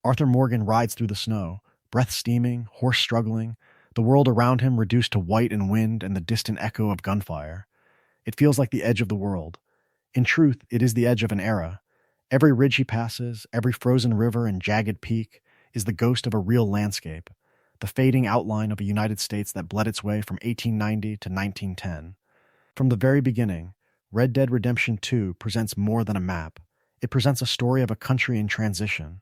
Arthur Morgan rides through the snow, breath steaming, horse struggling, the world around him reduced to white and wind and the distant echo of gunfire. It feels like the edge of the world. In truth, it is the edge of an era. Every ridge he passes, every frozen river and jagged peak, is the ghost of a real landscape, the fading outline of a United States that bled its way from 1890 to 1910. From the very beginning, Red Dead Redemption 2 presents more than a map. It presents a story of a country in transition,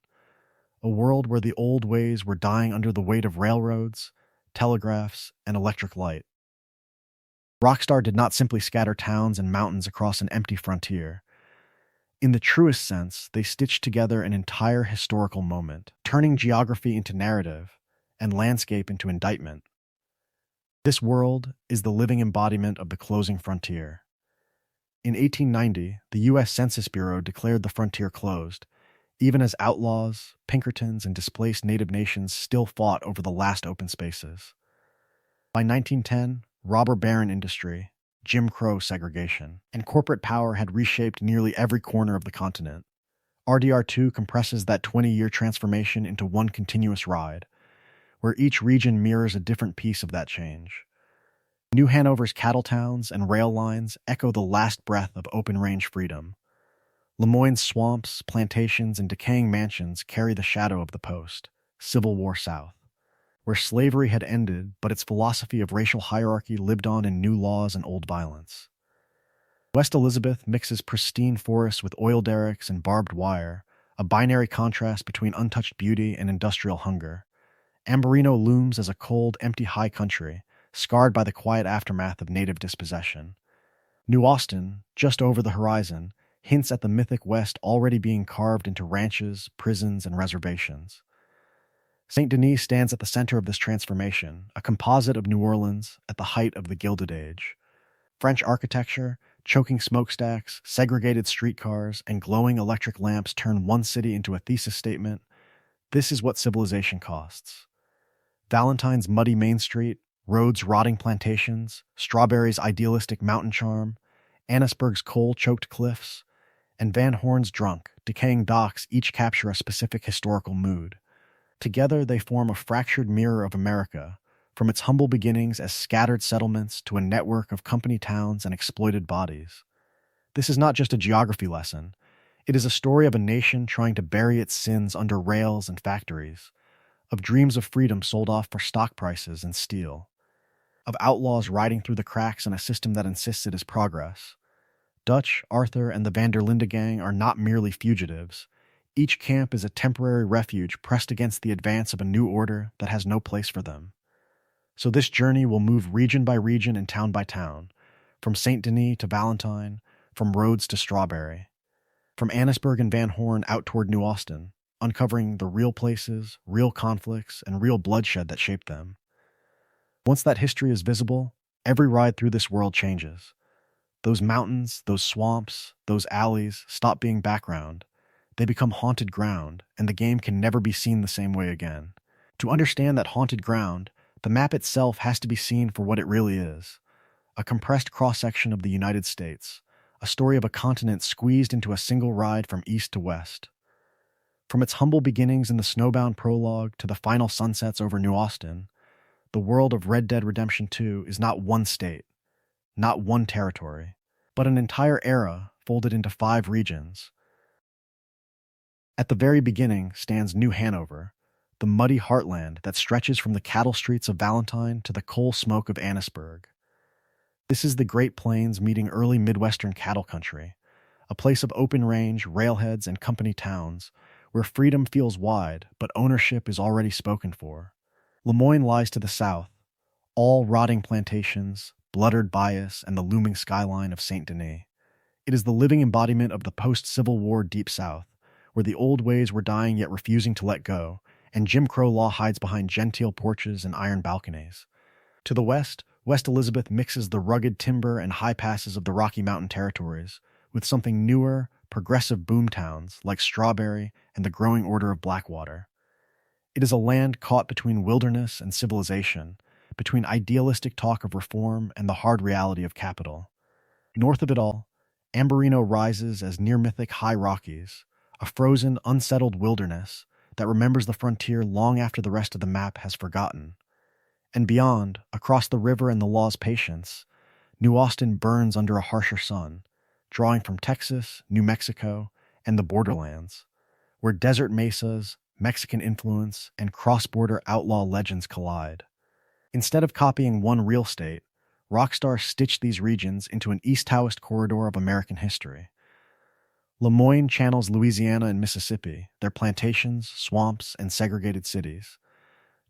a world where the old ways were dying under the weight of railroads, telegraphs, and electric light. Rockstar did not simply scatter towns and mountains across an empty frontier. In the truest sense, they stitched together an entire historical moment, turning geography into narrative and landscape into indictment. This world is the living embodiment of the closing frontier. In 1890, the U.S. Census Bureau declared the frontier closed, even as outlaws, Pinkertons, and displaced native nations still fought over the last open spaces. By 1910, robber baron industry, Jim Crow segregation, and corporate power had reshaped nearly every corner of the continent. RDR2 compresses that 20-year transformation into one continuous ride, where each region mirrors a different piece of that change. New Hanover's cattle towns and rail lines echo the last breath of open-range freedom. Lemoyne's swamps, plantations, and decaying mansions carry the shadow of the post, Civil War South, where slavery had ended, but its philosophy of racial hierarchy lived on in new laws and old violence. West Elizabeth mixes pristine forests with oil derricks and barbed wire, a binary contrast between untouched beauty and industrial hunger. Ambarino looms as a cold, empty high country, scarred by the quiet aftermath of native dispossession. New Austin, just over the horizon, hints at the mythic West already being carved into ranches, prisons, and reservations. Saint Denis stands at the center of this transformation, a composite of New Orleans at the height of the Gilded Age. French architecture, choking smokestacks, segregated streetcars, and glowing electric lamps turn one city into a thesis statement. This is what civilization costs. Valentine's muddy Main Street, Rhodes' rotting plantations, Strawberry's idealistic mountain charm, Annesburg's coal-choked cliffs, and Van Horn's drunk, decaying docks each capture a specific historical mood. Together, they form a fractured mirror of America, from its humble beginnings as scattered settlements to a network of company towns and exploited bodies. This is not just a geography lesson. It is a story of a nation trying to bury its sins under rails and factories, of dreams of freedom sold off for stock prices and steel, of outlaws riding through the cracks in a system that insists it is progress. Dutch, Arthur, and the Van der Linde gang are not merely fugitives. Each camp is a temporary refuge pressed against the advance of a new order that has no place for them. So this journey will move region by region and town by town, from Saint Denis to Valentine, from Rhodes to Strawberry, from Annesburg and Van Horn out toward New Austin, uncovering the real places, real conflicts, and real bloodshed that shaped them. Once that history is visible, every ride through this world changes. Those mountains, those swamps, those alleys stop being background. They become haunted ground, and the game can never be seen the same way again. To understand that haunted ground, the map itself has to be seen for what it really is. A compressed cross-section of the United States, a story of a continent squeezed into a single ride from east to west. From its humble beginnings in the snowbound prologue to the final sunsets over New Austin, the world of Red Dead Redemption 2 is not one state, not one territory, but an entire era folded into 5 regions. At the very beginning stands New Hanover, the muddy heartland that stretches from the cattle streets of Valentine to the coal smoke of Annesburg. This is the Great Plains meeting early Midwestern cattle country, a place of open range, railheads, and company towns, where freedom feels wide, but ownership is already spoken for. Lemoyne lies to the south, all rotting plantations, bluttered bias, and the looming skyline of Saint Denis. It is the living embodiment of the post-Civil War Deep South, where the old ways were dying yet refusing to let go, and Jim Crow law hides behind genteel porches and iron balconies. To the west, West Elizabeth mixes the rugged timber and high passes of the Rocky Mountain territories with something newer, progressive boomtowns like Strawberry and the growing order of Blackwater. It is a land caught between wilderness and civilization, between idealistic talk of reform and the hard reality of capital. North of it all, Ambarino rises as near-mythic High Rockies, a frozen, unsettled wilderness that remembers the frontier long after the rest of the map has forgotten. And beyond, across the river and the law's patience, New Austin burns under a harsher sun, drawing from Texas, New Mexico, and the borderlands, where desert mesas, Mexican influence, and cross-border outlaw legends collide. Instead of copying one real state, Rockstar stitched these regions into an east-to-west corridor of American history. Lemoyne channels Louisiana and Mississippi, their plantations, swamps, and segregated cities.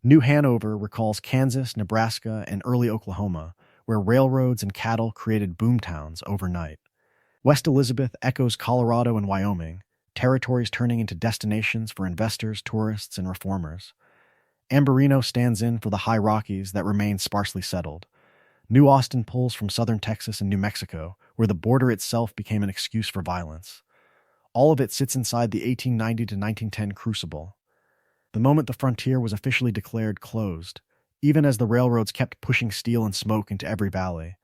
New Hanover recalls Kansas, Nebraska, and early Oklahoma, where railroads and cattle created boomtowns overnight. West Elizabeth echoes Colorado and Wyoming, territories turning into destinations for investors, tourists, and reformers. Ambarino stands in for the high Rockies that remain sparsely settled. New Austin pulls from southern Texas and New Mexico, where the border itself became an excuse for violence. All of it sits inside the 1890 to 1910 crucible. The moment the frontier was officially declared closed, even as the railroads kept pushing steel and smoke into every valley.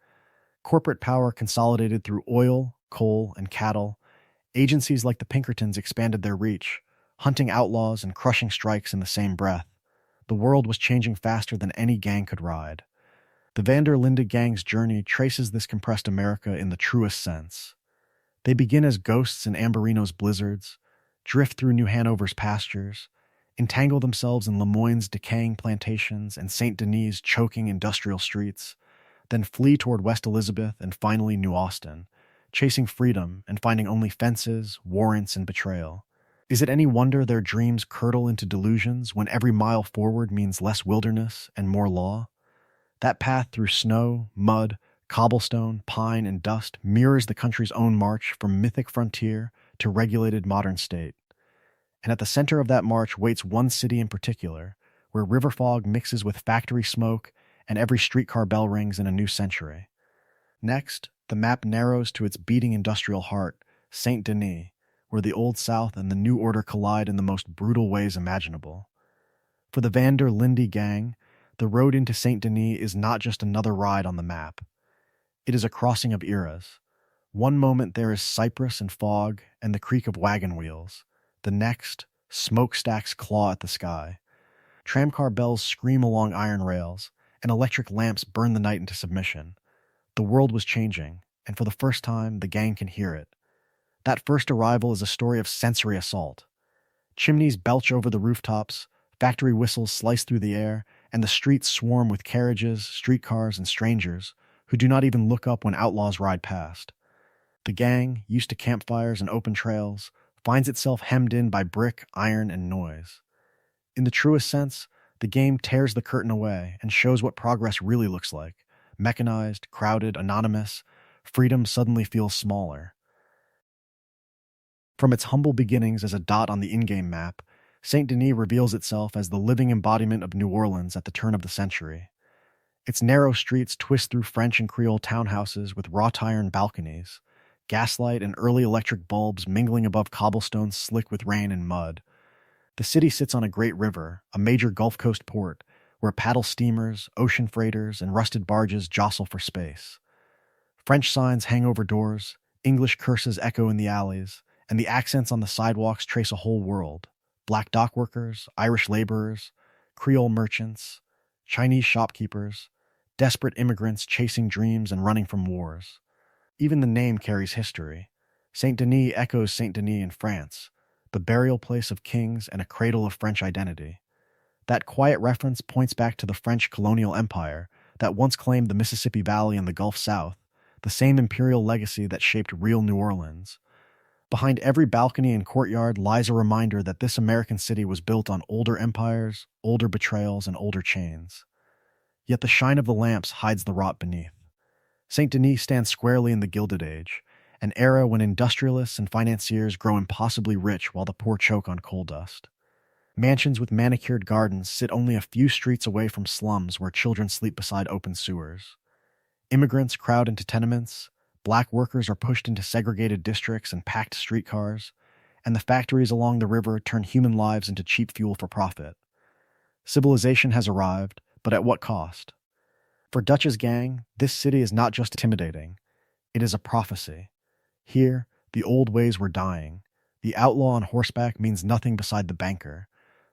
Corporate power consolidated through oil, coal, and cattle. Agencies like the Pinkertons expanded their reach, hunting outlaws and crushing strikes in the same breath. The world was changing faster than any gang could ride. The Van der Linde gang's journey traces this compressed America in the truest sense. They begin as ghosts in Ambarino's blizzards, drift through New Hanover's pastures, entangle themselves in Lemoyne's decaying plantations and Saint Denis' choking industrial streets, then flee toward West Elizabeth and finally New Austin, chasing freedom and finding only fences, warrants, and betrayal. Is it any wonder their dreams curdle into delusions when every mile forward means less wilderness and more law? That path through snow, mud, cobblestone, pine, and dust mirrors the country's own march from mythic frontier to regulated modern state. And at the center of that march waits one city in particular, where river fog mixes with factory smoke and every streetcar bell rings in a new century. Next, the map narrows to its beating industrial heart, Saint Denis, where the Old South and the New Order collide in the most brutal ways imaginable. For the Van der Linde gang, the road into Saint Denis is not just another ride on the map. It is a crossing of eras. One moment there is cypress and fog and the creak of wagon wheels. The next, smokestacks claw at the sky. Tramcar bells scream along iron rails, and electric lamps burn the night into submission. The world was changing, and for the first time, the gang can hear it. That first arrival is a story of sensory assault. Chimneys belch over the rooftops, factory whistles slice through the air, and the streets swarm with carriages, streetcars, and strangers who do not even look up when outlaws ride past. The gang, used to campfires and open trails, finds itself hemmed in by brick, iron, and noise. In the truest sense, the game tears the curtain away and shows what progress really looks like. Mechanized, crowded, anonymous, freedom suddenly feels smaller. From its humble beginnings as a dot on the in-game map, Saint Denis reveals itself as the living embodiment of New Orleans at the turn of the century. Its narrow streets twist through French and Creole townhouses with wrought iron balconies, gaslight and early electric bulbs mingling above cobblestones slick with rain and mud. The city sits on a great river, a major Gulf Coast port, where paddle steamers, ocean freighters, and rusted barges jostle for space. French signs hang over doors, English curses echo in the alleys, and the accents on the sidewalks trace a whole world. Black dock workers, Irish laborers, Creole merchants, Chinese shopkeepers, desperate immigrants chasing dreams and running from wars. Even the name carries history. Saint Denis echoes Saint Denis in France, the burial place of kings and a cradle of French identity. That quiet reference points back to the French colonial empire that once claimed the Mississippi Valley and the Gulf South, the same imperial legacy that shaped real New Orleans. Behind every balcony and courtyard lies a reminder that this American city was built on older empires, older betrayals, and older chains. Yet the shine of the lamps hides the rot beneath. Saint Denis stands squarely in the Gilded Age, an era when industrialists and financiers grow impossibly rich while the poor choke on coal dust. Mansions with manicured gardens sit only a few streets away from slums where children sleep beside open sewers. Immigrants crowd into tenements, black workers are pushed into segregated districts and packed streetcars, and the factories along the river turn human lives into cheap fuel for profit. Civilization has arrived, but at what cost? For Dutch's gang, this city is not just intimidating, it is a prophecy. Here, the old ways were dying. The outlaw on horseback means nothing beside the banker.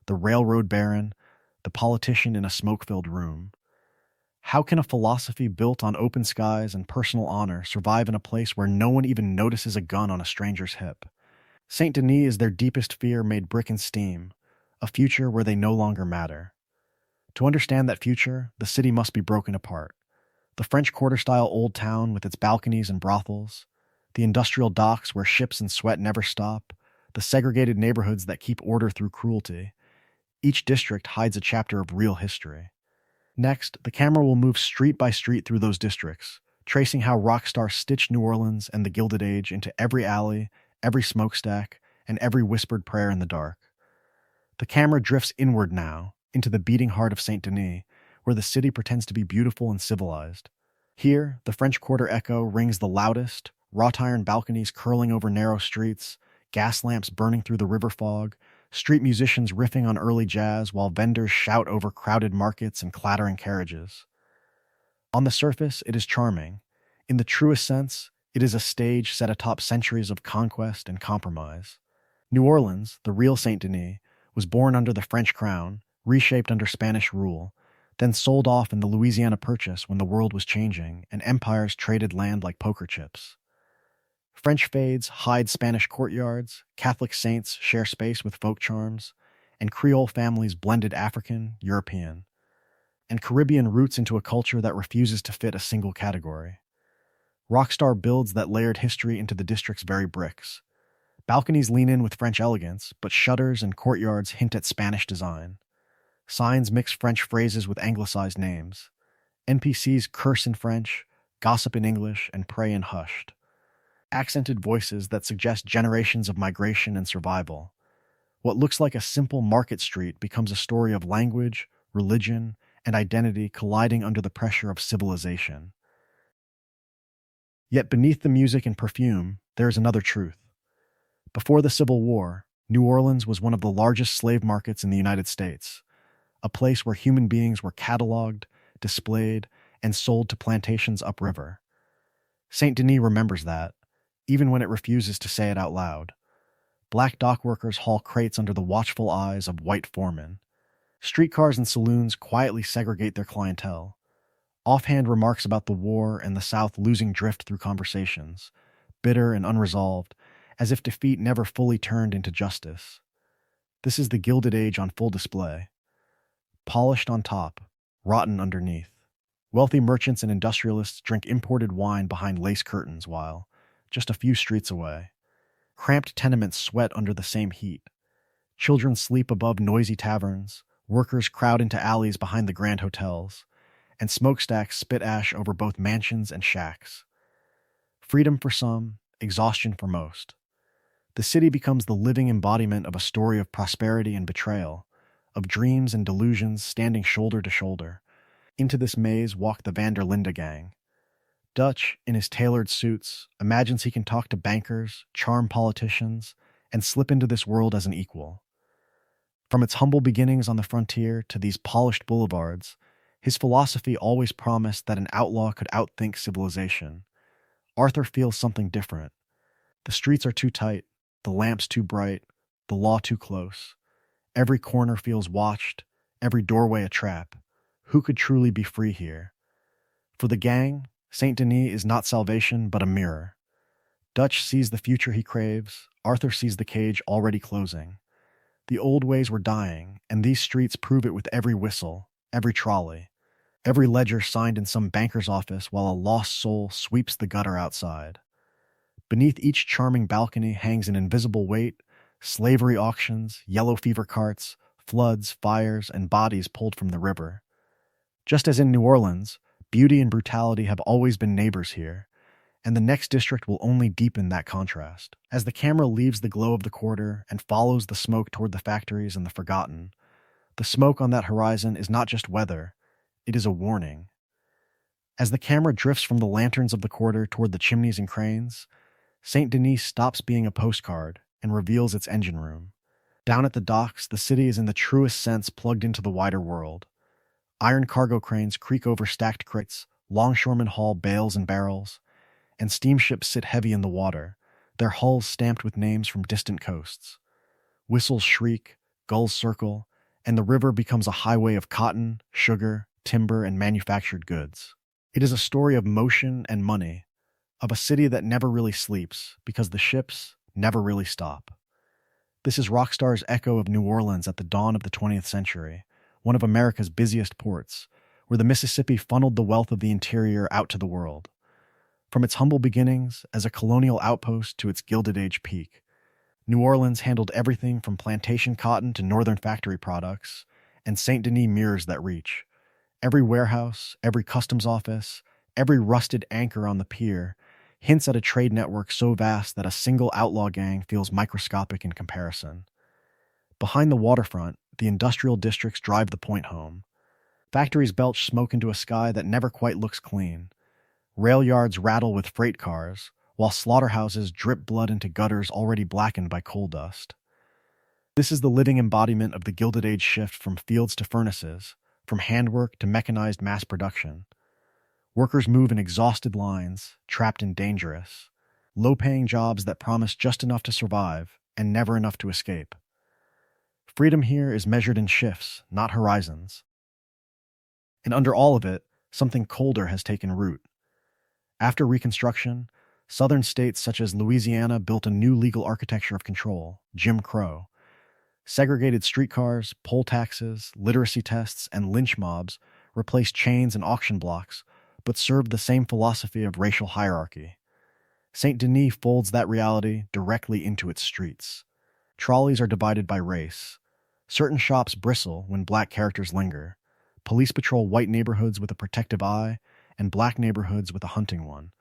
the railroad baron, the politician in a smoke-filled room. How can a philosophy built on open skies and personal honor survive in a place where no one even notices a gun on a stranger's hip? Saint Denis is their deepest fear made brick and steam, a future where they no longer matter. To understand that future, the city must be broken apart. The French Quarter-style old town with its balconies and brothels, the industrial docks where ships and sweat never stop, the segregated neighborhoods that keep order through cruelty. Each district hides a chapter of real history. Next, the camera will move street by street through those districts, tracing how Rockstar stitched New Orleans and the Gilded Age into every alley, every smokestack, and every whispered prayer in the dark. The camera drifts inward now, into the beating heart of Saint Denis, where the city pretends to be beautiful and civilized. Here, the French Quarter echo rings the loudest, wrought iron balconies curling over narrow streets, gas lamps burning through the river fog, street musicians riffing on early jazz while vendors shout over crowded markets and clattering carriages. On the surface, it is charming. In the truest sense, it is a stage set atop centuries of conquest and compromise. New Orleans, the real Saint Denis, was born under the French crown, reshaped under Spanish rule, then sold off in the Louisiana Purchase when the world was changing and empires traded land like poker chips. French fades hide Spanish courtyards, Catholic saints share space with folk charms, and Creole families blended African, European, and Caribbean roots into a culture that refuses to fit a single category. Rockstar builds that layered history into the district's very bricks. Balconies lean in with French elegance, but shutters and courtyards hint at Spanish design. Signs mix French phrases with anglicized names. NPCs curse in French, gossip in English, and pray in hushed. Accented voices that suggest generations of migration and survival. What looks like a simple market street becomes a story of language, religion, and identity colliding under the pressure of civilization. Yet beneath the music and perfume, there is another truth. Before the Civil War, New Orleans was one of the largest slave markets in the United States, a place where human beings were cataloged, displayed, and sold to plantations upriver. Saint Denis remembers that, even when it refuses to say it out loud. Black dock workers haul crates under the watchful eyes of white foremen. Streetcars and saloons quietly segregate their clientele. Offhand remarks about the war and the South losing drift through conversations, bitter and unresolved, as if defeat never fully turned into justice. This is the Gilded Age on full display. Polished on top, rotten underneath. Wealthy merchants and industrialists drink imported wine behind lace curtains while, just a few streets away, cramped tenements sweat under the same heat. Children sleep above noisy taverns, workers crowd into alleys behind the grand hotels, and smokestacks spit ash over both mansions and shacks. Freedom for some, exhaustion for most. The city becomes the living embodiment of a story of prosperity and betrayal, of dreams and delusions standing shoulder to shoulder. Into this maze walk the Van der Linde gang. Dutch, in his tailored suits, imagines he can talk to bankers, charm politicians, and slip into this world as an equal. From its humble beginnings on the frontier to these polished boulevards, his philosophy always promised that an outlaw could outthink civilization. Arthur feels something different. The streets are too tight, the lamps too bright, the law too close. Every corner feels watched, every doorway a trap. Who could truly be free here? For the gang, Saint Denis is not salvation but a mirror. Dutch sees the future he craves, Arthur sees the cage already closing. The old ways were dying, and these streets prove it with every whistle, every trolley, every ledger signed in some banker's office while a lost soul sweeps the gutter outside. Beneath each charming balcony hangs an invisible weight, slavery auctions, yellow fever carts, floods, fires, and bodies pulled from the river. Just as in New Orleans, beauty and brutality have always been neighbors here, and the next district will only deepen that contrast. As the camera leaves the glow of the quarter and follows the smoke toward the factories and the forgotten, the smoke on that horizon is not just weather, it is a warning. As the camera drifts from the lanterns of the quarter toward the chimneys and cranes, Saint Denis stops being a postcard and reveals its engine room. Down at the docks, the city is in the truest sense plugged into the wider world. Iron cargo cranes creak over stacked crates, longshoremen haul bales and barrels, and steamships sit heavy in the water, their hulls stamped with names from distant coasts. Whistles shriek, gulls circle, and the river becomes a highway of cotton, sugar, timber, and manufactured goods. It is a story of motion and money, of a city that never really sleeps because the ships never really stop. This is Rockstar's echo of New Orleans at the dawn of the 20th century, one of America's busiest ports, where the Mississippi funneled the wealth of the interior out to the world. From its humble beginnings as a colonial outpost to its Gilded Age peak, New Orleans handled everything from plantation cotton to northern factory products, and Saint Denis mirrors that reach. Every warehouse, every customs office, every rusted anchor on the pier hints at a trade network so vast that a single outlaw gang feels microscopic in comparison. Behind the waterfront, the industrial districts drive the point home. Factories belch smoke into a sky that never quite looks clean. Rail yards rattle with freight cars, while slaughterhouses drip blood into gutters already blackened by coal dust. This is the living embodiment of the Gilded Age shift from fields to furnaces, from handwork to mechanized mass production. Workers move in exhausted lines, trapped in dangerous, low-paying jobs that promise just enough to survive and never enough to escape. Freedom here is measured in shifts, not horizons. And under all of it, something colder has taken root. After Reconstruction, southern states such as Louisiana built a new legal architecture of control, Jim Crow. Segregated streetcars, poll taxes, literacy tests, and lynch mobs replaced chains and auction blocks, but served the same philosophy of racial hierarchy. Saint Denis folds that reality directly into its streets. Trolleys are divided by race. Certain shops bristle when black characters linger. Police patrol white neighborhoods with a protective eye, and black neighborhoods with a hunting one.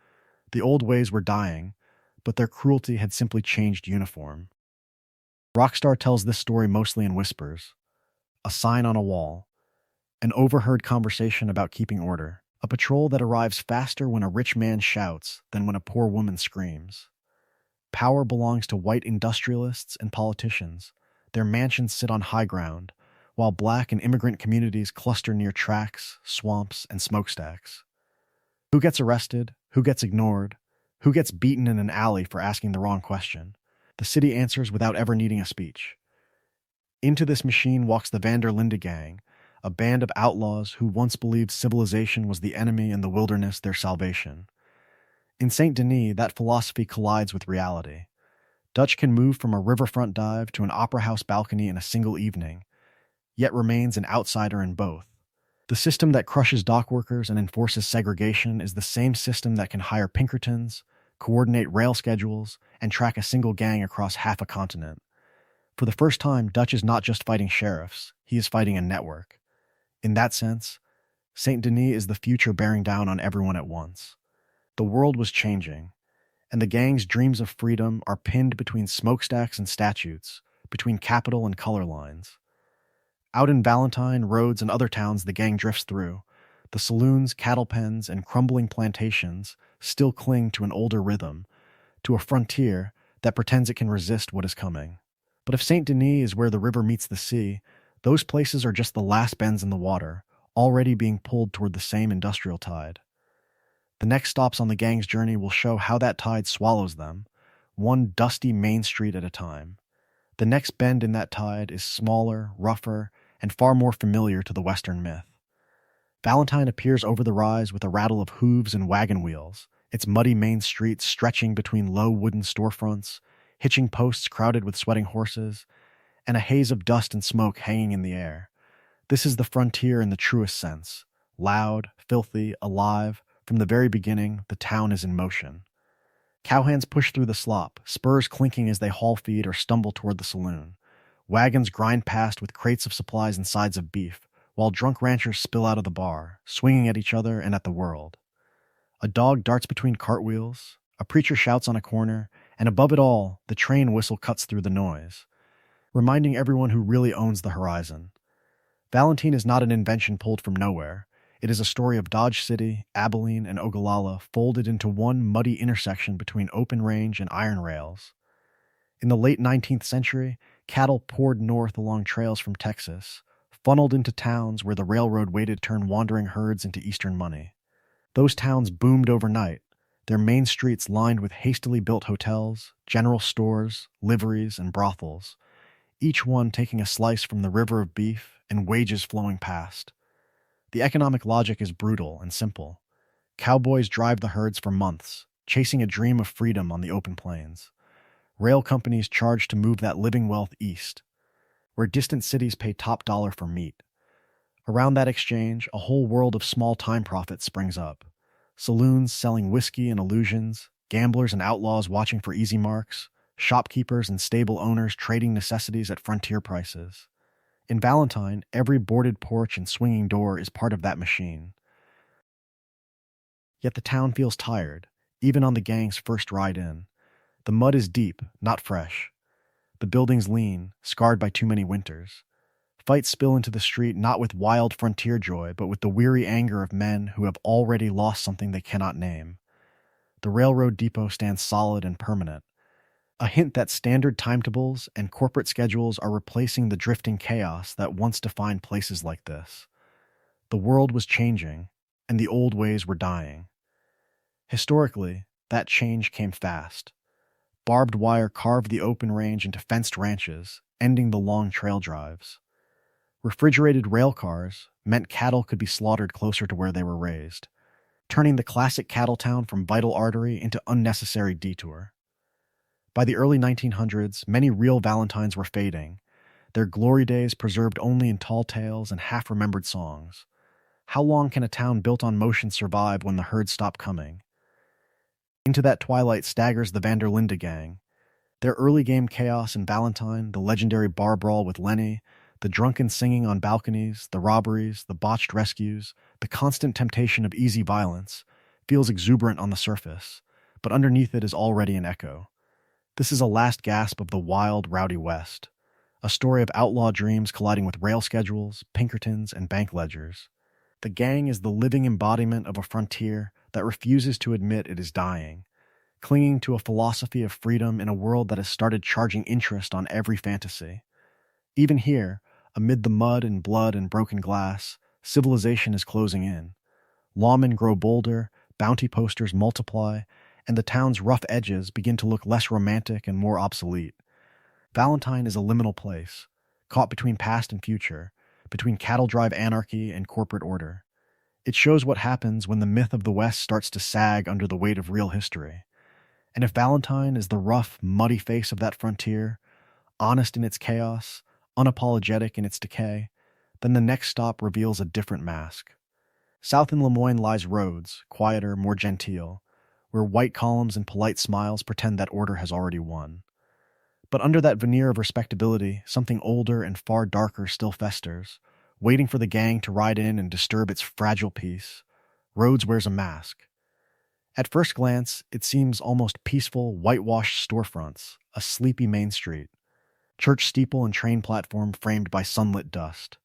The old ways were dying, but their cruelty had simply changed uniform. Rockstar tells this story mostly in whispers. A sign on a wall. An overheard conversation about keeping order. A patrol that arrives faster when a rich man shouts than when a poor woman screams. Power belongs to white industrialists and politicians. Their mansions sit on high ground, while black and immigrant communities cluster near tracks, swamps, and smokestacks. Who gets arrested? Who gets ignored? Who gets beaten in an alley for asking the wrong question? The city answers without ever needing a speech. Into this machine walks the Van der Linde gang, a band of outlaws who once believed civilization was the enemy and the wilderness their salvation. In Saint Denis, that philosophy collides with reality. Dutch can move from a riverfront dive to an opera house balcony in a single evening, yet remains an outsider in both. The system that crushes dock workers and enforces segregation is the same system that can hire Pinkertons, coordinate rail schedules, and track a single gang across half a continent. For the first time, Dutch is not just fighting sheriffs, he is fighting a network. In that sense, Saint Denis is the future bearing down on everyone at once. The world was changing, and the gang's dreams of freedom are pinned between smokestacks and statutes, between capital and color lines. Out in Valentine, Rhodes, and other towns the gang drifts through, the saloons, cattle pens, and crumbling plantations still cling to an older rhythm, to a frontier that pretends it can resist what is coming. But if Saint Denis is where the river meets the sea, those places are just the last bends in the water, already being pulled toward the same industrial tide. The next stops on the gang's journey will show how that tide swallows them, one dusty main street at a time. The next bend in that tide is smaller, rougher, and far more familiar to the Western myth. Valentine appears over the rise with a rattle of hooves and wagon wheels, its muddy main streets stretching between low wooden storefronts, hitching posts crowded with sweating horses, and a haze of dust and smoke hanging in the air. This is the frontier in the truest sense. Loud, filthy, alive, from the very beginning, the town is in motion. Cowhands push through the slop, spurs clinking as they haul feed or stumble toward the saloon. Wagons grind past with crates of supplies and sides of beef, while drunk ranchers spill out of the bar, swinging at each other and at the world. A dog darts between cartwheels, a preacher shouts on a corner, and above it all, the train whistle cuts through the noise, reminding everyone who really owns the horizon. Valentine is not an invention pulled from nowhere. It is a story of Dodge City, Abilene, and Ogallala folded into one muddy intersection between open range and iron rails. In the late 19th century, cattle poured north along trails from Texas, funneled into towns where the railroad waited to turn wandering herds into eastern money. Those towns boomed overnight, their main streets lined with hastily built hotels, general stores, liveries, and brothels. each one taking a slice from the river of beef and wages flowing past. The economic logic is brutal and simple. Cowboys drive the herds for months, chasing a dream of freedom on the open plains. Rail companies charge to move that living wealth east, where distant cities pay top dollar for meat. Around that exchange, a whole world of small-time profits springs up. Saloons selling whiskey and illusions, gamblers and outlaws watching for easy marks, shopkeepers and stable owners trading necessities at frontier prices. In Valentine, every boarded porch and swinging door is part of that machine. Yet the town feels tired, even on the gang's first ride in. The mud is deep, not fresh. The buildings lean, scarred by too many winters. Fights spill into the street not with wild frontier joy, but with the weary anger of men who have already lost something they cannot name. The railroad depot stands solid and permanent, a hint that standard timetables and corporate schedules are replacing the drifting chaos that once defined places like this. The world was changing, and the old ways were dying. Historically, that change came fast. Barbed wire carved the open range into fenced ranches, ending the long trail drives. Refrigerated rail cars meant cattle could be slaughtered closer to where they were raised, turning the classic cattle town from vital artery into unnecessary detour. By the early 1900s, many real Valentines were fading, their glory days preserved only in tall tales and half-remembered songs. How long can a town built on motion survive when the herds stop coming? Into that twilight staggers the Vanderlinde gang. Their early game chaos in Valentine, the legendary bar brawl with Lenny, the drunken singing on balconies, the robberies, the botched rescues, the constant temptation of easy violence, feels exuberant on the surface, but underneath it is already an echo. This is a last gasp of the wild, rowdy West, a story of outlaw dreams colliding with rail schedules, Pinkertons, and bank ledgers. The gang is the living embodiment of a frontier that refuses to admit it is dying, clinging to a philosophy of freedom in a world that has started charging interest on every fantasy. Even here, amid the mud and blood and broken glass, civilization is closing in. Lawmen grow bolder, bounty posters multiply, and the town's rough edges begin to look less romantic and more obsolete. Valentine is a liminal place, caught between past and future, between cattle drive anarchy and corporate order. It shows what happens when the myth of the West starts to sag under the weight of real history. And if Valentine is the rough, muddy face of that frontier, honest in its chaos, unapologetic in its decay, then the next stop reveals a different mask. South in Lemoyne lies Rhodes, quieter, more genteel, where white columns and polite smiles pretend that order has already won. But under that veneer of respectability, something older and far darker still festers, waiting for the gang to ride in and disturb its fragile peace. Rhodes wears a mask. At first glance, it seems almost peaceful, whitewashed storefronts, a sleepy main street, church steeple and train platform framed by sunlit dust.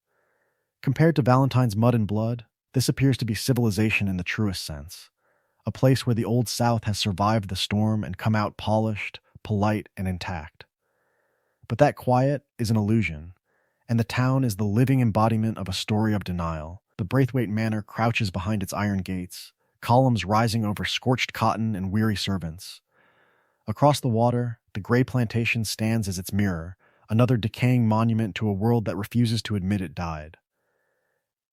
Compared to Valentine's mud and blood, this appears to be civilization in the truest sense, a place where the Old South has survived the storm and come out polished, polite, and intact. But that quiet is an illusion, and the town is the living embodiment of a story of denial. The Braithwaite Manor crouches behind its iron gates, columns rising over scorched cotton and weary servants. Across the water, the gray plantation stands as its mirror, another decaying monument to a world that refuses to admit it died.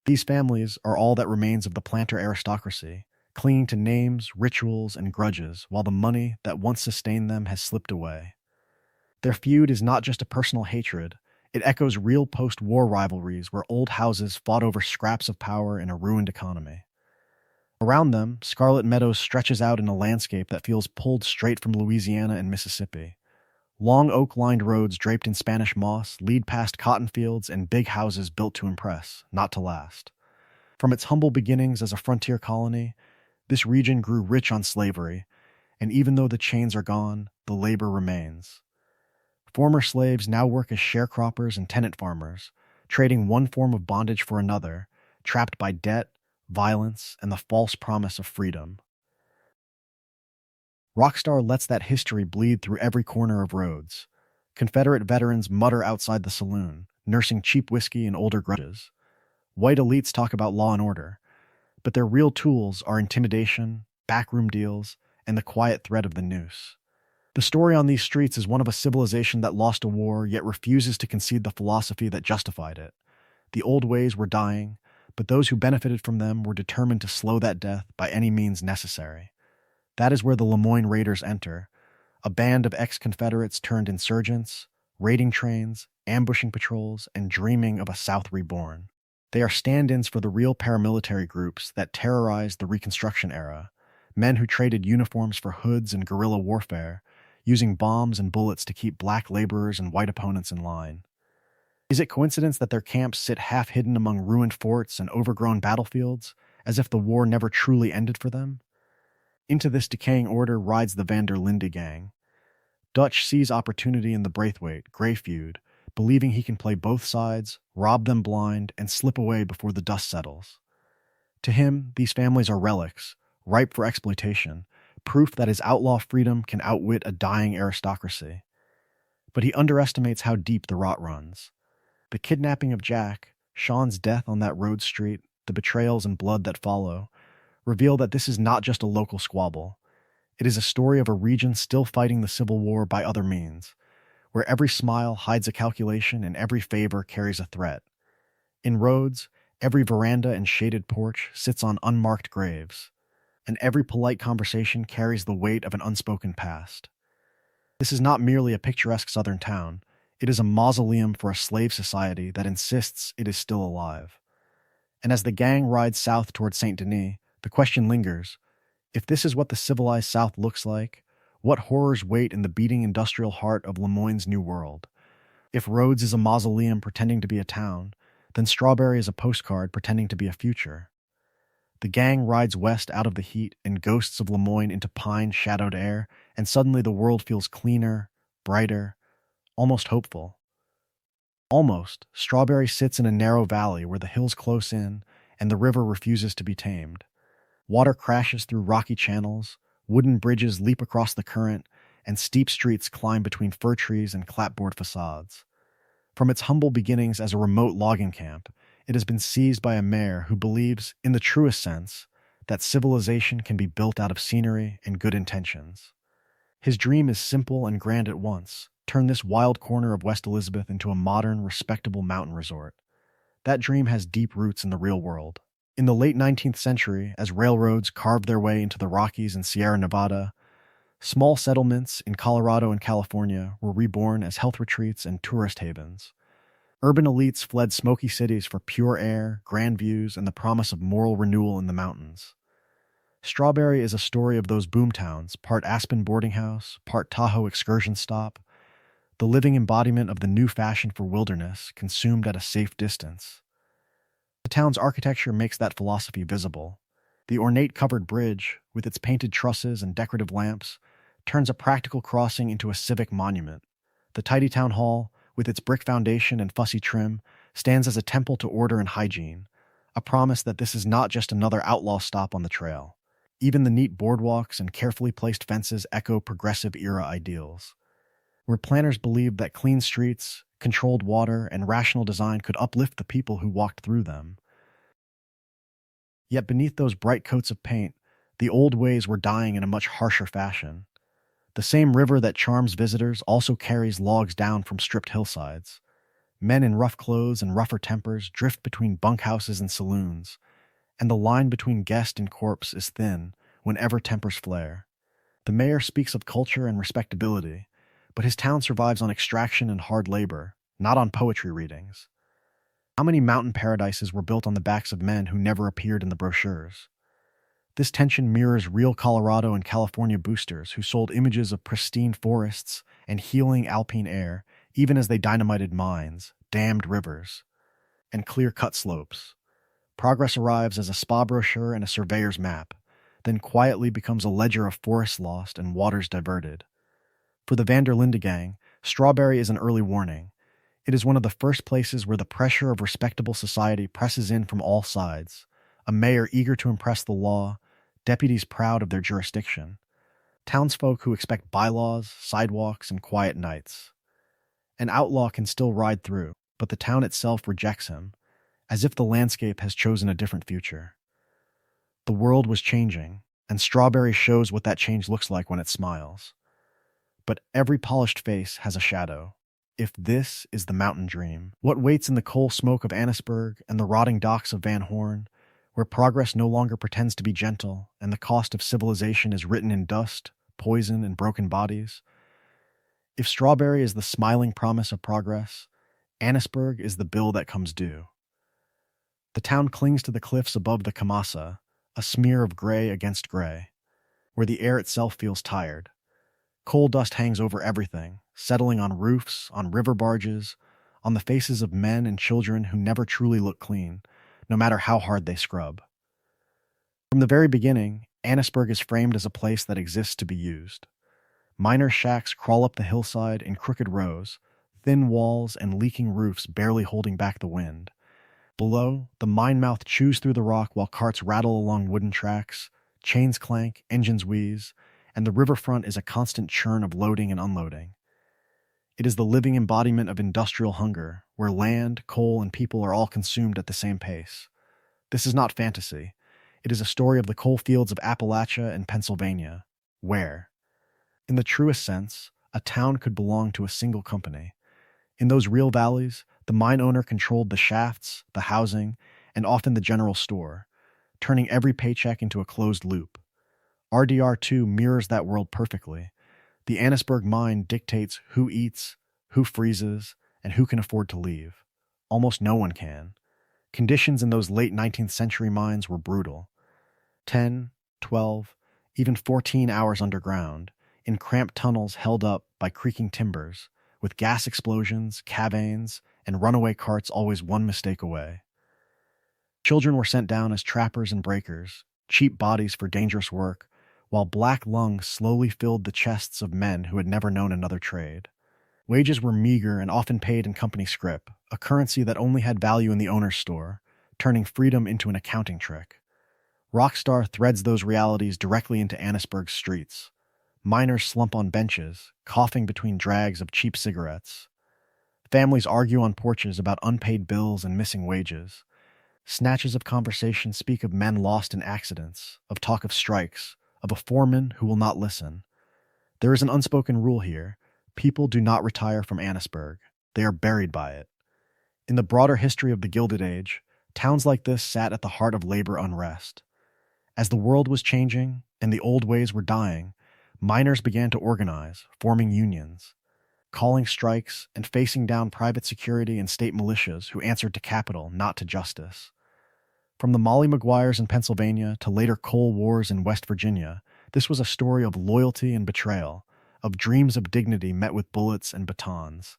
These families are all that remains of the planter aristocracy, clinging to names, rituals, and grudges, while the money that once sustained them has slipped away. Their feud is not just a personal hatred, it echoes real post-war rivalries where old houses fought over scraps of power in a ruined economy. Around them, Scarlet Meadows stretches out in a landscape that feels pulled straight from Louisiana and Mississippi. Long oak-lined roads draped in Spanish moss lead past cotton fields and big houses built to impress, not to last. From its humble beginnings as a frontier colony, this region grew rich on slavery, and even though the chains are gone, the labor remains. Former slaves now work as sharecroppers and tenant farmers, trading one form of bondage for another, trapped by debt, violence, and the false promise of freedom. Rockstar lets that history bleed through every corner of Rhodes. Confederate veterans mutter outside the saloon, nursing cheap whiskey and older grudges. White elites talk about law and order, but their real tools are intimidation, backroom deals, and the quiet threat of the noose. The story on these streets is one of a civilization that lost a war yet refuses to concede the philosophy that justified it. The old ways were dying, but those who benefited from them were determined to slow that death by any means necessary. That is where the Lemoyne Raiders enter, a band of ex-Confederates turned insurgents, raiding trains, ambushing patrols, and dreaming of a South reborn. They are stand-ins for the real paramilitary groups that terrorized the Reconstruction era, men who traded uniforms for hoods and guerrilla warfare, using bombs and bullets to keep black laborers and white opponents in line. Is it coincidence that their camps sit half-hidden among ruined forts and overgrown battlefields, as if the war never truly ended for them? Into this decaying order rides the Van der Linde gang. Dutch sees opportunity in the Braithwaite-Gray feud, believing he can play both sides, rob them blind, and slip away before the dust settles. To him, these families are relics, ripe for exploitation, proof that his outlaw freedom can outwit a dying aristocracy. But he underestimates how deep the rot runs. The kidnapping of Jack, Sean's death on that road street, the betrayals and blood that follow, reveal that this is not just a local squabble. It is a story of a region still fighting the Civil War by other means, where every smile hides a calculation and every favor carries a threat. In Rhodes, every veranda and shaded porch sits on unmarked graves, and every polite conversation carries the weight of an unspoken past. This is not merely a picturesque southern town. It is a mausoleum for a slave society that insists it is still alive. And as the gang rides south toward Saint Denis, the question lingers: if this is what the civilized South looks like, what horrors wait in the beating industrial heart of Lemoyne's new world? If Rhodes is a mausoleum pretending to be a town, then Strawberry is a postcard pretending to be a future. The gang rides west out of the heat and ghosts of Lemoyne into pine-shadowed air, and suddenly the world feels cleaner, brighter, almost hopeful. Almost, Strawberry sits in a narrow valley where the hills close in and the river refuses to be tamed. Water crashes through rocky channels, wooden bridges leap across the current, and steep streets climb between fir trees and clapboard facades. From its humble beginnings as a remote logging camp, it has been seized by a mayor who believes, in the truest sense, that civilization can be built out of scenery and good intentions. His dream is simple and grand at once: turn this wild corner of West Elizabeth into a modern, respectable mountain resort. That dream has deep roots in the real world. In the late 19th century, as railroads carved their way into the Rockies and Sierra Nevada, small settlements in Colorado and California were reborn as health retreats and tourist havens. Urban elites fled smoky cities for pure air, grand views, and the promise of moral renewal in the mountains. Strawberry is a story of those boomtowns, part Aspen boarding house, part Tahoe excursion stop, the living embodiment of the new fashion for wilderness, consumed at a safe distance. The town's architecture makes that philosophy visible. The ornate covered bridge, with its painted trusses and decorative lamps, turns a practical crossing into a civic monument. The tidy town hall, with its brick foundation and fussy trim, stands as a temple to order and hygiene, a promise that this is not just another outlaw stop on the trail. Even the neat boardwalks and carefully placed fences echo progressive-era ideals, where planners believed that clean streets, controlled water, and rational design could uplift the people who walked through them. Yet beneath those bright coats of paint, the old ways were dying in a much harsher fashion. The same river that charms visitors also carries logs down from stripped hillsides. Men in rough clothes and rougher tempers drift between bunkhouses and saloons, and the line between guest and corpse is thin whenever tempers flare. The mayor speaks of culture and respectability, but his town survives on extraction and hard labor, not on poetry readings. How many mountain paradises were built on the backs of men who never appeared in the brochures? This tension mirrors real Colorado and California boosters who sold images of pristine forests and healing alpine air, even as they dynamited mines, dammed rivers, and clear-cut slopes. Progress arrives as a spa brochure and a surveyor's map, then quietly becomes a ledger of forests lost and waters diverted. For the Van der Linde gang, Strawberry is an early warning. It is one of the first places where the pressure of respectable society presses in from all sides. A mayor eager to impress the law, deputies proud of their jurisdiction, townsfolk who expect bylaws, sidewalks, and quiet nights. An outlaw can still ride through, but the town itself rejects him, as if the landscape has chosen a different future. The world was changing, and Strawberry shows what that change looks like when it smiles. but every polished face has a shadow. If this is the mountain dream, what waits in the coal smoke of Annesburg and the rotting docks of Van Horn, where progress no longer pretends to be gentle and the cost of civilization is written in dust, poison, and broken bodies? If Strawberry is the smiling promise of progress, Annesburg is the bill that comes due. The town clings to the cliffs above the Kamasa, a smear of gray against gray, where the air itself feels tired. Coal dust hangs over everything, settling on roofs, on river barges, on the faces of men and children who never truly look clean, no matter how hard they scrub. From the very beginning, Annesburg is framed as a place that exists to be used. Miners' shacks crawl up the hillside in crooked rows, thin walls and leaking roofs barely holding back the wind. Below, the mine mouth chews through the rock while carts rattle along wooden tracks, chains clank, engines wheeze, and the riverfront is a constant churn of loading and unloading. It is the living embodiment of industrial hunger, where land, coal, and people are all consumed at the same pace. This is not fantasy. It is a story of the coal fields of Appalachia and Pennsylvania, where, in the truest sense, a town could belong to a single company. In those real valleys, the mine owner controlled the shafts, the housing, and often the general store, turning every paycheck into a closed loop. RDR2 mirrors that world perfectly. The Annesburg mine dictates who eats, who freezes, and who can afford to leave. Almost no one can. Conditions in those late 19th century mines were brutal. 10, 12, even 14 hours underground, in cramped tunnels held up by creaking timbers, with gas explosions, cavanes, and runaway carts always one mistake away. Children were sent down as trappers and breakers, cheap bodies for dangerous work, while black lungs slowly filled the chests of men who had never known another trade. Wages were meager and often paid in company scrip, a currency that only had value in the owner's store, turning freedom into an accounting trick. Rockstar threads those realities directly into Annesburg's streets. Miners slump on benches, coughing between drags of cheap cigarettes. Families argue on porches about unpaid bills and missing wages. Snatches of conversation speak of men lost in accidents, of talk of strikes, of a foreman who will not listen. There is an unspoken rule here. People do not retire from Annesburg. They are buried by it. In the broader history of the Gilded Age, towns like this sat at the heart of labor unrest. As the world was changing and the old ways were dying, miners began to organize, forming unions, calling strikes and facing down private security and state militias who answered to capital, not to justice. From the Molly Maguires in Pennsylvania to later coal wars in West Virginia, this was a story of loyalty and betrayal, of dreams of dignity met with bullets and batons.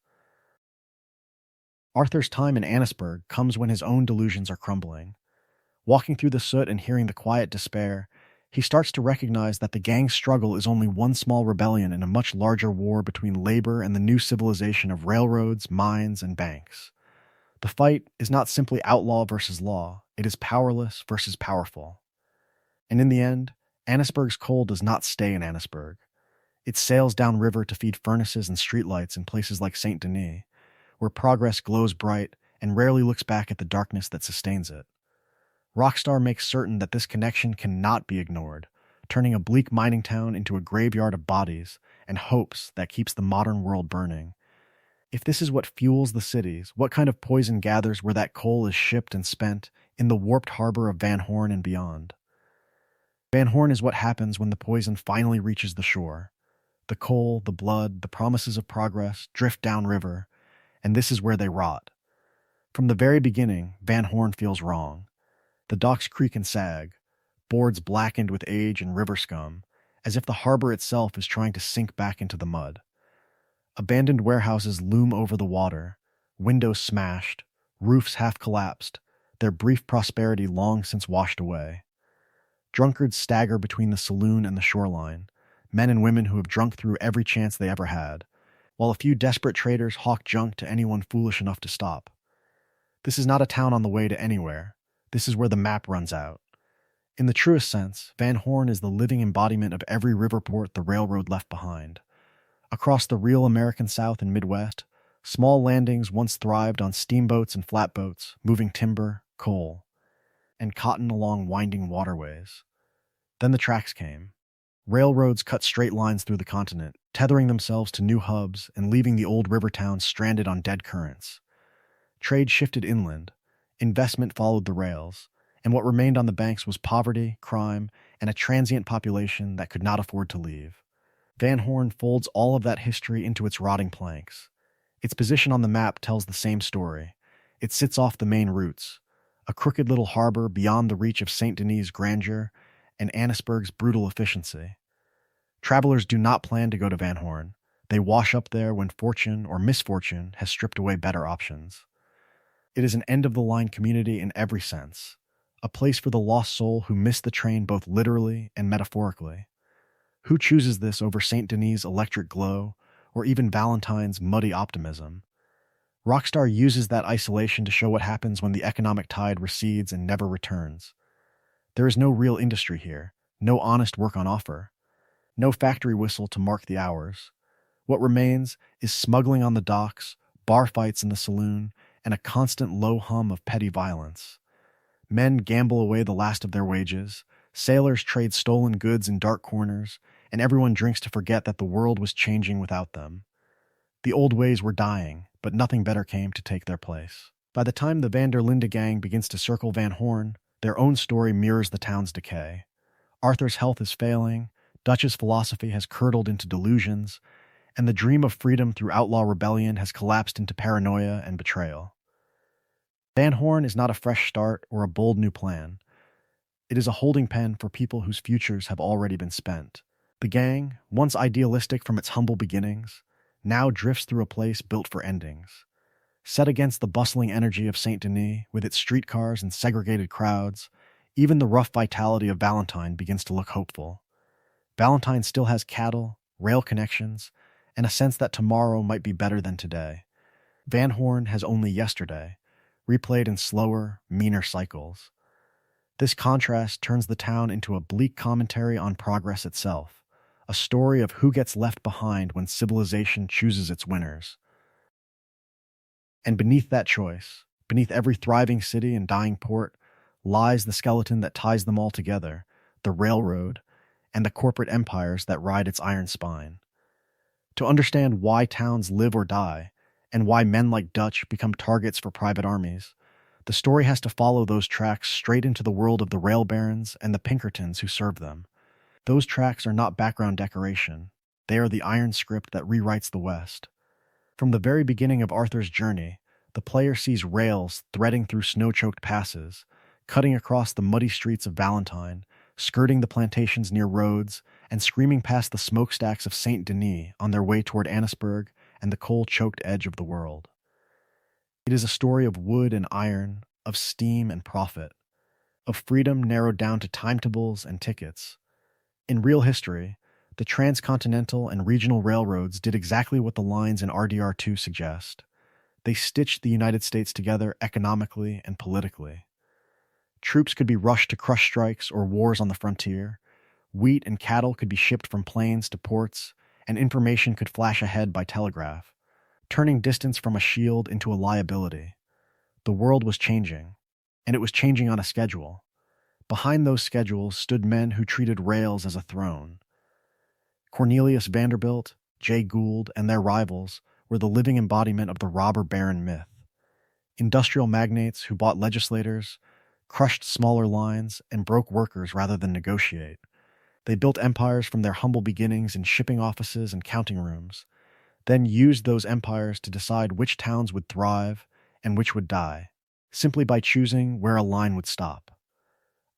Arthur's time in Annesburg comes when his own delusions are crumbling. Walking through the soot and hearing the quiet despair, he starts to recognize that the gang's struggle is only one small rebellion in a much larger war between labor and the new civilization of railroads, mines, and banks. The fight is not simply outlaw versus law, it is powerless versus powerful. And in the end, Annesburg's coal does not stay in Annesburg. It sails downriver to feed furnaces and streetlights in places like Saint Denis, where progress glows bright and rarely looks back at the darkness that sustains it. Rockstar makes certain that this connection cannot be ignored, turning a bleak mining town into a graveyard of bodies and hopes that keeps the modern world burning. If this is what fuels the cities, what kind of poison gathers where that coal is shipped and spent in the warped harbor of Van Horn and beyond? Van Horn is what happens when the poison finally reaches the shore. The coal, the blood, the promises of progress drift downriver, and this is where they rot. From the very beginning, Van Horn feels wrong. The docks creak and sag, boards blackened with age and river scum, as if the harbor itself is trying to sink back into the mud. Abandoned warehouses loom over the water, windows smashed, roofs half collapsed, their brief prosperity long since washed away. Drunkards stagger between the saloon and the shoreline, men and women who have drunk through every chance they ever had, while a few desperate traders hawk junk to anyone foolish enough to stop. This is not a town on the way to anywhere. This is where the map runs out. In the truest sense, Van Horn is the living embodiment of every river port the railroad left behind. Across the real American South and Midwest, small landings once thrived on steamboats and flatboats, moving timber, coal, and cotton along winding waterways. Then the tracks came. Railroads cut straight lines through the continent, tethering themselves to new hubs and leaving the old river towns stranded on dead currents. Trade shifted inland, investment followed the rails, and what remained on the banks was poverty, crime, and a transient population that could not afford to leave. Van Horn folds all of that history into its rotting planks. Its position on the map tells the same story. It sits off the main routes, a crooked little harbor beyond the reach of Saint Denis' grandeur and Annesburg's brutal efficiency. Travelers do not plan to go to Van Horn. They wash up there when fortune or misfortune has stripped away better options. It is an end-of-the-line community in every sense, a place for the lost soul who missed the train both literally and metaphorically. Who chooses this over Saint Denis' electric glow, or even Valentine's muddy optimism? Rockstar uses that isolation to show what happens when the economic tide recedes and never returns. There is no real industry here, no honest work on offer, no factory whistle to mark the hours. What remains is smuggling on the docks, bar fights in the saloon, and a constant low hum of petty violence. Men gamble away the last of their wages, sailors trade stolen goods in dark corners, and everyone drinks to forget that the world was changing without them. The old ways were dying, but nothing better came to take their place. By the time the Van der Linde gang begins to circle Van Horn, their own story mirrors the town's decay. Arthur's health is failing, Dutch's philosophy has curdled into delusions, and the dream of freedom through outlaw rebellion has collapsed into paranoia and betrayal. Van Horn is not a fresh start or a bold new plan. It is a holding pen for people whose futures have already been spent. The gang, once idealistic from its humble beginnings, now drifts through a place built for endings. Set against the bustling energy of Saint Denis, with its streetcars and segregated crowds, even the rough vitality of Valentine begins to look hopeful. Valentine still has cattle, rail connections, and a sense that tomorrow might be better than today. Van Horn has only yesterday, replayed in slower, meaner cycles. This contrast turns the town into a bleak commentary on progress itself, a story of who gets left behind when civilization chooses its winners. And beneath that choice, beneath every thriving city and dying port, lies the skeleton that ties them all together, the railroad, and the corporate empires that ride its iron spine. To understand why towns live or die, and why men like Dutch become targets for private armies, the story has to follow those tracks straight into the world of the rail barons and the Pinkertons who serve them. Those tracks are not background decoration. They are the iron script that rewrites the West. From the very beginning of Arthur's journey, the player sees rails threading through snow-choked passes, cutting across the muddy streets of Valentine, skirting the plantations near Rhodes, and screaming past the smokestacks of Saint Denis on their way toward Annesburg and the coal-choked edge of the world. It is a story of wood and iron, of steam and profit, of freedom narrowed down to timetables and tickets. In real history, the transcontinental and regional railroads did exactly what the lines in RDR2 suggest. They stitched the United States together economically and politically. Troops could be rushed to crush strikes or wars on the frontier. Wheat and cattle could be shipped from plains to ports, and information could flash ahead by telegraph, turning distance from a shield into a liability. The world was changing, and it was changing on a schedule. Behind those schedules stood men who treated rails as a throne. Cornelius Vanderbilt, Jay Gould, and their rivals were the living embodiment of the robber baron myth. Industrial magnates who bought legislators, crushed smaller lines, and broke workers rather than negotiate. They built empires from their humble beginnings in shipping offices and counting rooms, then used those empires to decide which towns would thrive and which would die, simply by choosing where a line would stop.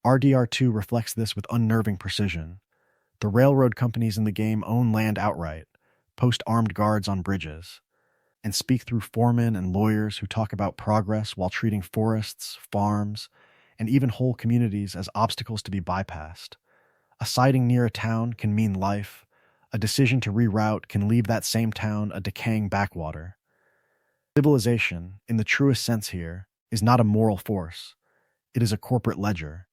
RDR2 reflects this with unnerving precision. The railroad companies in the game own land outright, post armed guards on bridges, and speak through foremen and lawyers who talk about progress while treating forests, farms, and even whole communities as obstacles to be bypassed. A siding near a town can mean life. A decision to reroute can leave that same town a decaying backwater. Civilization, in the truest sense here, is not a moral force. It is a corporate ledger.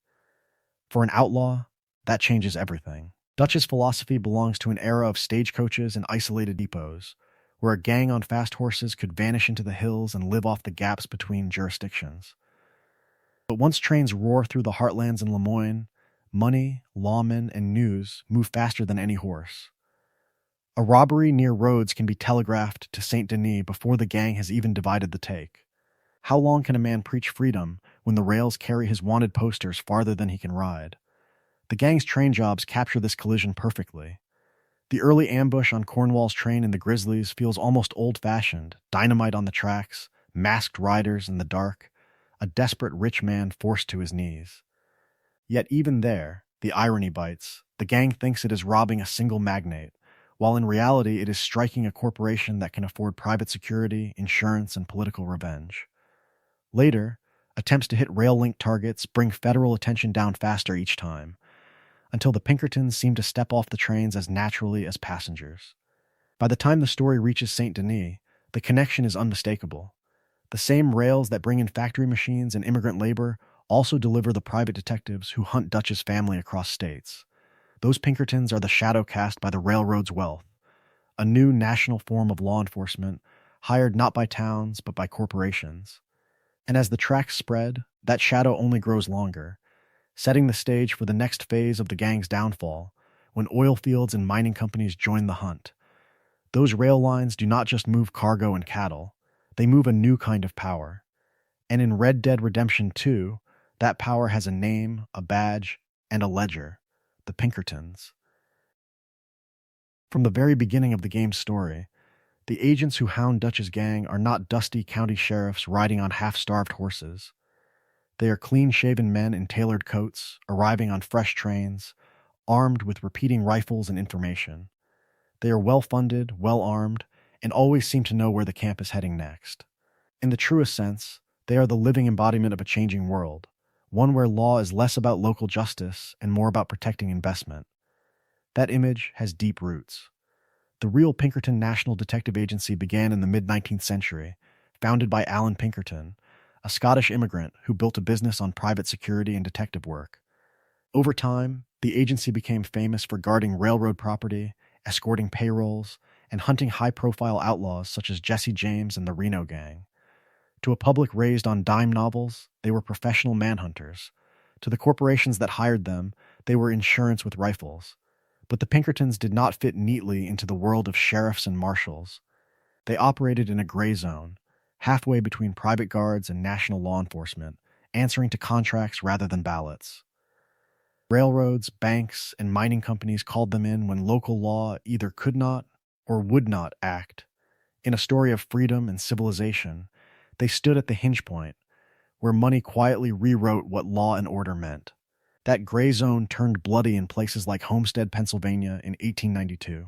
For an outlaw, that changes everything. Dutch's philosophy belongs to an era of stagecoaches and isolated depots, where a gang on fast horses could vanish into the hills and live off the gaps between jurisdictions. But once trains roar through the heartlands in Lemoyne, Money, lawmen, and news move faster than any horse. A robbery near Rhodes can be telegraphed to Saint Denis before the gang has even divided the take. How long can a man preach freedom when the rails carry his wanted posters farther than he can ride? The gang's train jobs capture this collision perfectly. The early ambush on Cornwall's train in the Grizzlies feels almost old-fashioned, dynamite on the tracks, masked riders in the dark, a desperate rich man forced to his knees. Yet even there, the irony bites. The gang thinks it is robbing a single magnate, while in reality it is striking a corporation that can afford private security, insurance, and political revenge. Later, attempts to hit rail-linked targets bring federal attention down faster each time, until the Pinkertons seem to step off the trains as naturally as passengers. By the time the story reaches Saint Denis, the connection is unmistakable. The same rails that bring in factory machines and immigrant labor also deliver the private detectives who hunt Dutch's family across states. Those Pinkertons are the shadow cast by the railroad's wealth, a new national form of law enforcement, hired not by towns but by corporations. And as the tracks spread, that shadow only grows longer, setting the stage for the next phase of the gang's downfall, when oil fields and mining companies join the hunt. Those rail lines do not just move cargo and cattle, they move a new kind of power. And in Red Dead Redemption 2, that power has a name, a badge, and a ledger: the Pinkertons. From the very beginning of the game's story, the agents who hound Dutch's gang are not dusty county sheriffs riding on half-starved horses. They are clean-shaven men in tailored coats, arriving on fresh trains, armed with repeating rifles and information. They are well-funded, well-armed, and always seem to know where the camp is heading next. In the truest sense, they are the living embodiment of a changing world, one where law is less about local justice and more about protecting investment. That image has deep roots. The real Pinkerton National Detective Agency began in the mid-19th century, founded by Alan Pinkerton, a Scottish immigrant who built a business on private security and detective work. Over time, the agency became famous for guarding railroad property, escorting payrolls, and hunting high-profile outlaws such as Jesse James and the Reno Gang. To a public raised on dime novels, they were professional manhunters. To the corporations that hired them, they were insurance with rifles. But the Pinkertons did not fit neatly into the world of sheriffs and marshals. They operated in a gray zone, halfway between private guards and national law enforcement, answering to contracts rather than ballots. Railroads, banks, and mining companies called them in when local law either could not or would not act. In a story of freedom and civilization, they stood at the hinge point, where money quietly rewrote what law and order meant. That gray zone turned bloody in places like Homestead, Pennsylvania in 1892.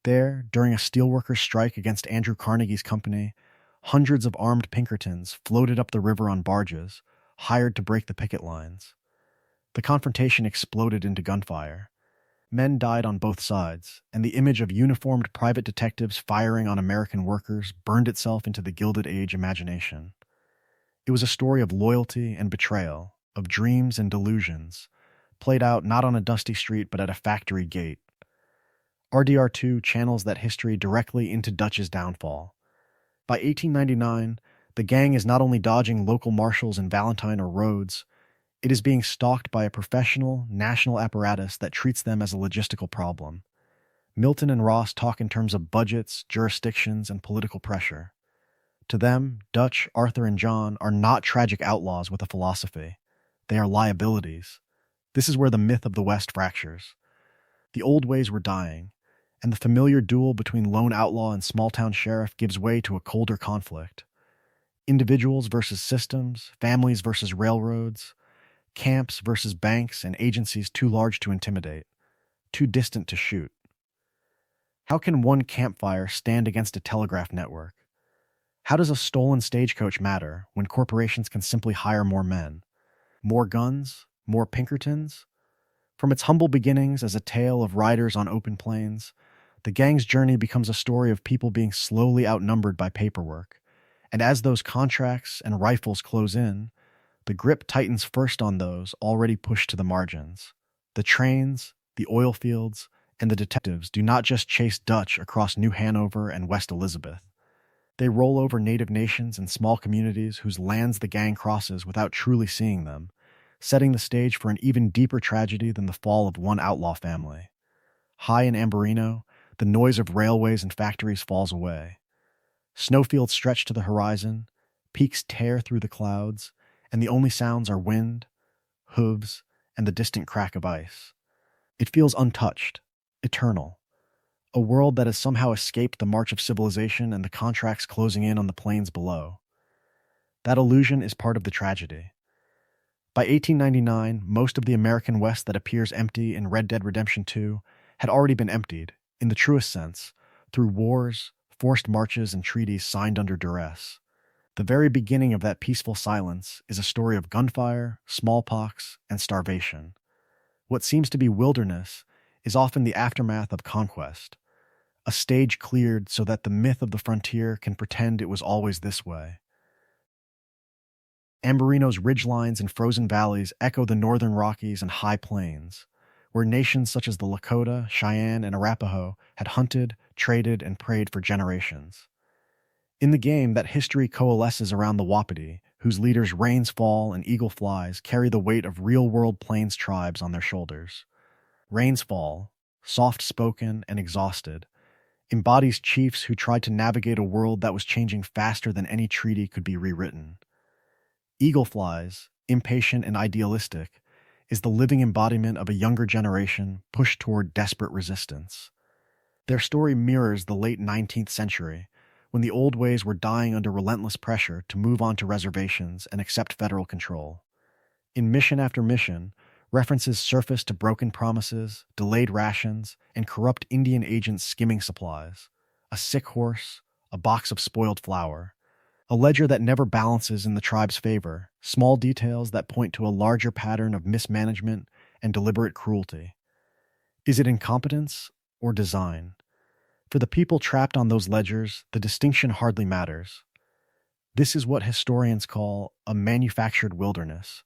There, during a steelworkers' strike against Andrew Carnegie's company, hundreds of armed Pinkertons floated up the river on barges, hired to break the picket lines. The confrontation exploded into gunfire. Men died on both sides, and the image of uniformed private detectives firing on American workers burned itself into the Gilded Age imagination. It was a story of loyalty and betrayal, of dreams and delusions, played out not on a dusty street but at a factory gate. RDR2 channels that history directly into Dutch's downfall. By 1899, the gang is not only dodging local marshals in Valentine or Rhodes, it is being stalked by a professional, national apparatus that treats them as a logistical problem. Milton and Ross talk in terms of budgets, jurisdictions, and political pressure. To them, Dutch, Arthur, and John are not tragic outlaws with a philosophy. They are liabilities. This is where the myth of the West fractures. The old ways were dying, and the familiar duel between lone outlaw and small-town sheriff gives way to a colder conflict. Individuals versus systems, families versus railroads, camps versus banks and agencies too large to intimidate, too distant to shoot. How can one campfire stand against a telegraph network? How does a stolen stagecoach matter when corporations can simply hire more men? More guns? More Pinkertons? From its humble beginnings as a tale of riders on open plains, the gang's journey becomes a story of people being slowly outnumbered by paperwork. And as those contracts and rifles close in, the grip tightens first on those already pushed to the margins. The trains, the oil fields, and the detectives do not just chase Dutch across New Hanover and West Elizabeth. They roll over native nations and small communities whose lands the gang crosses without truly seeing them, setting the stage for an even deeper tragedy than the fall of one outlaw family. High in Ambarino, the noise of railways and factories falls away. Snowfields stretch to the horizon, peaks tear through the clouds, and the only sounds are wind, hooves, and the distant crack of ice. It feels untouched, eternal, a world that has somehow escaped the march of civilization and the contracts closing in on the plains below. That illusion is part of the tragedy. By 1899, most of the American West that appears empty in Red Dead Redemption 2 had already been emptied, in the truest sense, through wars, forced marches, and treaties signed under duress. The very beginning of that peaceful silence is a story of gunfire, smallpox, and starvation. What seems to be wilderness is often the aftermath of conquest, a stage cleared so that the myth of the frontier can pretend it was always this way. Ambarino's ridgelines and frozen valleys echo the northern Rockies and high plains, where nations such as the Lakota, Cheyenne, and Arapaho had hunted, traded, and prayed for generations. In the game, that history coalesces around the Wapiti, whose leaders Rains Fall and Eagle Flies carry the weight of real-world plains tribes on their shoulders. Rains Fall, soft-spoken and exhausted, embodies chiefs who tried to navigate a world that was changing faster than any treaty could be rewritten. Eagle Flies, impatient and idealistic, is the living embodiment of a younger generation pushed toward desperate resistance. Their story mirrors the late 19th century, when the old ways were dying under relentless pressure to move on to reservations and accept federal control. In mission after mission, references surface to broken promises, delayed rations, and corrupt Indian agents skimming supplies, a sick horse, a box of spoiled flour, a ledger that never balances in the tribe's favor, small details that point to a larger pattern of mismanagement and deliberate cruelty. Is it incompetence or design? For the people trapped on those ledgers, the distinction hardly matters. This is what historians call a manufactured wilderness,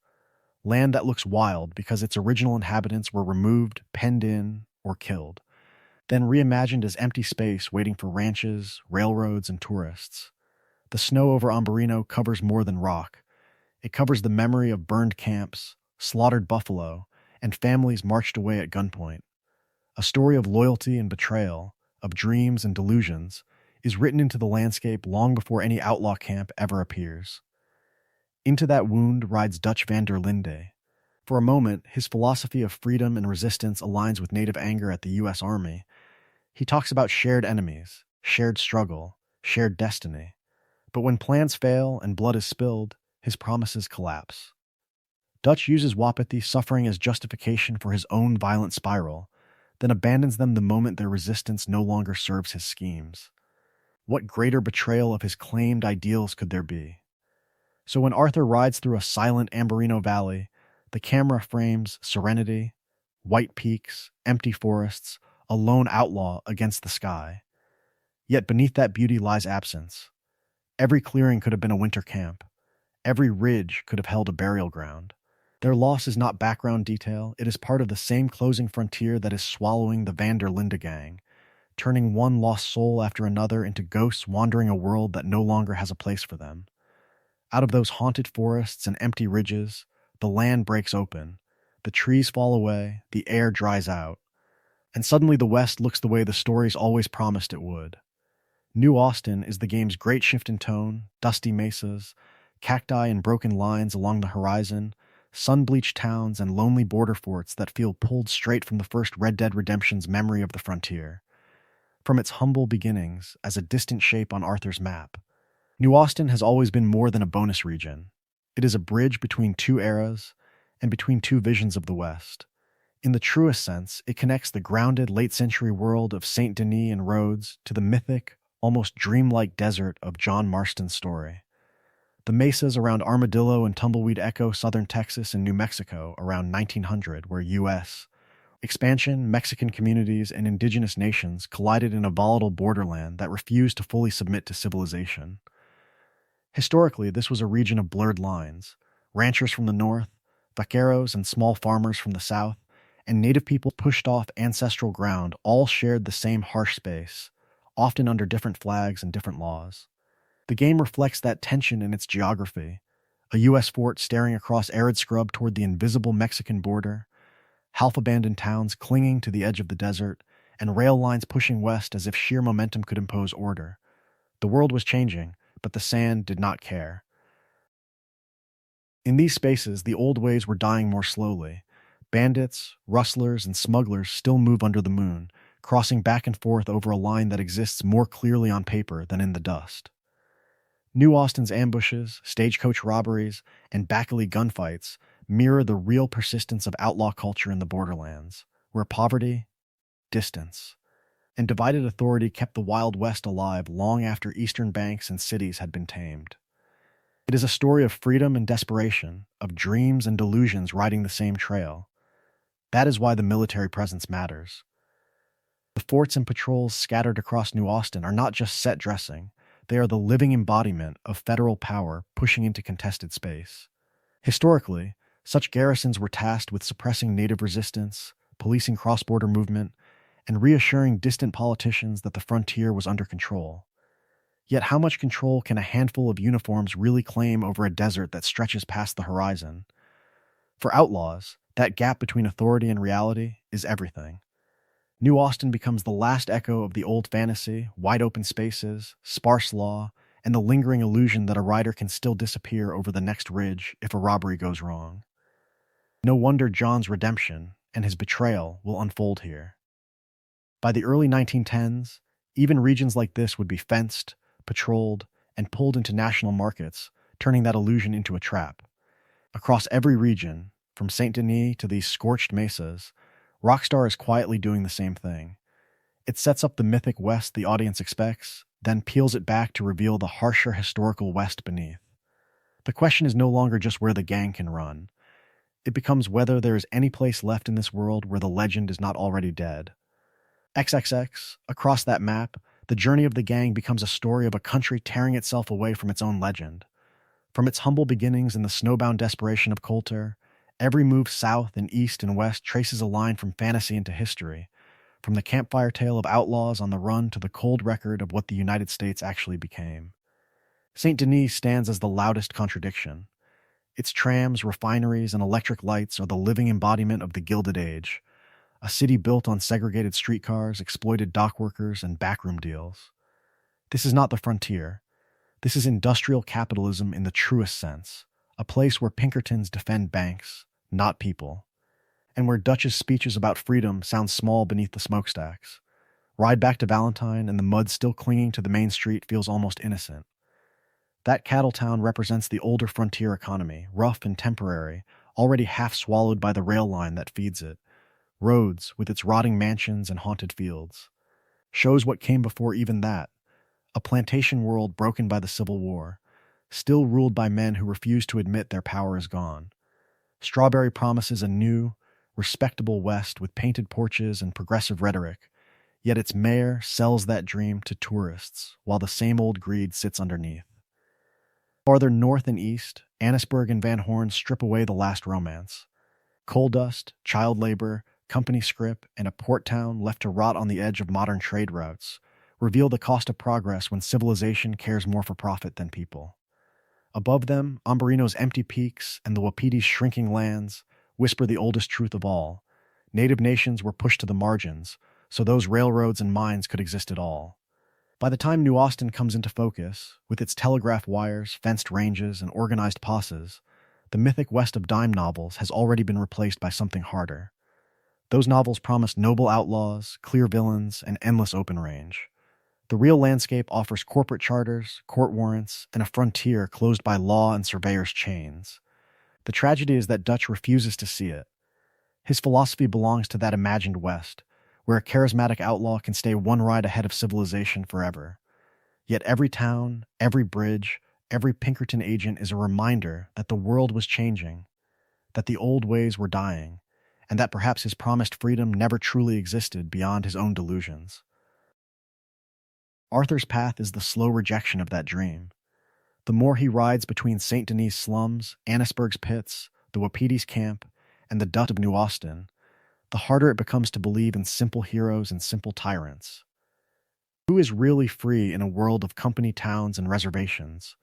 land that looks wild because its original inhabitants were removed, penned in, or killed, then reimagined as empty space waiting for ranches, railroads, and tourists. The snow over Ambarino covers more than rock. It covers the memory of burned camps, slaughtered buffalo, and families marched away at gunpoint. A story of loyalty and betrayal, of dreams and delusions, is written into the landscape long before any outlaw camp ever appears. Into that wound rides Dutch van der Linde. For a moment, his philosophy of freedom and resistance aligns with native anger at the U.S. Army. He talks about shared enemies, shared struggle, shared destiny. But when plans fail and blood is spilled, his promises collapse. Dutch uses Wapiti suffering as justification for his own violent spiral, then abandons them the moment their resistance no longer serves his schemes. What greater betrayal of his claimed ideals could there be? So when Arthur rides through a silent Ambarino valley, the camera frames serenity, white peaks, empty forests, a lone outlaw against the sky. Yet beneath that beauty lies absence. Every clearing could have been a winter camp. Every ridge could have held a burial ground. Their loss is not background detail, it is part of the same closing frontier that is swallowing the van der Linde gang, turning one lost soul after another into ghosts wandering a world that no longer has a place for them. Out of those haunted forests and empty ridges, the land breaks open, the trees fall away, the air dries out, and suddenly the West looks the way the stories always promised it would. New Austin is the game's great shift in tone, dusty mesas, cacti and broken lines along the horizon, sun-bleached towns and lonely border forts that feel pulled straight from the first Red Dead Redemption's memory of the frontier. From its humble beginnings as a distant shape on Arthur's map, New Austin has always been more than a bonus region. It is a bridge between two eras and between two visions of the West. In the truest sense, it connects the grounded late-century world of Saint Denis and Rhodes to the mythic, almost dreamlike desert of John Marston's story. The mesas around Armadillo and Tumbleweed echo southern Texas and New Mexico around 1900, where U.S. expansion, Mexican communities, and indigenous nations collided in a volatile borderland that refused to fully submit to civilization. Historically, this was a region of blurred lines. Ranchers from the north, vaqueros and small farmers from the south, and native people pushed off ancestral ground all shared the same harsh space, often under different flags and different laws. The game reflects that tension in its geography, A U.S. fort staring across arid scrub toward the invisible Mexican border, half-abandoned towns clinging to the edge of the desert, and rail lines pushing west as if sheer momentum could impose order. The world was changing, but the sand did not care. In these spaces, the old ways were dying more slowly. Bandits, rustlers, and smugglers still move under the moon, crossing back and forth over a line that exists more clearly on paper than in the dust. New Austin's ambushes, stagecoach robberies, and back-alley gunfights mirror the real persistence of outlaw culture in the borderlands, where poverty, distance, and divided authority kept the Wild West alive long after eastern banks and cities had been tamed. It is a story of freedom and desperation, of dreams and delusions riding the same trail. That is why the military presence matters. The forts and patrols scattered across New Austin are not just set dressing, they are the living embodiment of federal power pushing into contested space. Historically, such garrisons were tasked with suppressing native resistance, policing cross-border movement, and reassuring distant politicians that the frontier was under control. Yet how much control can a handful of uniforms really claim over a desert that stretches past the horizon? For outlaws, that gap between authority and reality is everything. New Austin becomes the last echo of the old fantasy, wide-open spaces, sparse law, and the lingering illusion that a rider can still disappear over the next ridge if a robbery goes wrong. No wonder John's redemption and his betrayal will unfold here. By the early 1910s, even regions like this would be fenced, patrolled, and pulled into national markets, turning that illusion into a trap. Across every region, from Saint Denis to these scorched mesas, Rockstar is quietly doing the same thing. It sets up the mythic West the audience expects, then peels it back to reveal the harsher historical West beneath. The question is no longer just where the gang can run. It becomes whether there is any place left in this world where the legend is not already dead. XXX, across that map, the journey of the gang becomes a story of a country tearing itself away from its own legend. From its humble beginnings in the snowbound desperation of Coulter, every move south and east and west traces a line from fantasy into history, from the campfire tale of outlaws on the run to the cold record of what the United States actually became. Saint Denis stands as the loudest contradiction. Its trams, refineries, and electric lights are the living embodiment of the Gilded Age, a city built on segregated streetcars, exploited dockworkers, and backroom deals. This is not the frontier. This is industrial capitalism in the truest sense, a place where Pinkertons defend banks, not people, and where Dutch's speeches about freedom sound small beneath the smokestacks. Ride back to Valentine and the mud still clinging to the main street feels almost innocent. That cattle town represents the older frontier economy, rough and temporary, already half swallowed by the rail line that feeds it. Rhodes, with its rotting mansions and haunted fields, shows what came before even that, a plantation world broken by the Civil War, still ruled by men who refuse to admit their power is gone. Strawberry promises a new, respectable West with painted porches and progressive rhetoric, yet its mayor sells that dream to tourists while the same old greed sits underneath. Farther north and east, Annesburg and Van Horn strip away the last romance. Coal dust, child labor, company scrip, and a port town left to rot on the edge of modern trade routes reveal the cost of progress when civilization cares more for profit than people. Above them, Ambarino's empty peaks and the Wapidi's shrinking lands whisper the oldest truth of all. Native nations were pushed to the margins, so those railroads and mines could exist at all. By the time New Austin comes into focus, with its telegraph wires, fenced ranges, and organized posses, the mythic West of dime novels has already been replaced by something harder. Those novels promised noble outlaws, clear villains, and endless open range. The real landscape offers corporate charters, court warrants, and a frontier closed by law and surveyors' chains. The tragedy is that Dutch refuses to see it. His philosophy belongs to that imagined West, where a charismatic outlaw can stay one ride ahead of civilization forever. Yet every town, every bridge, every Pinkerton agent is a reminder that the world was changing, that the old ways were dying, and that perhaps his promised freedom never truly existed beyond his own delusions. Arthur's path is the slow rejection of that dream. The more he rides between Saint Denis slums, Annesburg's pits, the Wapidi's camp, and the dust of New Austin, the harder it becomes to believe in simple heroes and simple tyrants. Who is really free in a world of company towns and reservations?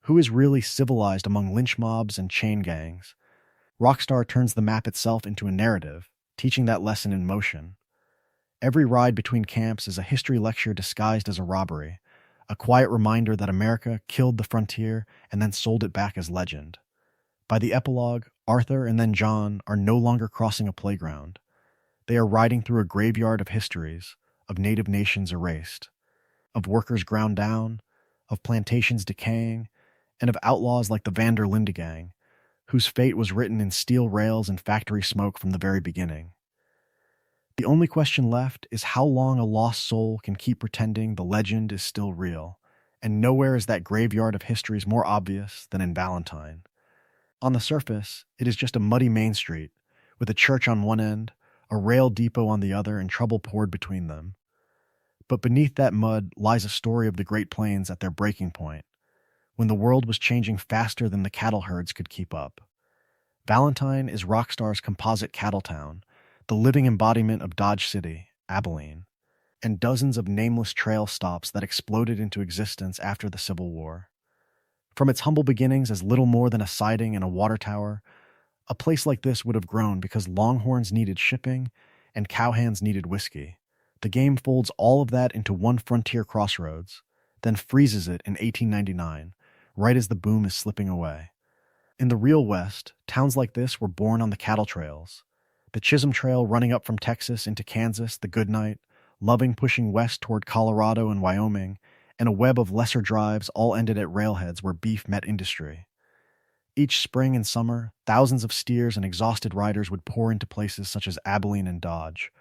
Who is really civilized among lynch mobs and chain gangs? Rockstar turns the map itself into a narrative, teaching that lesson in motion. Every ride between camps is a history lecture disguised as a robbery, a quiet reminder that America killed the frontier and then sold it back as legend. By the epilogue, Arthur and then John are no longer crossing a playground. They are riding through a graveyard of histories, of native nations erased, of workers ground down, of plantations decaying, and of outlaws like the Van der Linde gang, whose fate was written in steel rails and factory smoke from the very beginning. The only question left is how long a lost soul can keep pretending the legend is still real, and nowhere is that graveyard of histories more obvious than in Valentine. On the surface, it is just a muddy main street, with a church on one end, a rail depot on the other, and trouble poured between them. But beneath that mud lies a story of the Great Plains at their breaking point, when the world was changing faster than the cattle herds could keep up. Valentine is Rockstar's composite cattle town, the living embodiment of Dodge City, Abilene, and dozens of nameless trail stops that exploded into existence after the Civil War. From its humble beginnings as little more than a siding and a water tower, a place like this would have grown because longhorns needed shipping and cowhands needed whiskey. The game folds all of that into one frontier crossroads, then freezes it in 1899, right as the boom is slipping away. In the real West, towns like this were born on the cattle trails. The Chisholm Trail running up from Texas into Kansas, the Goodnight, Loving pushing west toward Colorado and Wyoming, and a web of lesser drives all ended at railheads where beef met industry. Each spring and summer, thousands of steers and exhausted riders would pour into places such as Abilene and Dodge,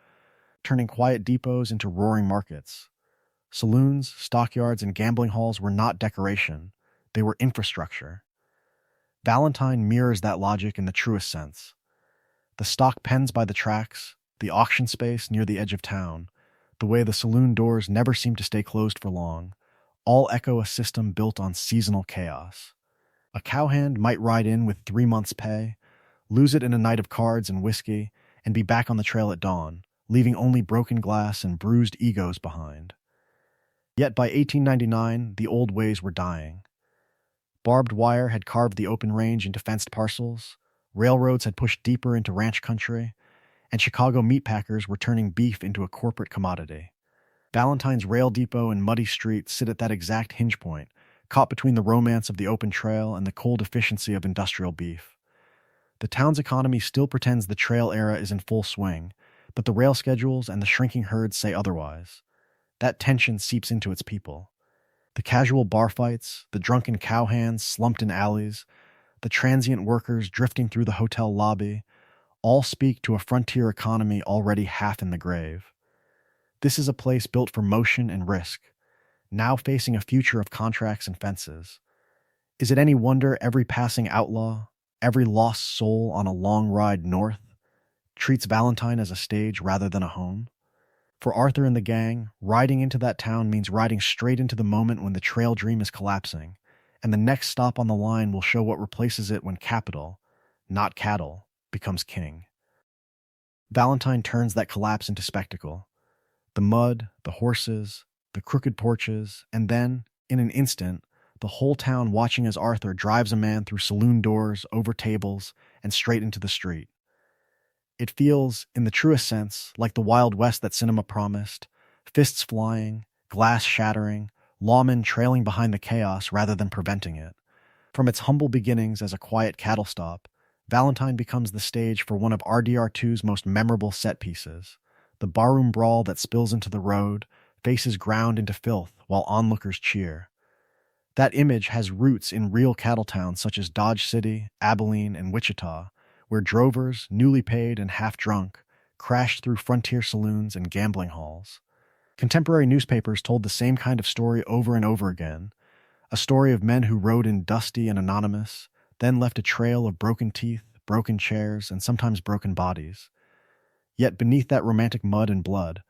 turning quiet depots into roaring markets. Saloons, stockyards, and gambling halls were not decoration, they were infrastructure. Valentine mirrors that logic in the truest sense. The stock pens by the tracks, the auction space near the edge of town, the way the saloon doors never seem to stay closed for long, all echo a system built on seasonal chaos. A cowhand might ride in with 3 months' pay, lose it in a night of cards and whiskey, and be back on the trail at dawn, leaving only broken glass and bruised egos behind. Yet by 1899, the old ways were dying. Barbed wire had carved the open range into fenced parcels, railroads had pushed deeper into ranch country, and Chicago meatpackers were turning beef into a corporate commodity. Valentine's rail depot and muddy street sit at that exact hinge point, caught between the romance of the open trail and the cold efficiency of industrial beef. The town's economy still pretends the trail era is in full swing, but the rail schedules and the shrinking herds say otherwise. That tension seeps into its people. The casual bar fights, the drunken cowhands slumped in alleys, the transient workers drifting through the hotel lobby, all speak to a frontier economy already half in the grave. This is a place built for motion and risk, now facing a future of contracts and fences. Is it any wonder every passing outlaw, every lost soul on a long ride north, treats Valentine as a stage rather than a home? For Arthur and the gang, riding into that town means riding straight into the moment when the trail dream is collapsing, and the next stop on the line will show what replaces it when capital, not cattle, becomes king. Valentine turns that collapse into spectacle. The mud, the horses, the crooked porches, and then, in an instant, the whole town watching as Arthur drives a man through saloon doors, over tables, and straight into the street. It feels, in the truest sense, like the Wild West that cinema promised, fists flying, glass shattering, lawmen trailing behind the chaos rather than preventing it. From its humble beginnings as a quiet cattle stop, Valentine becomes the stage for one of RDR2's most memorable set pieces, the barroom brawl that spills into the road, faces ground into filth while onlookers cheer. That image has roots in real cattle towns such as Dodge City, Abilene, and Wichita, where drovers, newly paid and half-drunk, crashed through frontier saloons and gambling halls. Contemporary newspapers told the same kind of story over and over again, a story of men who rode in dusty and anonymous, then left a trail of broken teeth, broken chairs, and sometimes broken bodies. Yet beneath that romantic mud and blood,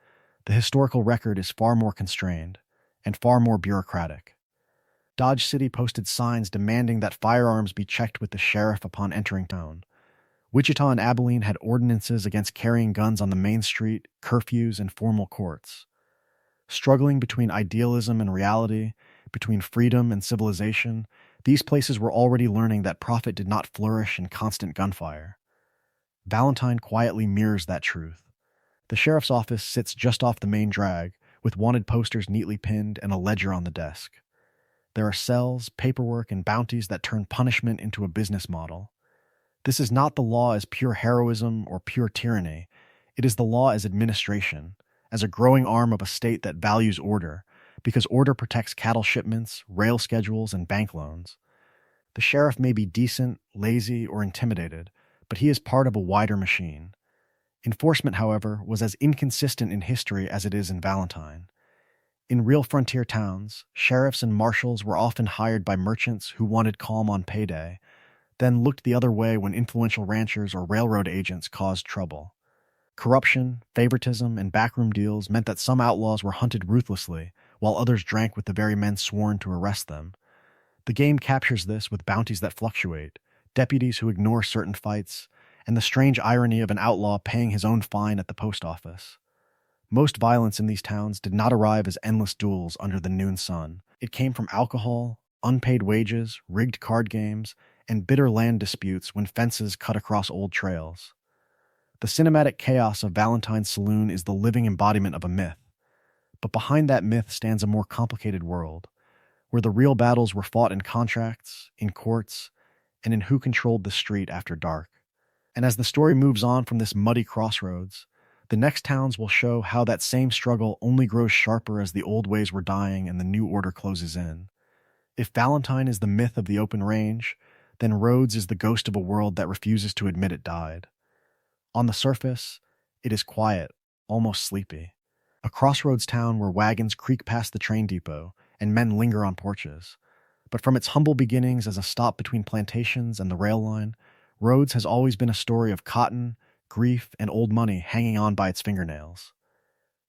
the historical record is far more constrained and far more bureaucratic. Dodge City posted signs demanding that firearms be checked with the sheriff upon entering town. Wichita and Abilene had ordinances against carrying guns on the main street, curfews, and formal courts. Struggling between idealism and reality, between freedom and civilization, These places were already learning that profit did not flourish in constant gunfire. Valentine quietly mirrors that truth. The sheriff's office sits just off the main drag, with wanted posters neatly pinned and a ledger on the desk. There are cells, paperwork, and bounties that turn punishment into a business model. This is not the law as pure heroism or pure tyranny. It is the law as administration, as a growing arm of a state that values order, because order protects cattle shipments, rail schedules, and bank loans. The sheriff may be decent, lazy, or intimidated, but he is part of a wider machine. Enforcement, however, was as inconsistent in history as it is in Valentine. In real frontier towns, sheriffs and marshals were often hired by merchants who wanted calm on payday, then looked the other way when influential ranchers or railroad agents caused trouble. Corruption, favoritism, and backroom deals meant that some outlaws were hunted ruthlessly, while others drank with the very men sworn to arrest them. The game captures this with bounties that fluctuate, deputies who ignore certain fights, and the strange irony of an outlaw paying his own fine at the post office. Most violence in these towns did not arrive as endless duels under the noon sun. It came from alcohol, unpaid wages, rigged card games, and bitter land disputes when fences cut across old trails. The cinematic chaos of Valentine's Saloon is the living embodiment of a myth. But behind that myth stands a more complicated world, where the real battles were fought in contracts, in courts, and in who controlled the street after dark. And as the story moves on from this muddy crossroads, the next towns will show how that same struggle only grows sharper as the old ways were dying and the new order closes in. If Valentine is the myth of the open range, then Rhodes is the ghost of a world that refuses to admit it died. On the surface, it is quiet, almost sleepy. A crossroads town where wagons creak past the train depot and men linger on porches. But from its humble beginnings as a stop between plantations and the rail line, Rhodes has always been a story of cotton, grief, and old money hanging on by its fingernails.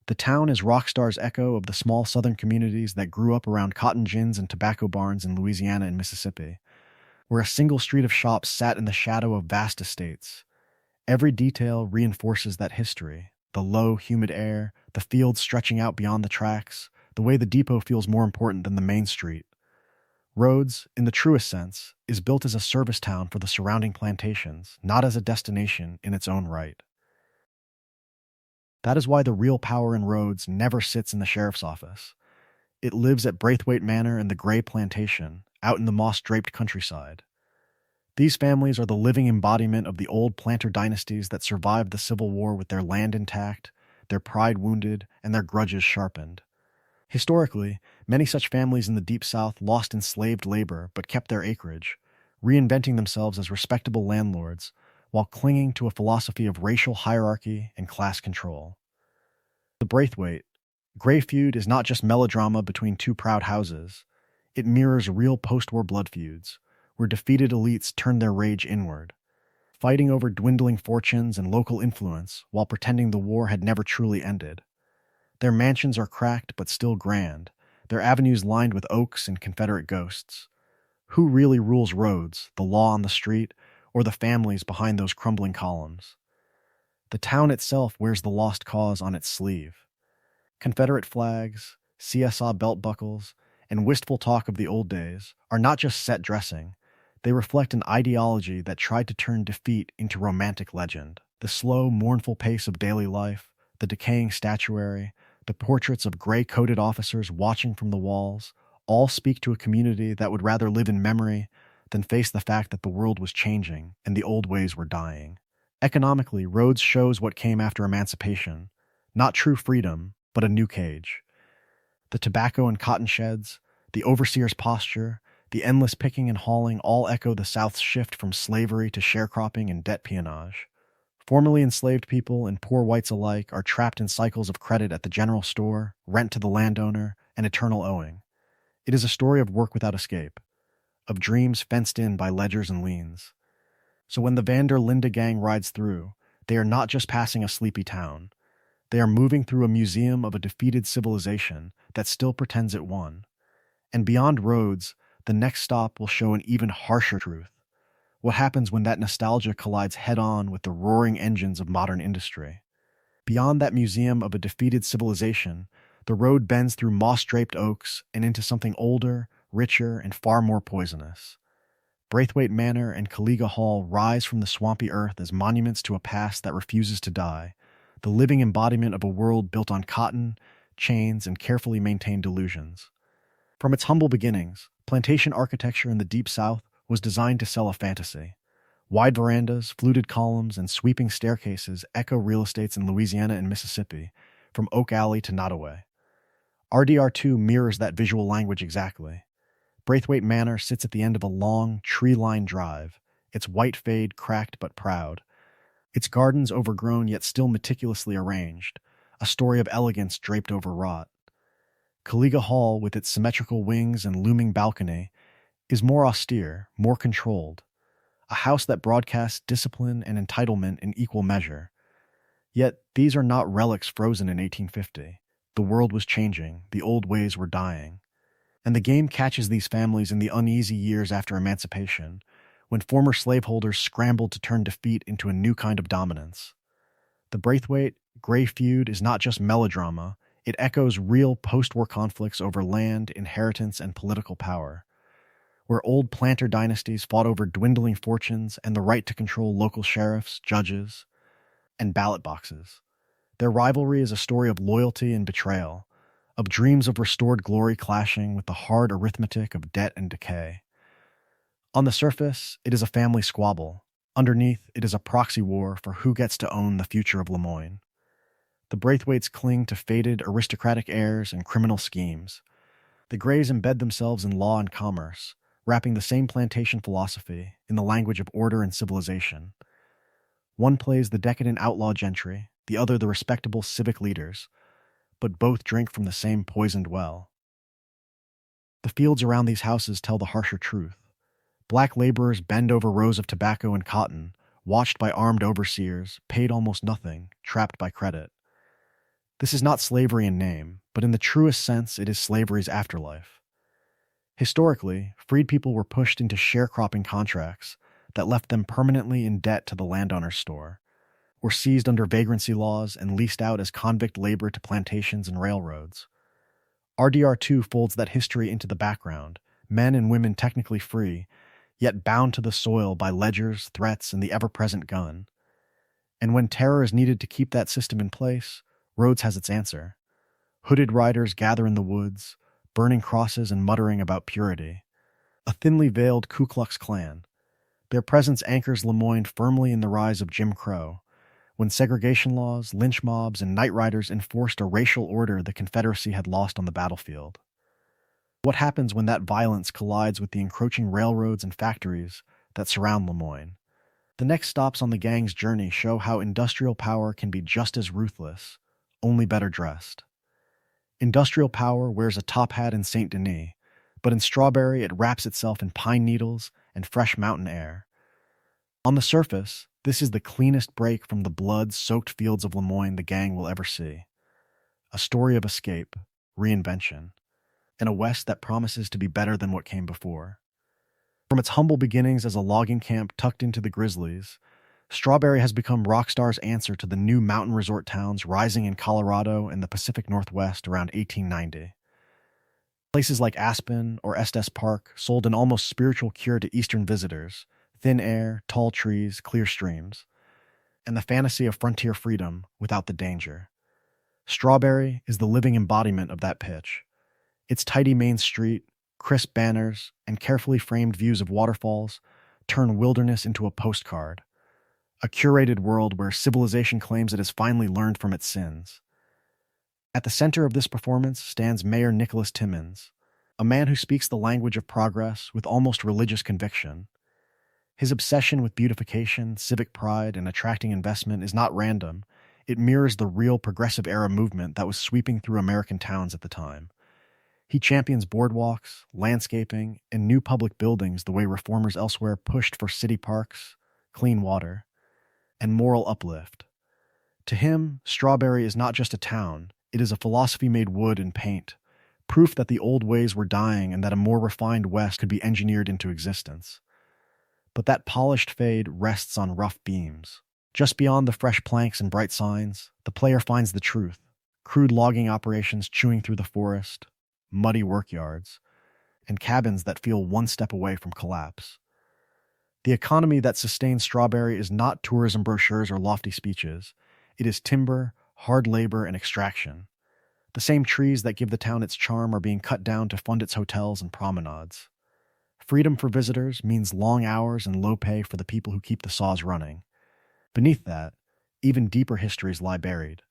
The town is Rockstar's echo of the small southern communities that grew up around cotton gins and tobacco barns in Louisiana and Mississippi, where a single street of shops sat in the shadow of vast estates. Every detail reinforces that history: the low, humid air, the fields stretching out beyond the tracks, the way the depot feels more important than the main street. Rhodes, in the truest sense, is built as a service town for the surrounding plantations, not as a destination in its own right. That is why the real power in Rhodes never sits in the sheriff's office. It lives at Braithwaite Manor and the Gray Plantation, out in the moss-draped countryside. These families are the living embodiment of the old planter dynasties that survived the Civil War with their land intact, their pride wounded, and their grudges sharpened. Historically, many such families in the Deep South lost enslaved labor but kept their acreage, reinventing themselves as respectable landlords while clinging to a philosophy of racial hierarchy and class control. The Braithwaite Gray feud is not just melodrama between two proud houses. It mirrors real post-war blood feuds, where defeated elites turn their rage inward, fighting over dwindling fortunes and local influence while pretending the war had never truly ended. Their mansions are cracked but still grand, their avenues lined with oaks and Confederate ghosts. Who really rules Rhodes, the law on the street, or the families behind those crumbling columns? The town itself wears the lost cause on its sleeve. Confederate flags, CSA belt buckles, and wistful talk of the old days are not just set dressing. They reflect an ideology that tried to turn defeat into romantic legend. The slow, mournful pace of daily life, the decaying statuary, the portraits of gray-coated officers watching from the walls, all speak to a community that would rather live in memory than face the fact that the world was changing and the old ways were dying. Economically, Rhodes shows what came after emancipation. Not true freedom, but a new cage. The tobacco and cotton sheds, the overseer's posture, the endless picking and hauling all echo the South's shift from slavery to sharecropping and debt peonage. Formerly enslaved people and poor whites alike are trapped in cycles of credit at the general store, rent to the landowner, and eternal owing. It is a story of work without escape, of dreams fenced in by ledgers and liens. So when the Van der Linde gang rides through, they are not just passing a sleepy town. They are moving through a museum of a defeated civilization that still pretends it won. And beyond Rhodes, the next stop will show an even harsher truth. What happens when that nostalgia collides head-on with the roaring engines of modern industry? Beyond that museum of a defeated civilization, the road bends through moss-draped oaks and into something older, richer, and far more poisonous. Braithwaite Manor and Caliga Hall rise from the swampy earth as monuments to a past that refuses to die, the living embodiment of a world built on cotton, chains, and carefully maintained delusions. From its humble beginnings, plantation architecture in the Deep South was designed to sell a fantasy. Wide verandas, fluted columns, and sweeping staircases echo real estates in Louisiana and Mississippi, from Oak Alley to Nottoway. RDR2 mirrors that visual language exactly. Braithwaite Manor sits at the end of a long, tree-lined drive, its white fade cracked but proud, its gardens overgrown yet still meticulously arranged, a story of elegance draped over rot. Caliga Hall, with its symmetrical wings and looming balcony, is more austere, more controlled, a house that broadcasts discipline and entitlement in equal measure. Yet these are not relics frozen in 1850. The world was changing, the old ways were dying. And the game catches these families in the uneasy years after emancipation, when former slaveholders scrambled to turn defeat into a new kind of dominance. The Braithwaite-Gray feud is not just melodrama, it echoes real post-war conflicts over land, inheritance, and political power, where old planter dynasties fought over dwindling fortunes and the right to control local sheriffs, judges, and ballot boxes. Their rivalry is a story of loyalty and betrayal, of dreams of restored glory clashing with the hard arithmetic of debt and decay. On the surface, it is a family squabble. Underneath, it is a proxy war for who gets to own the future of Lemoyne. The Braithwaites cling to faded aristocratic heirs and criminal schemes. The Grays embed themselves in law and commerce, wrapping the same plantation philosophy in the language of order and civilization. One plays the decadent outlaw gentry, the other the respectable civic leaders, but both drink from the same poisoned well. The fields around these houses tell the harsher truth. Black laborers bend over rows of tobacco and cotton, watched by armed overseers, paid almost nothing, trapped by credit. This is not slavery in name, but in the truest sense it is slavery's afterlife. Historically, freed people were pushed into sharecropping contracts that left them permanently in debt to the landowner's store, were seized under vagrancy laws and leased out as convict labor to plantations and railroads. RDR2 folds that history into the background, men and women technically free, yet bound to the soil by ledgers, threats, and the ever-present gun. And when terror is needed to keep that system in place, Rhodes has its answer. Hooded riders gather in the woods, burning crosses and muttering about purity. A thinly veiled Ku Klux Klan. Their presence anchors Lemoyne firmly in the rise of Jim Crow, when segregation laws, lynch mobs, and night riders enforced a racial order the Confederacy had lost on the battlefield. What happens when that violence collides with the encroaching railroads and factories that surround Lemoyne? The next stops on the gang's journey show how industrial power can be just as ruthless, only better dressed. Industrial power wears a top hat in Saint Denis, but in Strawberry it wraps itself in pine needles and fresh mountain air. On the surface, this is the cleanest break from the blood-soaked fields of Lemoyne the gang will ever see. A story of escape, reinvention, and a West that promises to be better than what came before. From its humble beginnings as a logging camp tucked into the Grizzlies, Strawberry has become Rockstar's answer to the new mountain resort towns rising in Colorado and the Pacific Northwest around 1890. Places like Aspen or Estes Park sold an almost spiritual cure to Eastern visitors: thin air, tall trees, clear streams, and the fantasy of frontier freedom without the danger. Strawberry is the living embodiment of that pitch. Its tidy main street, crisp banners, and carefully framed views of waterfalls turn wilderness into a postcard, a curated world where civilization claims it has finally learned from its sins. At the center of this performance stands Mayor Nicholas Timmons, a man who speaks the language of progress with almost religious conviction. His obsession with beautification, civic pride, and attracting investment is not random. It mirrors the real progressive era movement that was sweeping through American towns at the time. He champions boardwalks, landscaping, and new public buildings the way reformers elsewhere pushed for city parks, clean water, and moral uplift. To him, Strawberry is not just a town, it is a philosophy made wood and paint, proof that the old ways were dying and that a more refined West could be engineered into existence. But that polished fade rests on rough beams. Just beyond the fresh planks and bright signs, the player finds the truth: crude logging operations chewing through the forest, muddy workyards, and cabins that feel one step away from collapse. The economy that sustains Strawberry is not tourism brochures or lofty speeches. It is timber, hard labor, and extraction. The same trees that give the town its charm are being cut down to fund its hotels and promenades. Freedom for visitors means long hours and low pay for the people who keep the saws running. Beneath that, even deeper histories lie buried.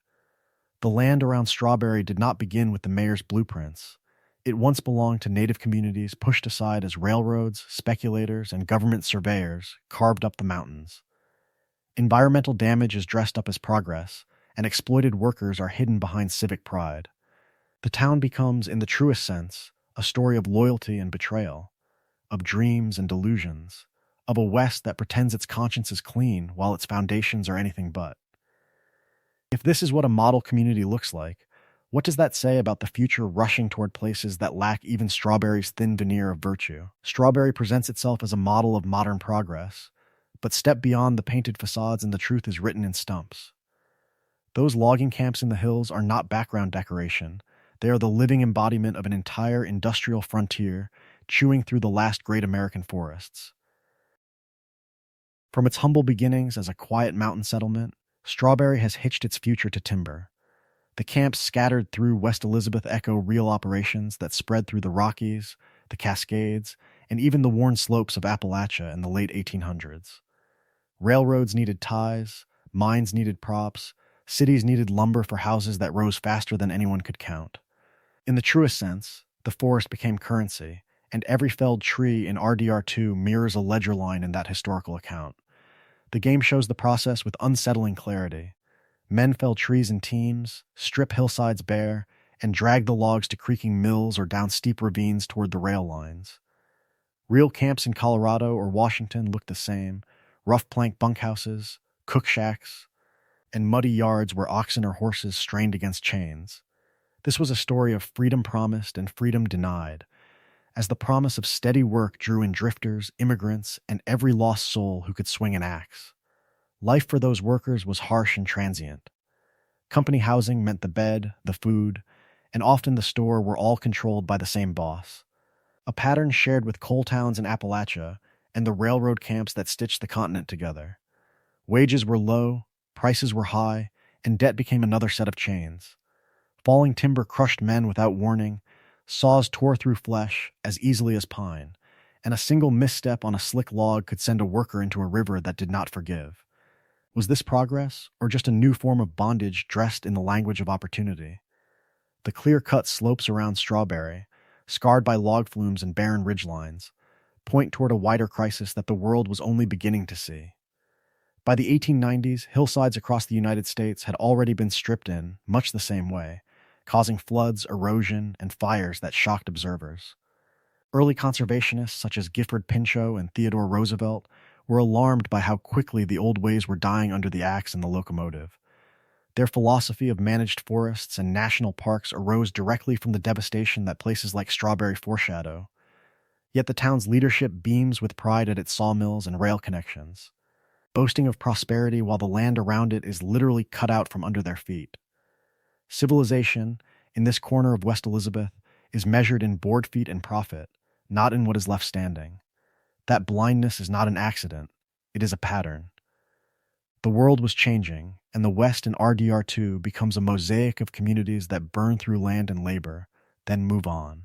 The land around Strawberry did not begin with the mayor's blueprints. It once belonged to native communities pushed aside as railroads, speculators, and government surveyors carved up the mountains. Environmental damage is dressed up as progress, and exploited workers are hidden behind civic pride. The town becomes, in the truest sense, a story of loyalty and betrayal, of dreams and delusions, of a West that pretends its conscience is clean while its foundations are anything but. If this is what a model community looks like, what does that say about the future rushing toward places that lack even Strawberry's thin veneer of virtue? Strawberry presents itself as a model of modern progress, but step beyond the painted facades and the truth is written in stumps. Those logging camps in the hills are not background decoration. They are the living embodiment of an entire industrial frontier chewing through the last great American forests. From its humble beginnings as a quiet mountain settlement, Strawberry has hitched its future to timber. The camps scattered through West Elizabeth echo real operations that spread through the Rockies, the Cascades, and even the worn slopes of Appalachia in the late 1800s. Railroads needed ties, mines needed props, cities needed lumber for houses that rose faster than anyone could count. In the truest sense, the forest became currency, and every felled tree in RDR2 mirrors a ledger line in that historical account. The game shows the process with unsettling clarity. Men fell trees in teams, strip hillsides bare, and drag the logs to creaking mills or down steep ravines toward the rail lines. Real camps in Colorado or Washington looked the same: rough plank bunkhouses, cook shacks, and muddy yards where oxen or horses strained against chains. This was a story of freedom promised and freedom denied, as the promise of steady work drew in drifters, immigrants, and every lost soul who could swing an axe. Life for those workers was harsh and transient. Company housing meant the bed, the food, and often the store were all controlled by the same boss. A pattern shared with coal towns in Appalachia and the railroad camps that stitched the continent together. Wages were low, prices were high, and debt became another set of chains. Falling timber crushed men without warning, saws tore through flesh as easily as pine, and a single misstep on a slick log could send a worker into a river that did not forgive. Was this progress, or just a new form of bondage dressed in the language of opportunity? The clear-cut slopes around Strawberry, scarred by log flumes and barren ridgelines, point toward a wider crisis that the world was only beginning to see. By the 1890s, hillsides across the United States had already been stripped in, much the same way, causing floods, erosion, and fires that shocked observers. Early conservationists such as Gifford Pinchot and Theodore Roosevelt were alarmed by how quickly the old ways were dying under the axe and the locomotive. Their philosophy of managed forests and national parks arose directly from the devastation that places like Strawberry foreshadow. Yet the town's leadership beams with pride at its sawmills and rail connections, boasting of prosperity while the land around it is literally cut out from under their feet. Civilization, in this corner of West Elizabeth, is measured in board feet and profit, not in what is left standing. That blindness is not an accident, it is a pattern. The world was changing, and the West in RDR2 becomes a mosaic of communities that burn through land and labor, then move on.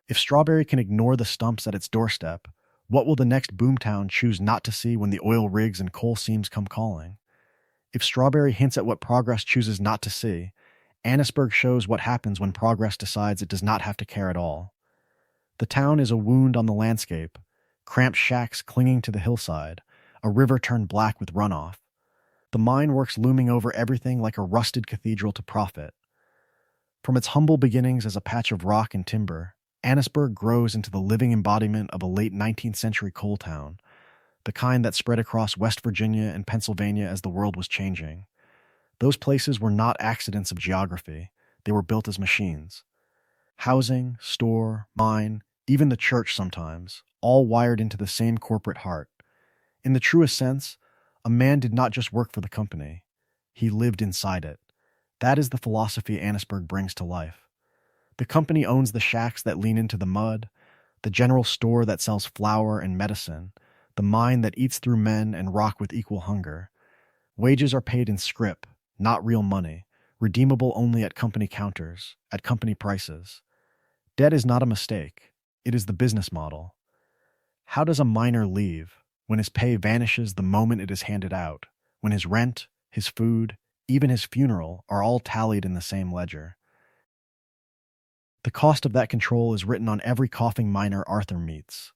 If Strawberry can ignore the stumps at its doorstep, what will the next boomtown choose not to see when the oil rigs and coal seams come calling? If Strawberry hints at what progress chooses not to see, Annesburg shows what happens when progress decides it does not have to care at all. The town is a wound on the landscape, cramped shacks clinging to the hillside, a river turned black with runoff. The mine works looming over everything like a rusted cathedral to profit. From its humble beginnings as a patch of rock and timber, Annesburg grows into the living embodiment of a late 19th century coal town, the kind that spread across West Virginia and Pennsylvania as the world was changing. Those places were not accidents of geography, they were built as machines. Housing, store, mine, even the church sometimes, all wired into the same corporate heart. In the truest sense, a man did not just work for the company, he lived inside it. That is the philosophy Annesburg brings to life. The company owns the shacks that lean into the mud, the general store that sells flour and medicine, the mine that eats through men and rock with equal hunger. Wages are paid in scrip, not real money, redeemable only at company counters, at company prices. Debt is not a mistake. It is the business model. How does a miner leave when his pay vanishes the moment it is handed out, when his rent, his food, even his funeral are all tallied in the same ledger? The cost of that control is written on every coughing miner Arthur meets.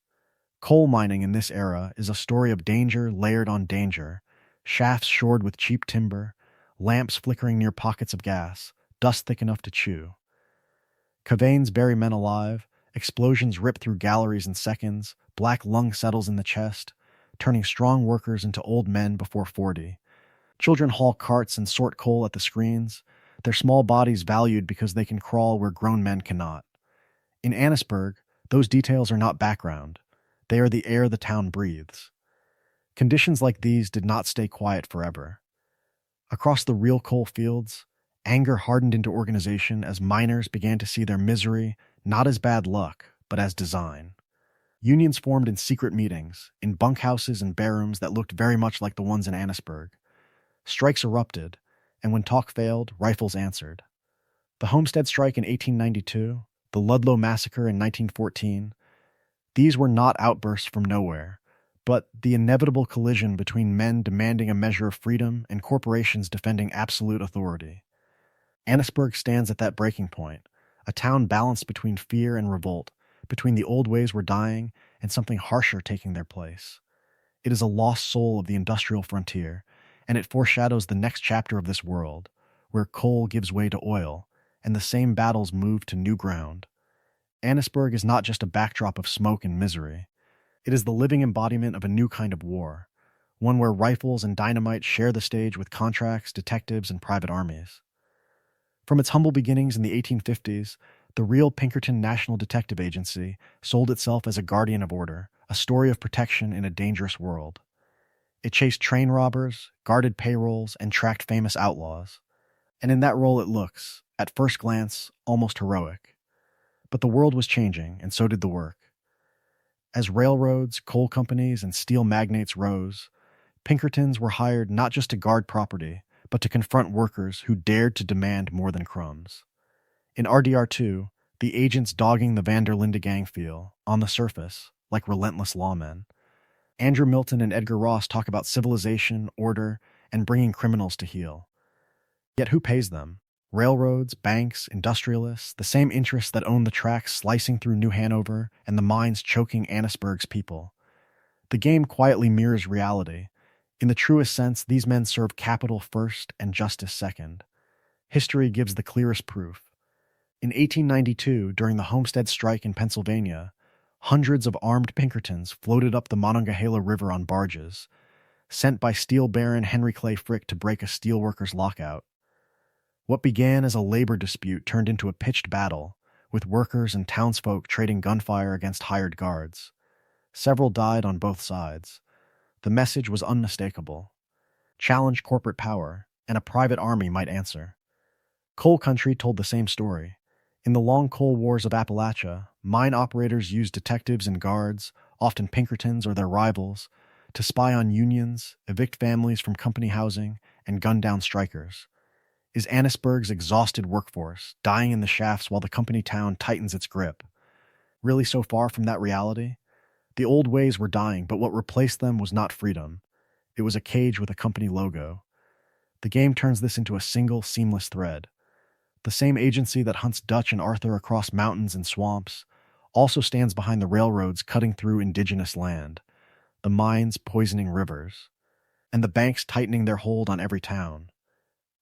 Coal mining in this era is a story of danger layered on danger, shafts shored with cheap timber, lamps flickering near pockets of gas, dust thick enough to chew. Cavains bury men alive, explosions rip through galleries in seconds, black lung settles in the chest, turning strong workers into old men before 40. Children haul carts and sort coal at the screens, their small bodies valued because they can crawl where grown men cannot. In Annesburg, those details are not background. They are the air the town breathes. Conditions like these did not stay quiet forever. Across the real coal fields, anger hardened into organization as miners began to see their misery not as bad luck, but as design. Unions formed in secret meetings, in bunkhouses and barrooms that looked very much like the ones in Annesburg. Strikes erupted, and when talk failed, rifles answered. The Homestead Strike in 1892, the Ludlow Massacre in 1914, these were not outbursts from nowhere, but the inevitable collision between men demanding a measure of freedom and corporations defending absolute authority. Annesburg stands at that breaking point, a town balanced between fear and revolt, between the old ways were dying and something harsher taking their place. It is a lost soul of the industrial frontier, and it foreshadows the next chapter of this world, where coal gives way to oil, and the same battles move to new ground. Annesburg is not just a backdrop of smoke and misery. It is the living embodiment of a new kind of war, one where rifles and dynamite share the stage with contracts, detectives, and private armies. From its humble beginnings in the 1850s, the real Pinkerton National Detective Agency sold itself as a guardian of order, a story of protection in a dangerous world. It chased train robbers, guarded payrolls, and tracked famous outlaws. And in that role it looks, at first glance, almost heroic. But the world was changing, and so did the work. As railroads, coal companies, and steel magnates rose, Pinkertons were hired not just to guard property, but to confront workers who dared to demand more than crumbs. In RDR2, the agents dogging the Van der Linde gang feel, on the surface, like relentless lawmen. Andrew Milton and Edgar Ross talk about civilization, order, and bringing criminals to heel. Yet who pays them? Railroads, banks, industrialists, the same interests that own the tracks slicing through New Hanover and the mines choking Annesburg's people. The game quietly mirrors reality. In the truest sense, these men serve capital first and justice second. History gives the clearest proof. In 1892, during the Homestead Strike in Pennsylvania, hundreds of armed Pinkertons floated up the Monongahela River on barges, sent by steel baron Henry Clay Frick to break a steelworkers' lockout. What began as a labor dispute turned into a pitched battle, with workers and townsfolk trading gunfire against hired guards. Several died on both sides. The message was unmistakable. Challenge corporate power, and a private army might answer. Coal country told the same story. In the long coal wars of Appalachia, mine operators used detectives and guards, often Pinkertons or their rivals, to spy on unions, evict families from company housing, and gun down strikers. Is Annesburg's exhausted workforce dying in the shafts while the company town tightens its grip? Really so far from that reality? The old ways were dying, but what replaced them was not freedom. It was a cage with a company logo. The game turns this into a single, seamless thread. The same agency that hunts Dutch and Arthur across mountains and swamps also stands behind the railroads cutting through indigenous land, the mines poisoning rivers, and the banks tightening their hold on every town.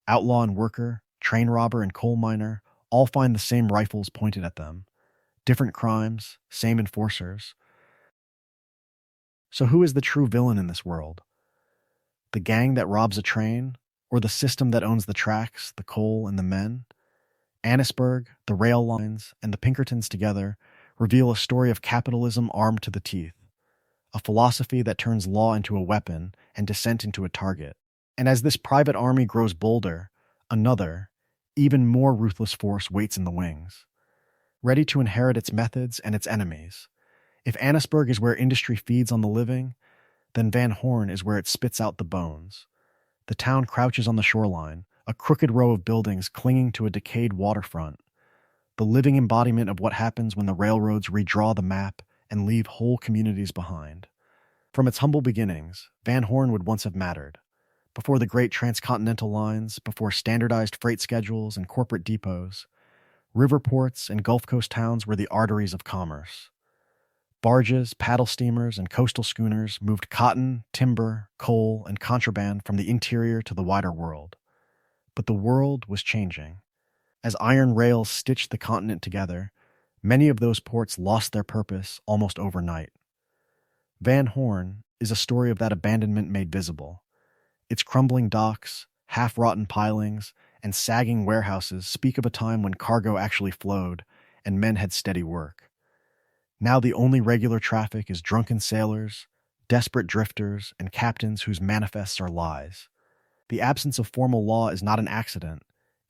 Outlaw and worker, train robber and coal miner all find the same rifles pointed at them. Different crimes, same enforcers. So who is the true villain in this world? The gang that robs a train, or the system that owns the tracks, the coal, and the men? Annesburg, the rail lines, and the Pinkertons together reveal a story of capitalism armed to the teeth, a philosophy that turns law into a weapon and dissent into a target. And as this private army grows bolder, another, even more ruthless force waits in the wings, ready to inherit its methods and its enemies. If Annesburg is where industry feeds on the living, then Van Horn is where it spits out the bones. The town crouches on the shoreline, a crooked row of buildings clinging to a decayed waterfront, the living embodiment of what happens when the railroads redraw the map and leave whole communities behind. From its humble beginnings, Van Horn would once have mattered. Before the great transcontinental lines, before standardized freight schedules and corporate depots, river ports and Gulf Coast towns were the arteries of commerce. Barges, paddle steamers, and coastal schooners moved cotton, timber, coal, and contraband from the interior to the wider world. But the world was changing. As iron rails stitched the continent together, many of those ports lost their purpose almost overnight. Van Horn is a story of that abandonment made visible. Its crumbling docks, half-rotten pilings, and sagging warehouses speak of a time when cargo actually flowed and men had steady work. Now the only regular traffic is drunken sailors, desperate drifters, and captains whose manifests are lies. The absence of formal law is not an accident.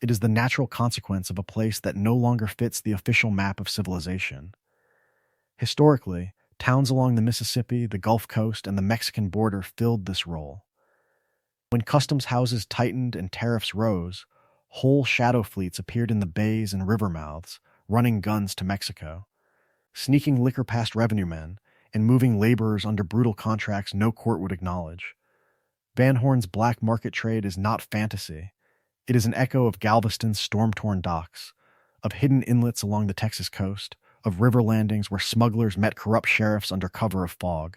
It is the natural consequence of a place that no longer fits the official map of civilization. Historically, towns along the Mississippi, the Gulf Coast, and the Mexican border filled this role. When customs houses tightened and tariffs rose, whole shadow fleets appeared in the bays and river mouths, running guns to Mexico, sneaking liquor past revenue men, and moving laborers under brutal contracts no court would acknowledge. Van Horn's black market trade is not fantasy. It is an echo of Galveston's storm-torn docks, of hidden inlets along the Texas coast, of river landings where smugglers met corrupt sheriffs under cover of fog.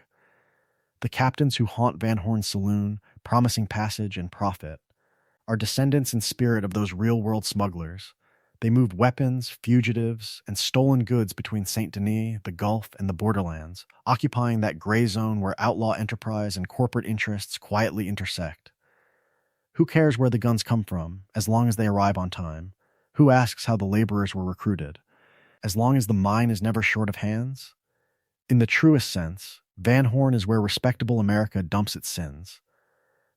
The captains who haunt Van Horn's saloon, promising passage and profit, are descendants in spirit of those real-world smugglers. They moved weapons, fugitives, and stolen goods between Saint Denis, the Gulf, and the borderlands, occupying that gray zone where outlaw enterprise and corporate interests quietly intersect. Who cares where the guns come from, as long as they arrive on time? Who asks how the laborers were recruited? As long as the mine is never short of hands? In the truest sense, Van Horn is where respectable America dumps its sins.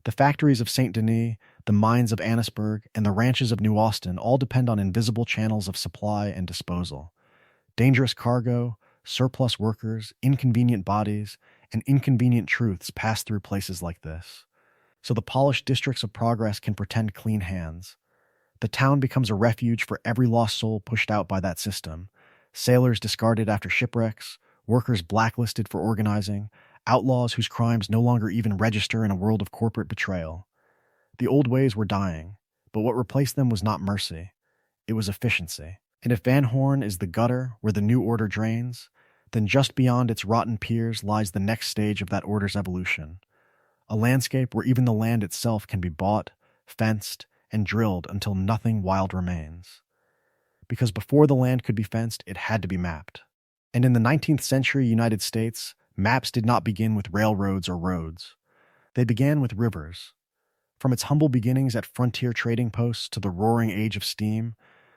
The factories of Saint Denis, the mines of Annesburg, and the ranches of New Austin all depend on invisible channels of supply and disposal. Dangerous cargo, surplus workers, inconvenient bodies, and inconvenient truths pass through places like this. So the polished districts of progress can pretend clean hands. The town becomes a refuge for every lost soul pushed out by that system. Sailors discarded after shipwrecks, workers blacklisted for organizing, outlaws whose crimes no longer even register in a world of corporate betrayal. The old ways were dying, but what replaced them was not mercy. It was efficiency. And if Van Horn is the gutter where the new order drains, then just beyond its rotten piers lies the next stage of that order's evolution. A landscape where even the land itself can be bought, fenced, and drilled until nothing wild remains. Because before the land could be fenced, it had to be mapped. And in the 19th century United States, maps did not begin with railroads or roads. They began with rivers. From its humble beginnings at frontier trading posts to the roaring age of steam,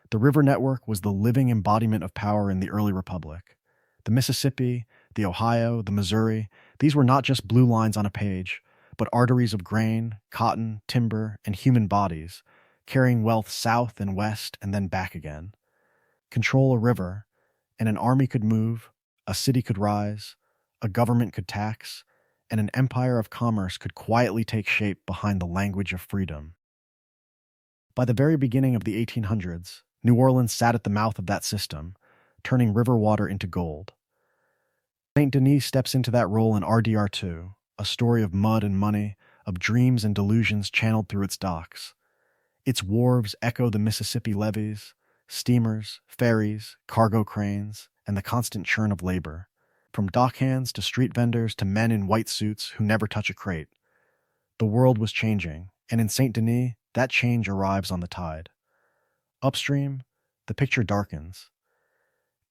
the river network was the living embodiment of power in the early republic. The Mississippi, the Ohio, the Missouri, these were not just blue lines on a page, but arteries of grain, cotton, timber, and human bodies, carrying wealth south and west and then back again. Control a river, and an army could move, a city could rise, a government could tax, and an empire of commerce could quietly take shape behind the language of freedom. By the very beginning of the 1800s, New Orleans sat at the mouth of that system, turning river water into gold. Saint Denis steps into that role in RDR2, a story of mud and money, of dreams and delusions channeled through its docks. Its wharves echo the Mississippi levees, steamers, ferries, cargo cranes, and the constant churn of labor. From dockhands to street vendors to men in white suits who never touch a crate. The world was changing, and in Saint Denis, that change arrives on the tide. Upstream, the picture darkens.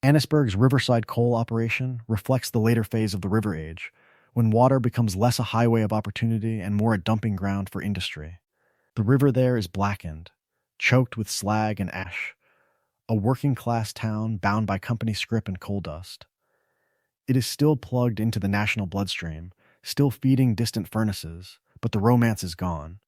Annesburg's riverside coal operation reflects the later phase of the River Age, when water becomes less a highway of opportunity and more a dumping ground for industry. The river there is blackened, choked with slag and ash, a working-class town bound by company scrip and coal dust. It is still plugged into the national bloodstream, still feeding distant furnaces, but the romance is gone.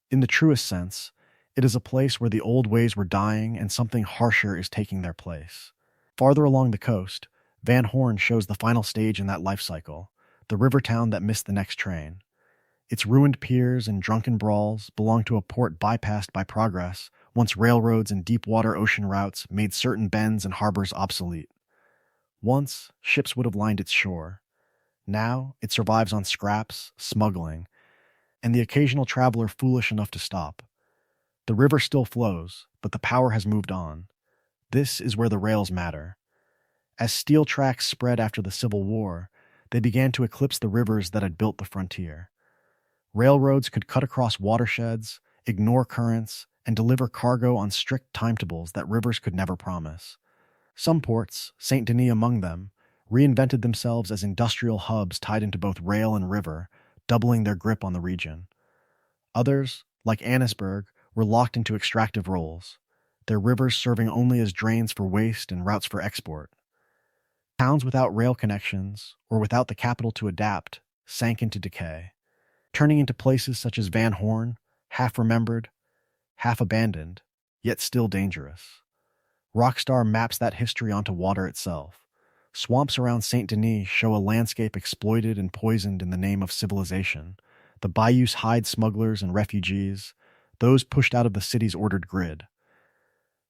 In the truest sense, it is a place where the old ways were dying and something harsher is taking their place. Farther along the coast, Van Horn shows the final stage in that life cycle, the river town that missed the next train. Its ruined piers and drunken brawls belong to a port bypassed by progress, once railroads and deep-water ocean routes made certain bends and harbors obsolete. Once, ships would have lined its shore. Now, it survives on scraps, smuggling, and the occasional traveler foolish enough to stop. The river still flows, but the power has moved on. This is where the rails matter. As steel tracks spread after the Civil War, they began to eclipse the rivers that had built the frontier. Railroads could cut across watersheds, ignore currents, and deliver cargo on strict timetables that rivers could never promise. Some ports, Saint Denis among them, reinvented themselves as industrial hubs tied into both rail and river, doubling their grip on the region. Others, like Annesburg, were locked into extractive roles, their rivers serving only as drains for waste and routes for export. Towns without rail connections, or without the capital to adapt, sank into decay, turning into places such as Van Horn, half remembered, half abandoned, yet still dangerous. Rockstar maps that history onto water itself. Swamps around Saint Denis show a landscape exploited and poisoned in the name of civilization. The bayous hide smugglers and refugees, those pushed out of the city's ordered grid.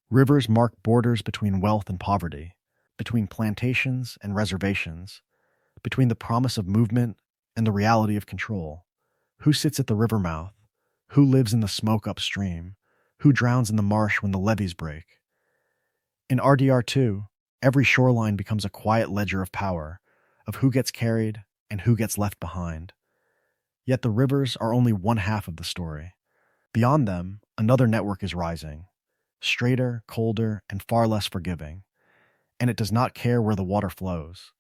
Rivers mark borders between wealth and poverty, between plantations and reservations, between the promise of movement and the reality of control. Who sits at the river mouth? Who lives in the smoke upstream? Who drowns in the marsh when the levees break? In RDR2, every shoreline becomes a quiet ledger of power, of who gets carried and who gets left behind. Yet the rivers are only one half of the story. Beyond them, another network is rising, straighter, colder, and far less forgiving. And it does not care where the water flows.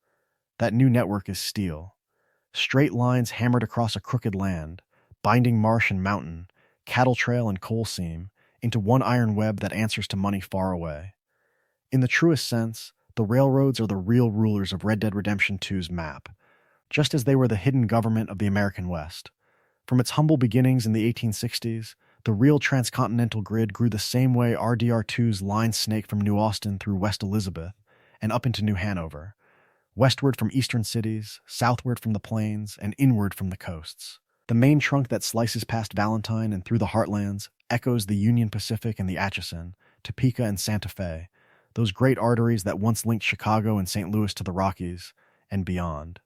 That new network is steel. Straight lines hammered across a crooked land, binding marsh and mountain, cattle trail and coal seam, into one iron web that answers to money far away. In the truest sense, the railroads are the real rulers of Red Dead Redemption 2's map, just as they were the hidden government of the American West. From its humble beginnings in the 1860s, the real transcontinental grid grew the same way RDR2's line snaked from New Austin through West Elizabeth and up into New Hanover, westward from eastern cities, southward from the plains, and inward from the coasts. The main trunk that slices past Valentine and through the heartlands echoes the Union Pacific and the Atchison, Topeka and Santa Fe, those great arteries that once linked Chicago and St. Louis to the Rockies and beyond.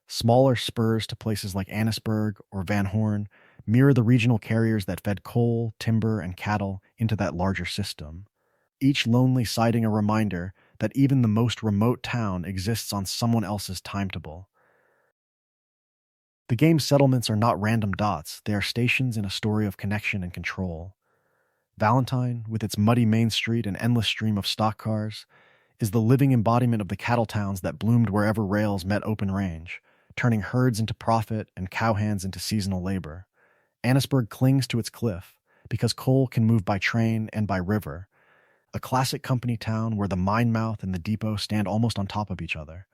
Smaller spurs to places like Annesburg or Van Horn mirror the regional carriers that fed coal, timber, and cattle into that larger system, each lonely siding a reminder that even the most remote town exists on someone else's timetable. The game's settlements are not random dots, they are stations in a story of connection and control. Valentine, with its muddy main street and endless stream of stock cars, is the living embodiment of the cattle towns that bloomed wherever rails met open range, turning herds into profit and cowhands into seasonal labor. Annesburg clings to its cliff, because coal can move by train and by river, a classic company town where the mine mouth and the depot stand almost on top of each other.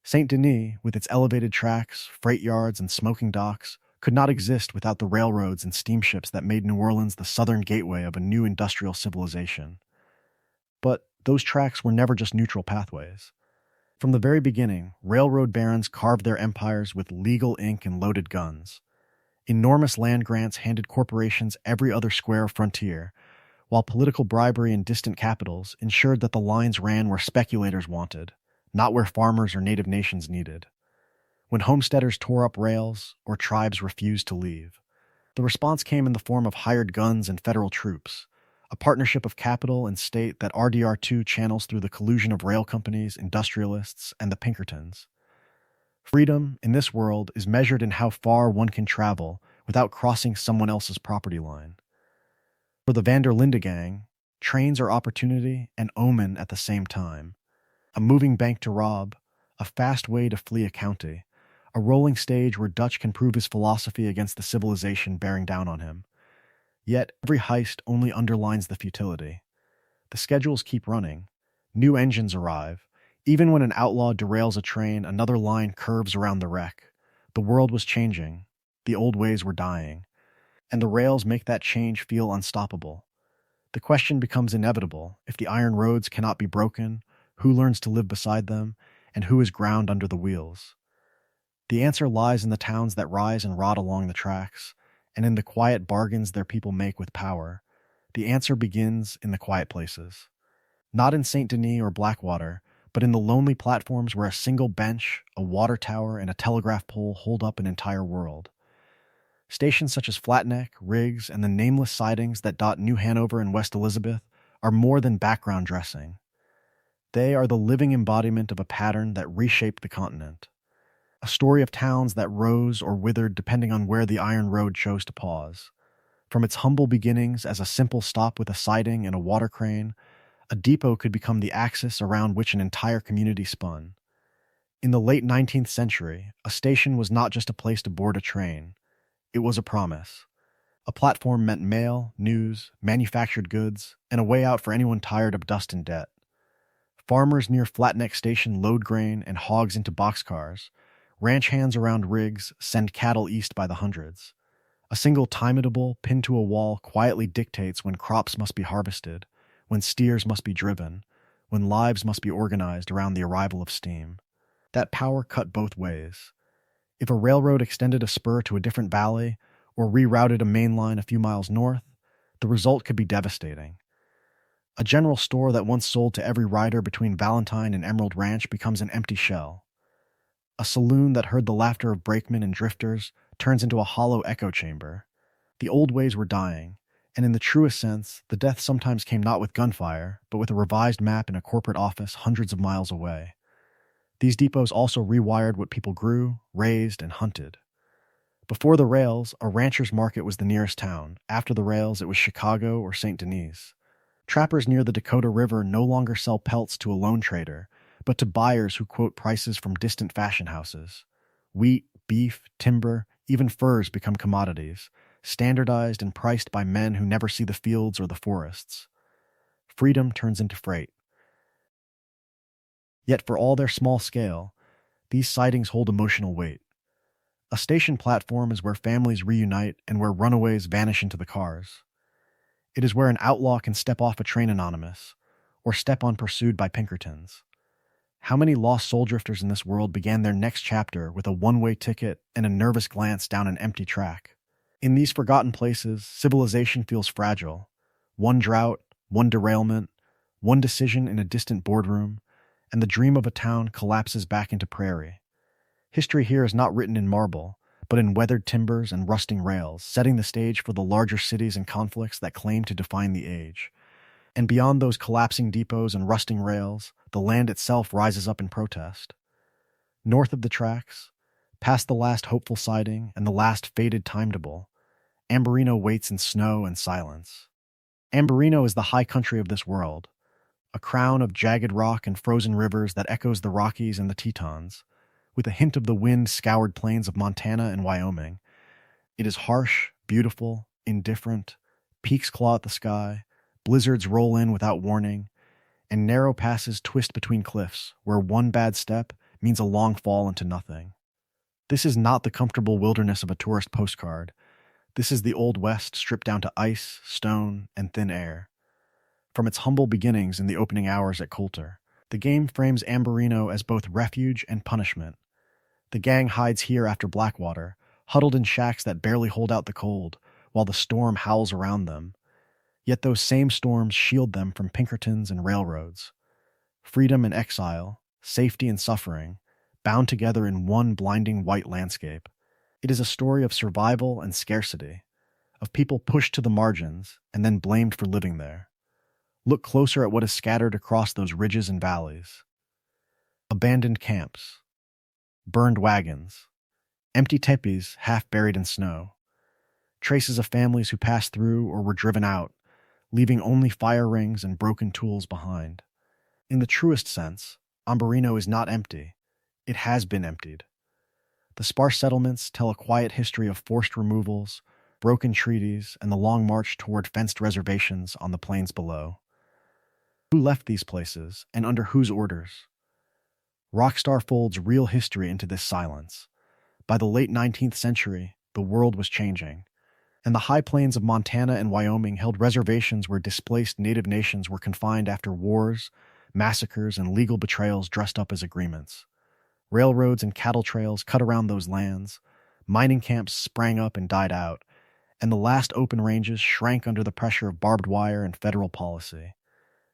Saint Denis, with its elevated tracks, freight yards, and smoking docks, could not exist without the railroads and steamships that made New Orleans the southern gateway of a new industrial civilization. But those tracks were never just neutral pathways. From the very beginning, railroad barons carved their empires with legal ink and loaded guns. Enormous land grants handed corporations every other square of frontier, while political bribery in distant capitals ensured that the lines ran where speculators wanted, not where farmers or native nations needed. When homesteaders tore up rails or tribes refused to leave, the response came in the form of hired guns and federal troops, a partnership of capital and state that RDR2 channels through the collusion of rail companies, industrialists, and the Pinkertons. Freedom, in this world, is measured in how far one can travel without crossing someone else's property line. For the Van der Linde gang, trains are opportunity and omen at the same time. A moving bank to rob, a fast way to flee a county, a rolling stage where Dutch can prove his philosophy against the civilization bearing down on him. Yet every heist only underlines the futility. The schedules keep running. New engines arrive. Even when an outlaw derails a train, another line curves around the wreck. The world was changing. The old ways were dying. And the rails make that change feel unstoppable. The question becomes inevitable. If the iron roads cannot be broken, who learns to live beside them, and who is ground under the wheels? The answer lies in the towns that rise and rot along the tracks, and in the quiet bargains their people make with power. The answer begins in the quiet places. Not in Saint Denis or Blackwater, but in the lonely platforms where a single bench, a water tower, and a telegraph pole hold up an entire world. Stations such as Flatneck, Riggs, and the nameless sidings that dot New Hanover and West Elizabeth are more than background dressing. They are the living embodiment of a pattern that reshaped the continent. A story of towns that rose or withered depending on where the iron road chose to pause. From its humble beginnings as a simple stop with a siding and a water crane, a depot could become the axis around which an entire community spun. In the late 19th century, a station was not just a place to board a train. It was a promise. A platform meant mail, news, manufactured goods, and a way out for anyone tired of dust and debt. Farmers near Flatneck Station load grain and hogs into boxcars. Ranch hands around Riggs send cattle east by the hundreds. A single timeable pinned to a wall quietly dictates when crops must be harvested, when steers must be driven, when lives must be organized around the arrival of steam. That power cut both ways. If a railroad extended a spur to a different valley or rerouted a main line a few miles north, the result could be devastating. A general store that once sold to every rider between Valentine and Emerald Ranch becomes an empty shell. A saloon that heard the laughter of brakemen and drifters turns into a hollow echo chamber. The old ways were dying, and in the truest sense, the death sometimes came not with gunfire, but with a revised map in a corporate office hundreds of miles away. These depots also rewired what people grew, raised, and hunted. Before the rails, a rancher's market was the nearest town. After the rails, it was Chicago or Saint Denis. Trappers near the Dakota River no longer sell pelts to a lone trader, but to buyers who quote prices from distant fashion houses. Wheat, beef, timber, even furs become commodities, standardized and priced by men who never see the fields or the forests. Freedom turns into freight. Yet for all their small scale, these sightings hold emotional weight. A station platform is where families reunite and where runaways vanish into the cars. It is where an outlaw can step off a train anonymous, or step on pursued by Pinkertons. How many lost soul drifters in this world began their next chapter with a one-way ticket and a nervous glance down an empty track? In these forgotten places, civilization feels fragile. One drought, one derailment, one decision in a distant boardroom, and the dream of a town collapses back into prairie. History here is not written in marble, but in weathered timbers and rusting rails, setting the stage for the larger cities and conflicts that claim to define the age. And beyond those collapsing depots and rusting rails, the land itself rises up in protest. North of the tracks, past the last hopeful siding and the last faded timetable, Ambarino waits in snow and silence. Ambarino is the high country of this world, a crown of jagged rock and frozen rivers that echoes the Rockies and the Tetons, with a hint of the wind-scoured plains of Montana and Wyoming. It is harsh, beautiful, indifferent, peaks claw at the sky, blizzards roll in without warning, and narrow passes twist between cliffs, where one bad step means a long fall into nothing. This is not the comfortable wilderness of a tourist postcard. This is the Old West stripped down to ice, stone, and thin air. From its humble beginnings in the opening hours at Coulter, the game frames Ambarino as both refuge and punishment. The gang hides here after Blackwater, huddled in shacks that barely hold out the cold, while the storm howls around them. Yet those same storms shield them from Pinkertons and railroads. Freedom and exile, safety and suffering, bound together in one blinding white landscape. It is a story of survival and scarcity, of people pushed to the margins and then blamed for living there. Look closer at what is scattered across those ridges and valleys. Abandoned camps, burned wagons, empty tepees half buried in snow, traces of families who passed through or were driven out, leaving only fire rings and broken tools behind. In the truest sense, Ambarino is not empty. It has been emptied. The sparse settlements tell a quiet history of forced removals, broken treaties, and the long march toward fenced reservations on the plains below. Who left these places, and under whose orders? Rockstar folds real history into this silence. By the late 19th century, the world was changing, and the high plains of Montana and Wyoming held reservations where displaced native nations were confined after wars, massacres, and legal betrayals dressed up as agreements. Railroads and cattle trails cut around those lands, mining camps sprang up and died out, and the last open ranges shrank under the pressure of barbed wire and federal policy.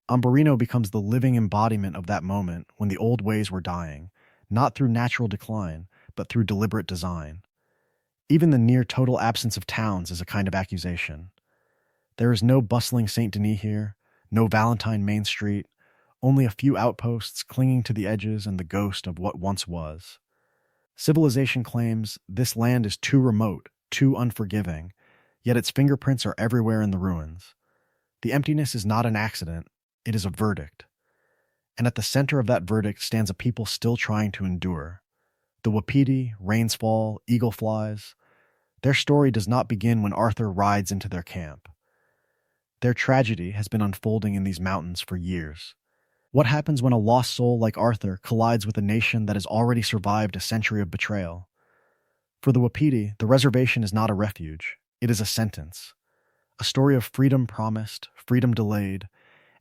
Ambarino becomes the living embodiment of that moment when the old ways were dying, not through natural decline, but through deliberate design. Even the near total absence of towns is a kind of accusation. There is no bustling Saint Denis here, no Valentine Main Street, only a few outposts clinging to the edges and the ghost of what once was. Civilization claims this land is too remote, too unforgiving, yet its fingerprints are everywhere in the ruins. The emptiness is not an accident, it is a verdict. And at the center of that verdict stands a people still trying to endure. The Wapiti, rains fall, eagle flies. Their story does not begin when Arthur rides into their camp. Their tragedy has been unfolding in these mountains for years. What happens when a lost soul like Arthur collides with a nation that has already survived a century of betrayal? For the Wapiti, the reservation is not a refuge. It is a sentence. A story of freedom promised, freedom delayed,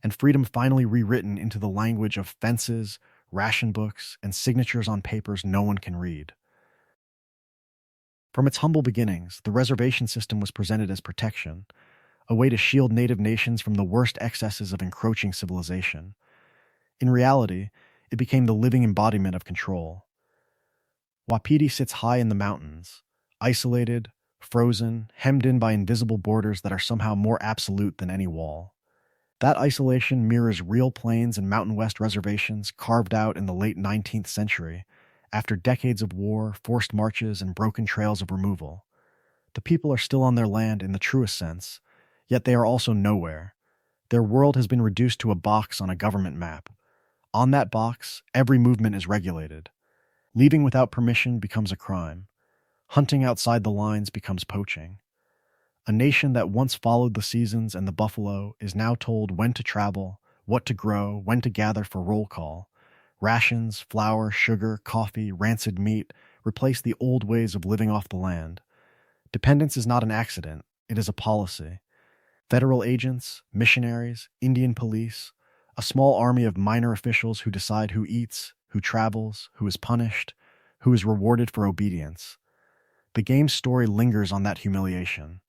and freedom finally rewritten into the language of fences, ration books, and signatures on papers no one can read. From its humble beginnings, the reservation system was presented as protection, a way to shield native nations from the worst excesses of encroaching civilization. In reality, it became the living embodiment of control. Wapiti sits high in the mountains, isolated, frozen, hemmed in by invisible borders that are somehow more absolute than any wall. That isolation mirrors real plains and Mountain West reservations carved out in the late 19th century, after decades of war, forced marches, and broken trails of removal. The people are still on their land in the truest sense, yet they are also nowhere. Their world has been reduced to a box on a government map. On that box, every movement is regulated. Leaving without permission becomes a crime. Hunting outside the lines becomes poaching. A nation that once followed the seasons and the buffalo is now told when to travel, what to grow, when to gather for roll call. Rations, flour, sugar, coffee, rancid meat replace the old ways of living off the land. Dependence is not an accident, it is a policy. Federal agents, missionaries, Indian police, a small army of minor officials who decide who eats, who travels, who is punished, who is rewarded for obedience. The game's story lingers on that humiliation.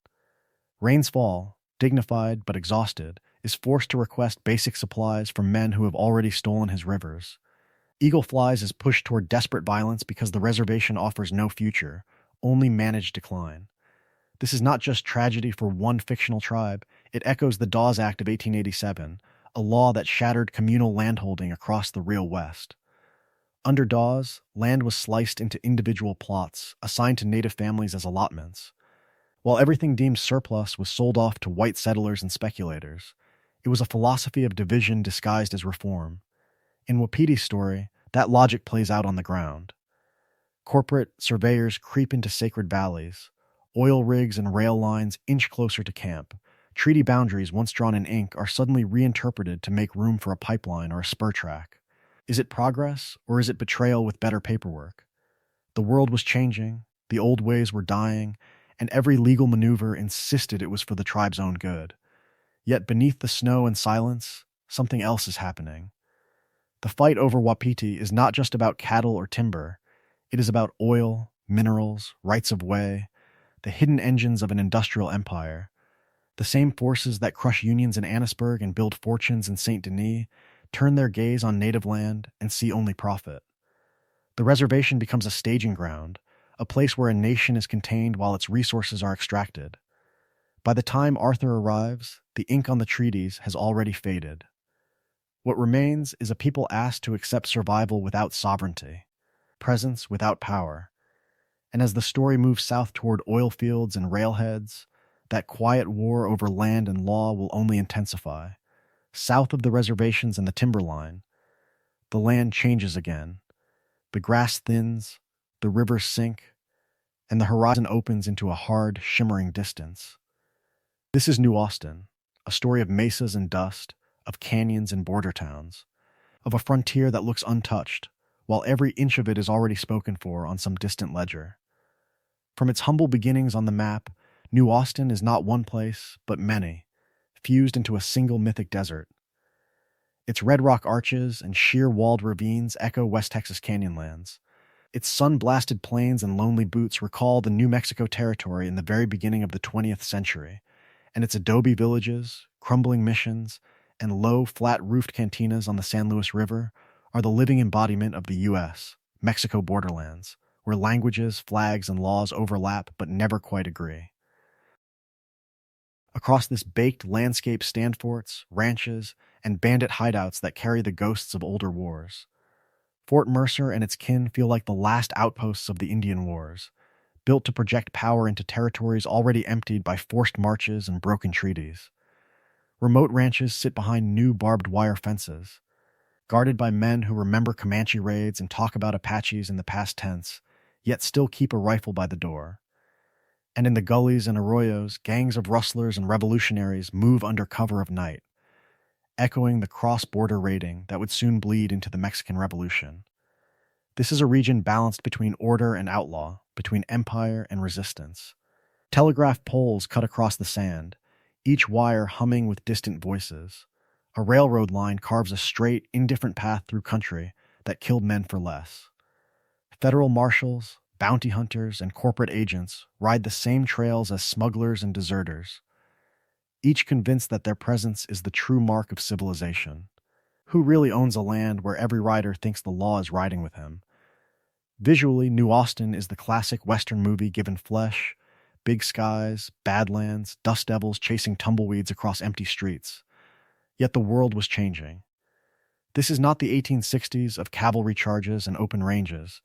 Rains Fall, dignified but exhausted, is forced to request basic supplies from men who have already stolen his rivers. Eagle Flies is pushed toward desperate violence because the reservation offers no future, only managed decline. This is not just tragedy for one fictional tribe, it echoes the Dawes Act of 1887, a law that shattered communal landholding across the real West. Under Dawes, land was sliced into individual plots, assigned to native families as allotments. While everything deemed surplus was sold off to white settlers and speculators, it was a philosophy of division disguised as reform. In Wapiti's story, that logic plays out on the ground. Corporate surveyors creep into sacred valleys. Oil rigs and rail lines inch closer to camp. Treaty boundaries once drawn in ink are suddenly reinterpreted to make room for a pipeline or a spur track. Is it progress, or is it betrayal with better paperwork? The world was changing, the old ways were dying, and every legal maneuver insisted it was for the tribe's own good. Yet beneath the snow and silence, something else is happening. The fight over Wapiti is not just about cattle or timber. It is about oil, minerals, rights of way, the hidden engines of an industrial empire. The same forces that crush unions in Annesburg and build fortunes in Saint Denis turn their gaze on native land and see only profit. The reservation becomes a staging ground, a place where a nation is contained while its resources are extracted. By the time Arthur arrives, the ink on the treaties has already faded. What remains is a people asked to accept survival without sovereignty, presence without power. And as the story moves south toward oil fields and railheads, that quiet war over land and law will only intensify. South of the reservations and the timberline, the land changes again. The grass thins, the rivers sink, and the horizon opens into a hard, shimmering distance. This is New Austin, a story of mesas and dust, of canyons and border towns, of a frontier that looks untouched, while every inch of it is already spoken for on some distant ledger. From its humble beginnings on the map, New Austin is not one place, but many, fused into a single mythic desert. Its red rock arches and sheer walled ravines echo West Texas canyonlands. Its sun-blasted plains and lonely buttes recall the New Mexico territory in the very beginning of the 20th century, and its adobe villages, crumbling missions, and low, flat-roofed cantinas on the San Luis River are the living embodiment of the U.S., Mexico borderlands, where languages, flags, and laws overlap but never quite agree. Across this baked landscape stand forts, ranches, and bandit hideouts that carry the ghosts of older wars. Fort Mercer and its kin feel like the last outposts of the Indian Wars, built to project power into territories already emptied by forced marches and broken treaties. Remote ranches sit behind new barbed wire fences, guarded by men who remember Comanche raids and talk about Apaches in the past tense, yet still keep a rifle by the door. And in the gullies and arroyos, gangs of rustlers and revolutionaries move under cover of night, echoing the cross-border raiding that would soon bleed into the Mexican Revolution. This is a region balanced between order and outlaw, between empire and resistance. Telegraph poles cut across the sand, each wire humming with distant voices. A railroad line carves a straight, indifferent path through country that killed men for less. Federal marshals, bounty hunters, and corporate agents ride the same trails as smugglers and deserters, each convinced that their presence is the true mark of civilization. Who really owns a land where every rider thinks the law is riding with him? Visually, New Austin is the classic Western movie given flesh, big skies, badlands, dust devils chasing tumbleweeds across empty streets. Yet the world was changing. This is not the 1860s of cavalry charges and open ranges,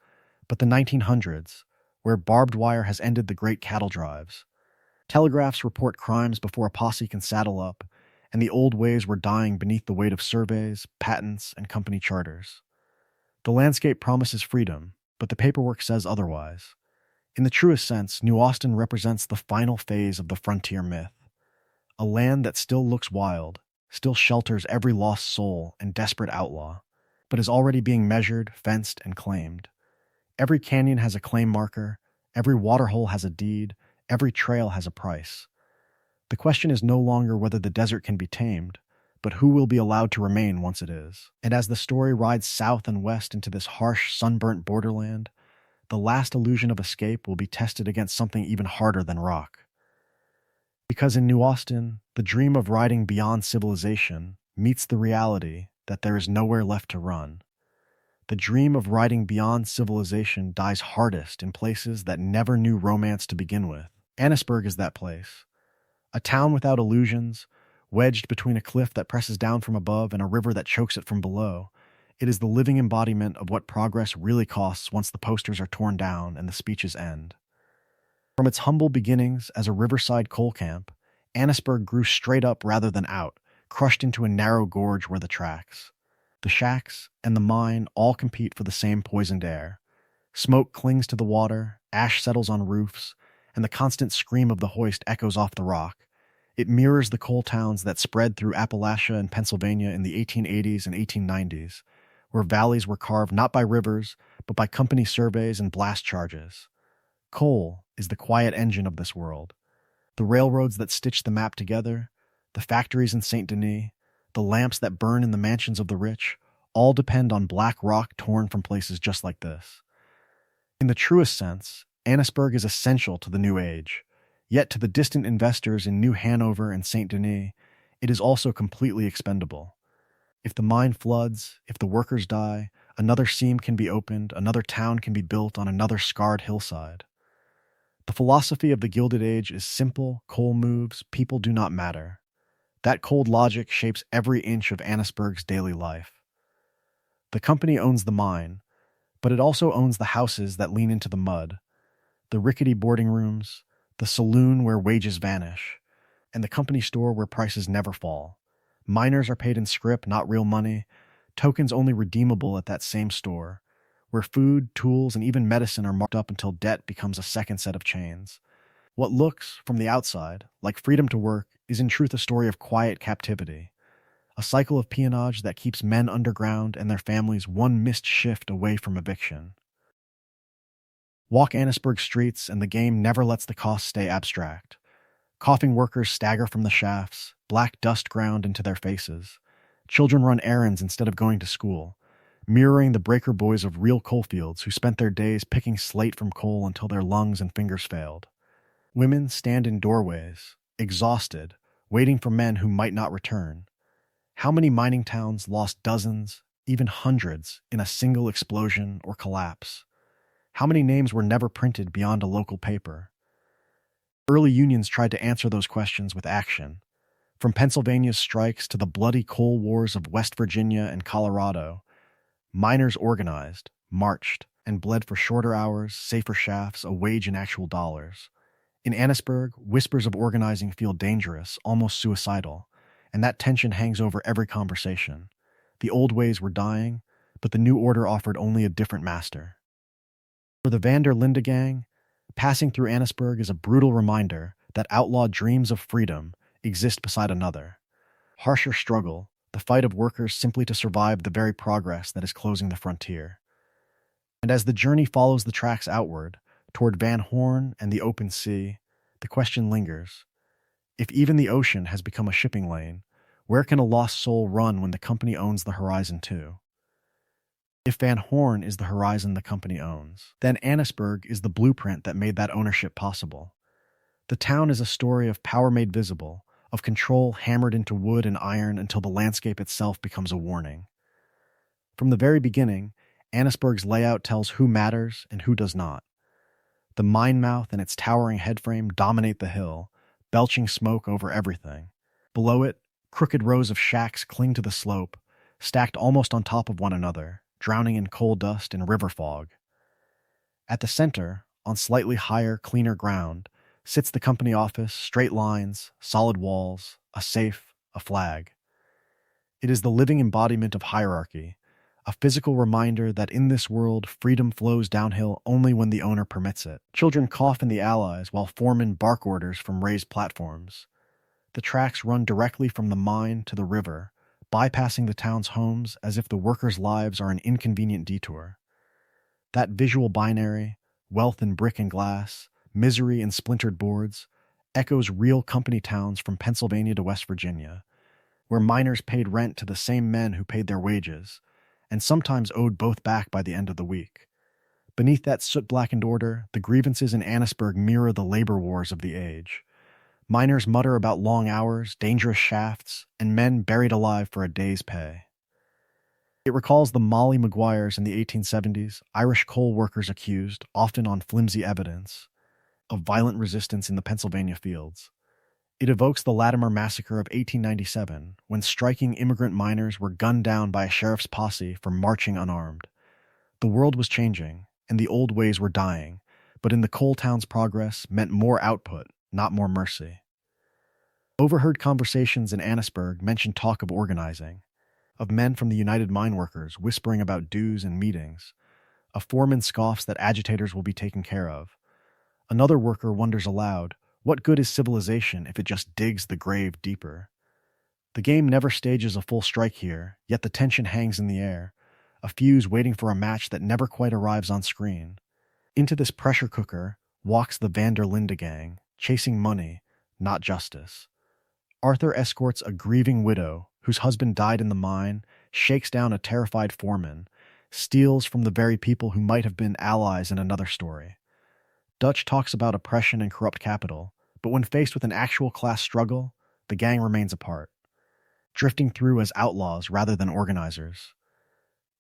but the 1900s, where barbed wire has ended the great cattle drives. Telegraphs report crimes before a posse can saddle up, and the old ways were dying beneath the weight of surveys, patents, and company charters. The landscape promises freedom, but the paperwork says otherwise. In the truest sense, New Austin represents the final phase of the frontier myth. A land that still looks wild, still shelters every lost soul and desperate outlaw, but is already being measured, fenced, and claimed. Every canyon has a claim marker, every waterhole has a deed, every trail has a price. The question is no longer whether the desert can be tamed, but who will be allowed to remain once it is. And as the story rides south and west into this harsh, sunburnt borderland, the last illusion of escape will be tested against something even harder than rock. Because in New Austin, the dream of riding beyond civilization meets the reality that there is nowhere left to run. The dream of riding beyond civilization dies hardest in places that never knew romance to begin with. Annesburg is that place. A town without illusions, wedged between a cliff that presses down from above and a river that chokes it from below. It is the living embodiment of what progress really costs once the posters are torn down and the speeches end. From its humble beginnings as a riverside coal camp, Annesburg grew straight up rather than out, crushed into a narrow gorge where the tracks. The shacks and the mine all compete for the same poisoned air. Smoke clings to the water, ash settles on roofs, and the constant scream of the hoist echoes off the rock. It mirrors the coal towns that spread through Appalachia and Pennsylvania in the 1880s and 1890s, where valleys were carved not by rivers, but by company surveys and blast charges. Coal is the quiet engine of this world. The railroads that stitch the map together, the factories in Saint Denis, the lamps that burn in the mansions of the rich, all depend on black rock torn from places just like this. In the truest sense, Annesburg is essential to the new age, yet to the distant investors in New Hanover and Saint Denis, it is also completely expendable. If the mine floods, if the workers die, another seam can be opened, another town can be built on another scarred hillside. The philosophy of the Gilded Age is simple: coal moves, people do not matter. That cold logic shapes every inch of Annesburg's daily life. The company owns the mine, but it also owns the houses that lean into the mud, the rickety boarding rooms, the saloon where wages vanish, and the company store where prices never fall. Miners are paid in scrip, not real money, tokens only redeemable at that same store, where food, tools, and even medicine are marked up until debt becomes a second set of chains. What looks, from the outside, like freedom to work is in truth a story of quiet captivity, a cycle of peonage that keeps men underground and their families one missed shift away from eviction. Walk Annesburg streets and the game never lets the cost stay abstract. Coughing workers stagger from the shafts, black dust ground into their faces. Children run errands instead of going to school, mirroring the breaker boys of real coalfields who spent their days picking slate from coal until their lungs and fingers failed. Women stand in doorways, exhausted, waiting for men who might not return. How many mining towns lost dozens, even hundreds, in a single explosion or collapse? How many names were never printed beyond a local paper? Early unions tried to answer those questions with action. From Pennsylvania's strikes to the bloody coal wars of West Virginia and Colorado, miners organized, marched, and bled for shorter hours, safer shafts, a wage in actual dollars. In Annesburg, whispers of organizing feel dangerous, almost suicidal, and that tension hangs over every conversation. The old ways were dying, but the new order offered only a different master. For the Van der Linde gang, passing through Annesburg is a brutal reminder that outlawed dreams of freedom exist beside another. Harsher struggle, the fight of workers simply to survive the very progress that is closing the frontier. And as the journey follows the tracks outward, toward Van Horn and the open sea, the question lingers. If even the ocean has become a shipping lane, where can a lost soul run when the company owns the horizon too? If Van Horn is the horizon the company owns, then Annesburg is the blueprint that made that ownership possible. The town is a story of power made visible, of control hammered into wood and iron until the landscape itself becomes a warning. From the very beginning, Annesburg's layout tells who matters and who does not. The mine mouth and its towering headframe dominate the hill, belching smoke over everything. Below it, crooked rows of shacks cling to the slope, stacked almost on top of one another, drowning in coal dust and river fog. At the center, on slightly higher, cleaner ground, sits the company office, straight lines, solid walls, a safe, a flag. It is the living embodiment of hierarchy, a physical reminder that in this world, freedom flows downhill only when the owner permits it. Children cough in the Allies while foremen bark orders from raised platforms. The tracks run directly from the mine to the river, bypassing the town's homes as if the workers' lives are an inconvenient detour. That visual binary, wealth in brick and glass, misery in splintered boards, echoes real company towns from Pennsylvania to West Virginia, where miners paid rent to the same men who paid their wages, and sometimes owed both back by the end of the week. Beneath that soot-blackened order, the grievances in Annesburg mirror the labor wars of the age. Miners mutter about long hours, dangerous shafts, and men buried alive for a day's pay. It recalls the Molly Maguires in the 1870s, Irish coal workers accused, often on flimsy evidence, of violent resistance in the Pennsylvania fields. It evokes the Latimer Massacre of 1897, when striking immigrant miners were gunned down by a sheriff's posse for marching unarmed. The world was changing, and the old ways were dying, but in the coal town's progress meant more output, not more mercy. Overheard conversations in Annesburg mentioned talk of organizing, of men from the United Mine Workers whispering about dues and meetings. A foreman scoffs that agitators will be taken care of. Another worker wonders aloud, what good is civilization if it just digs the grave deeper? The game never stages a full strike here, yet the tension hangs in the air, a fuse waiting for a match that never quite arrives on screen. Into this pressure cooker walks the Van der Linde gang, chasing money, not justice. Arthur escorts a grieving widow whose husband died in the mine, shakes down a terrified foreman, steals from the very people who might have been allies in another story. Dutch talks about oppression and corrupt capital, but when faced with an actual class struggle, the gang remains apart, drifting through as outlaws rather than organizers.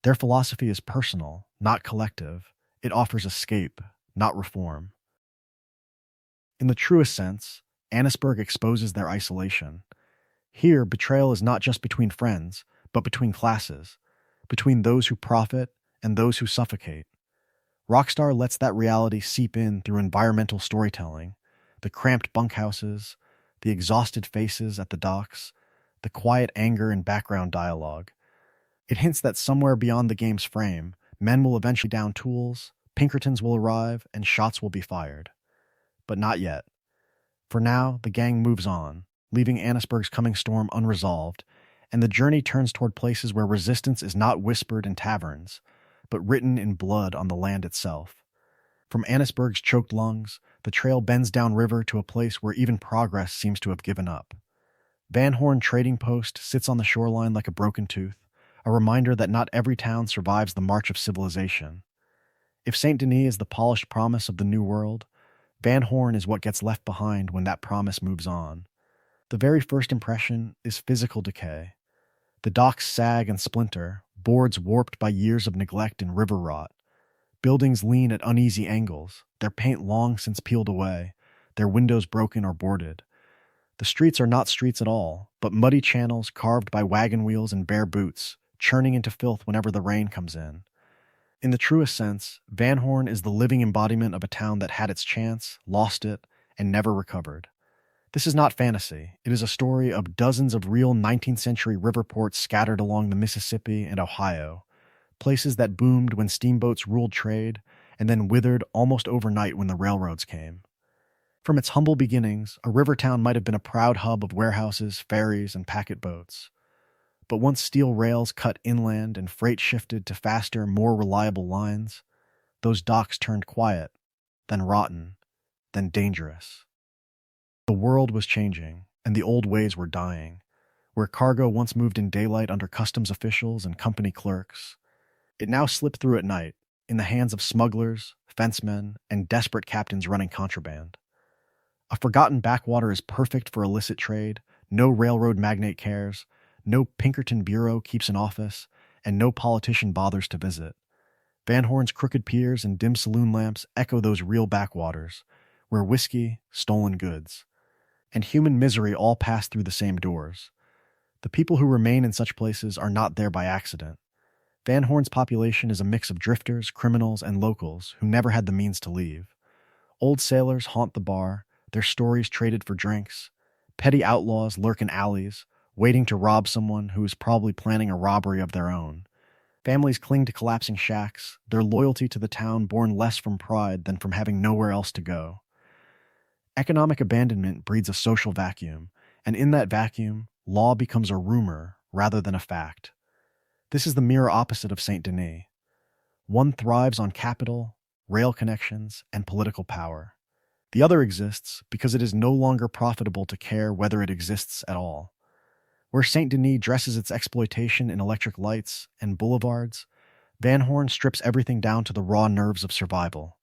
Their philosophy is personal, not collective. It offers escape, not reform. In the truest sense, Annesburg exposes their isolation. Here, betrayal is not just between friends, but between classes, between those who profit and those who suffocate. Rockstar lets that reality seep in through environmental storytelling, the cramped bunkhouses, the exhausted faces at the docks, the quiet anger in background dialogue. It hints that somewhere beyond the game's frame, men will eventually down tools, Pinkertons will arrive, and shots will be fired. But not yet. For now, the gang moves on, leaving Annesburg's coming storm unresolved, and the journey turns toward places where resistance is not whispered in taverns, but written in blood on the land itself. From Annesburg's choked lungs, the trail bends downriver to a place where even progress seems to have given up. Van Horn Trading Post sits on the shoreline like a broken tooth, a reminder that not every town survives the march of civilization. If Saint Denis is the polished promise of the New World, Van Horn is what gets left behind when that promise moves on. The very first impression is physical decay. The docks sag and splinter, boards warped by years of neglect and river rot. Buildings lean at uneasy angles, their paint long since peeled away, their windows broken or boarded. The streets are not streets at all, but muddy channels carved by wagon wheels and bare boots, churning into filth whenever the rain comes in. In the truest sense, Van Horn is the living embodiment of a town that had its chance, lost it, and never recovered. This is not fantasy. It is a story of dozens of real 19th century river ports scattered along the Mississippi and Ohio, places that boomed when steamboats ruled trade and then withered almost overnight when the railroads came. From its humble beginnings, a river town might have been a proud hub of warehouses, ferries, and packet boats. But once steel rails cut inland and freight shifted to faster, more reliable lines, those docks turned quiet, then rotten, then dangerous. The world was changing, and the old ways were dying. Where cargo once moved in daylight under customs officials and company clerks, it now slipped through at night, in the hands of smugglers, fencemen, and desperate captains running contraband. A forgotten backwater is perfect for illicit trade, no railroad magnate cares, no Pinkerton bureau keeps an office, and no politician bothers to visit. Van Horn's crooked piers and dim saloon lamps echo those real backwaters, where whiskey, stolen goods, and human misery all pass through the same doors. The people who remain in such places are not there by accident. Van Horn's population is a mix of drifters, criminals, and locals who never had the means to leave. Old sailors haunt the bar, their stories traded for drinks. Petty outlaws lurk in alleys, waiting to rob someone who is probably planning a robbery of their own. Families cling to collapsing shacks, their loyalty to the town born less from pride than from having nowhere else to go. Economic abandonment breeds a social vacuum, and in that vacuum, law becomes a rumor rather than a fact. This is the mirror opposite of Saint Denis. One thrives on capital, rail connections, and political power. The other exists because it is no longer profitable to care whether it exists at all. Where Saint Denis dresses its exploitation in electric lights and boulevards, Van Horn strips everything down to the raw nerves of survival.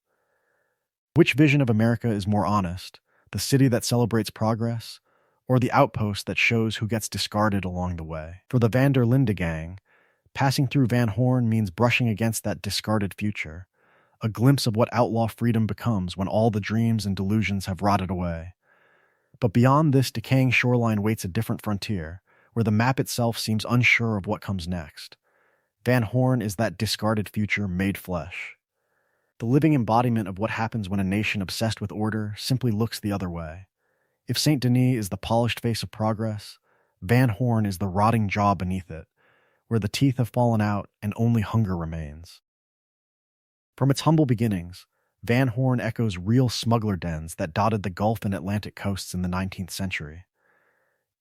Which vision of America is more honest, the city that celebrates progress, or the outpost that shows who gets discarded along the way? For the Van der Linde gang, passing through Van Horn means brushing against that discarded future, a glimpse of what outlaw freedom becomes when all the dreams and delusions have rotted away. But beyond this decaying shoreline waits a different frontier, where the map itself seems unsure of what comes next. Van Horn is that discarded future made flesh. The living embodiment of what happens when a nation obsessed with order simply looks the other way. If Saint Denis is the polished face of progress, Van Horn is the rotting jaw beneath it, where the teeth have fallen out and only hunger remains. From its humble beginnings, Van Horn echoes real smuggler dens that dotted the Gulf and Atlantic coasts in the 19th century.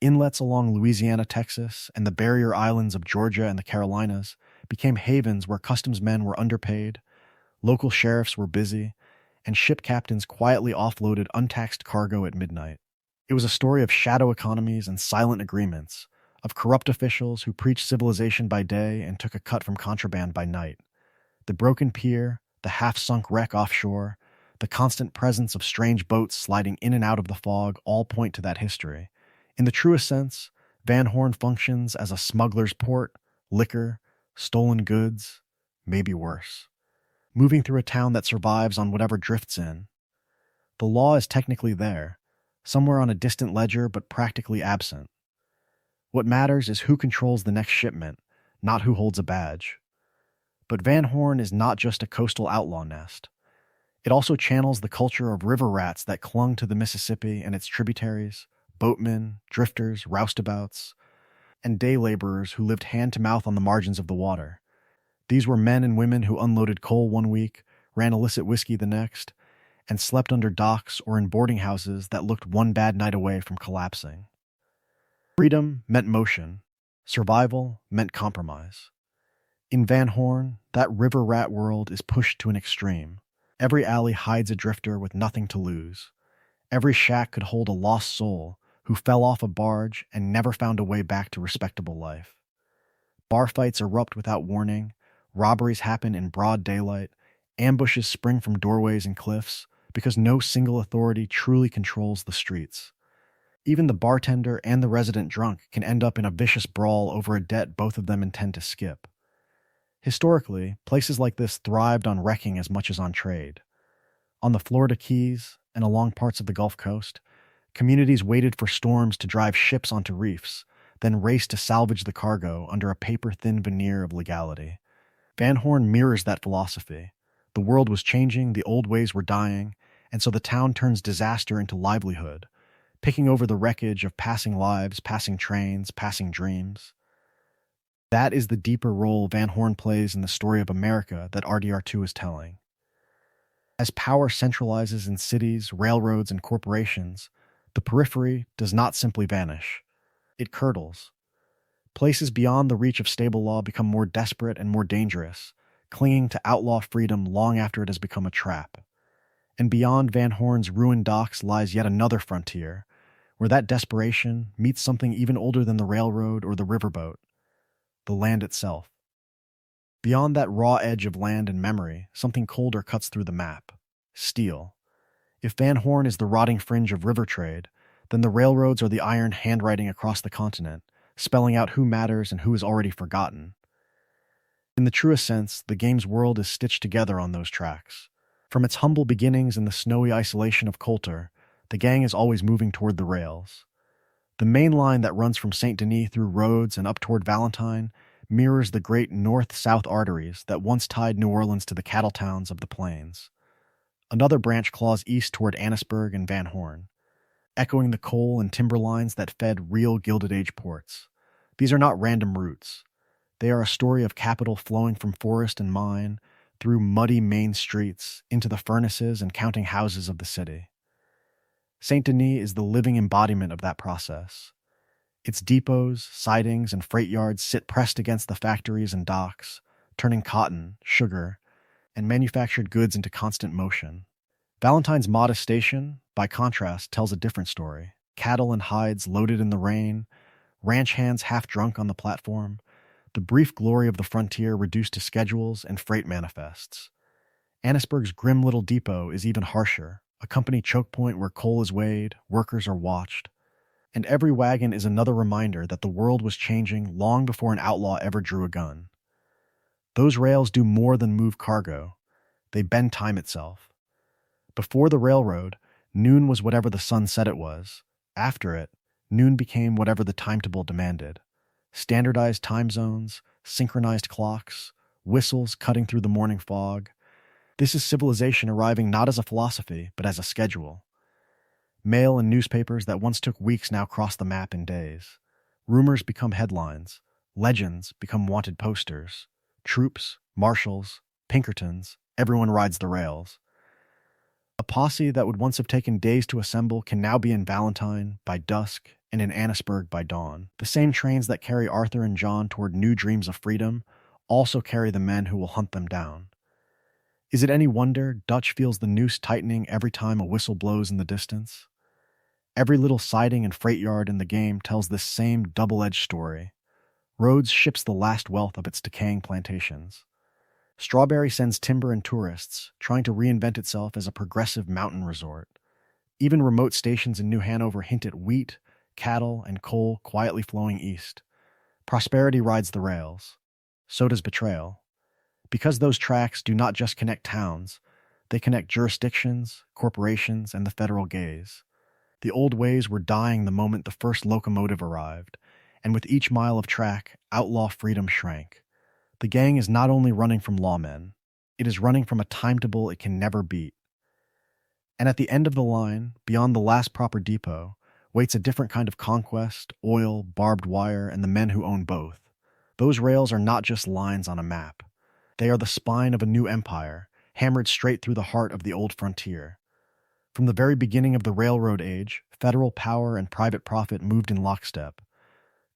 Inlets along Louisiana, Texas, and the barrier islands of Georgia and the Carolinas became havens where customs men were underpaid, local sheriffs were busy, and ship captains quietly offloaded untaxed cargo at midnight. It was a story of shadow economies and silent agreements, of corrupt officials who preached civilization by day and took a cut from contraband by night. The broken pier, the half-sunk wreck offshore, the constant presence of strange boats sliding in and out of the fog all point to that history. In the truest sense, Van Horn functions as a smuggler's port, liquor, stolen goods, maybe worse. Moving through a town that survives on whatever drifts in. The law is technically there, somewhere on a distant ledger but practically absent. What matters is who controls the next shipment, not who holds a badge. But Van Horn is not just a coastal outlaw nest. It also channels the culture of river rats that clung to the Mississippi and its tributaries, boatmen, drifters, roustabouts, and day laborers who lived hand-to-mouth on the margins of the water. These were men and women who unloaded coal one week, ran illicit whiskey the next, and slept under docks or in boarding houses that looked one bad night away from collapsing. Freedom meant motion. Survival meant compromise. In Van Horn, that river rat world is pushed to an extreme. Every alley hides a drifter with nothing to lose. Every shack could hold a lost soul, who fell off a barge and never found a way back to respectable life. Bar fights erupt without warning, robberies happen in broad daylight, ambushes spring from doorways and cliffs, because no single authority truly controls the streets. Even the bartender and the resident drunk can end up in a vicious brawl over a debt both of them intend to skip. Historically, places like this thrived on wrecking as much as on trade. On the Florida Keys and along parts of the Gulf Coast, communities waited for storms to drive ships onto reefs, then raced to salvage the cargo under a paper-thin veneer of legality. Van Horn mirrors that philosophy. The world was changing, the old ways were dying, and so the town turns disaster into livelihood, picking over the wreckage of passing lives, passing trains, passing dreams. That is the deeper role Van Horn plays in the story of America that RDR2 is telling. As power centralizes in cities, railroads, and corporations, the periphery does not simply vanish. It curdles. Places beyond the reach of stable law become more desperate and more dangerous, clinging to outlaw freedom long after it has become a trap. And beyond Van Horn's ruined docks lies yet another frontier, where that desperation meets something even older than the railroad or the riverboat: the land itself. Beyond that raw edge of land and memory, something colder cuts through the map: steel. If Van Horn is the rotting fringe of river trade, then the railroads are the iron handwriting across the continent, spelling out who matters and who is already forgotten. In the truest sense, the game's world is stitched together on those tracks. From its humble beginnings in the snowy isolation of Coulter, the gang is always moving toward the rails. The main line that runs from Saint Denis through Rhodes and up toward Valentine mirrors the great north-south arteries that once tied New Orleans to the cattle towns of the plains. Another branch claws east toward Annesburg and Van Horn, echoing the coal and timber lines that fed real Gilded Age ports. These are not random routes. They are a story of capital flowing from forest and mine, through muddy main streets, into the furnaces and counting houses of the city. Saint Denis is the living embodiment of that process. Its depots, sidings, and freight yards sit pressed against the factories and docks, turning cotton, sugar, and manufactured goods into constant motion. Valentine's modest station, by contrast, tells a different story. Cattle and hides loaded in the rain, ranch hands half drunk on the platform, the brief glory of the frontier reduced to schedules and freight manifests. Annesburg's grim little depot is even harsher, a company choke point where coal is weighed, workers are watched. And every wagon is another reminder that the world was changing long before an outlaw ever drew a gun. Those rails do more than move cargo. They bend time itself. Before the railroad, noon was whatever the sun said it was. After it, noon became whatever the timetable demanded. Standardized time zones, synchronized clocks, whistles cutting through the morning fog. This is civilization arriving not as a philosophy, but as a schedule. Mail and newspapers that once took weeks now cross the map in days. Rumors become headlines. Legends become wanted posters. Troops, marshals, Pinkertons, everyone rides the rails. A posse that would once have taken days to assemble can now be in Valentine by dusk and in Annesburg by dawn. The same trains that carry Arthur and John toward new dreams of freedom also carry the men who will hunt them down. Is it any wonder Dutch feels the noose tightening every time a whistle blows in the distance? Every little siding and freight yard in the game tells this same double-edged story. Rhodes ships the last wealth of its decaying plantations. Strawberry sends timber and tourists, trying to reinvent itself as a progressive mountain resort. Even remote stations in New Hanover hint at wheat, cattle, and coal quietly flowing east. Prosperity rides the rails. So does betrayal. Because those tracks do not just connect towns, they connect jurisdictions, corporations, and the federal gaze. The old ways were dying the moment the first locomotive arrived, and with each mile of track, outlaw freedom shrank. The gang is not only running from lawmen, it is running from a timetable it can never beat. And at the end of the line, beyond the last proper depot, waits a different kind of conquest: oil, barbed wire, and the men who own both. Those rails are not just lines on a map. They are the spine of a new empire, hammered straight through the heart of the old frontier. From the very beginning of the railroad age, federal power and private profit moved in lockstep.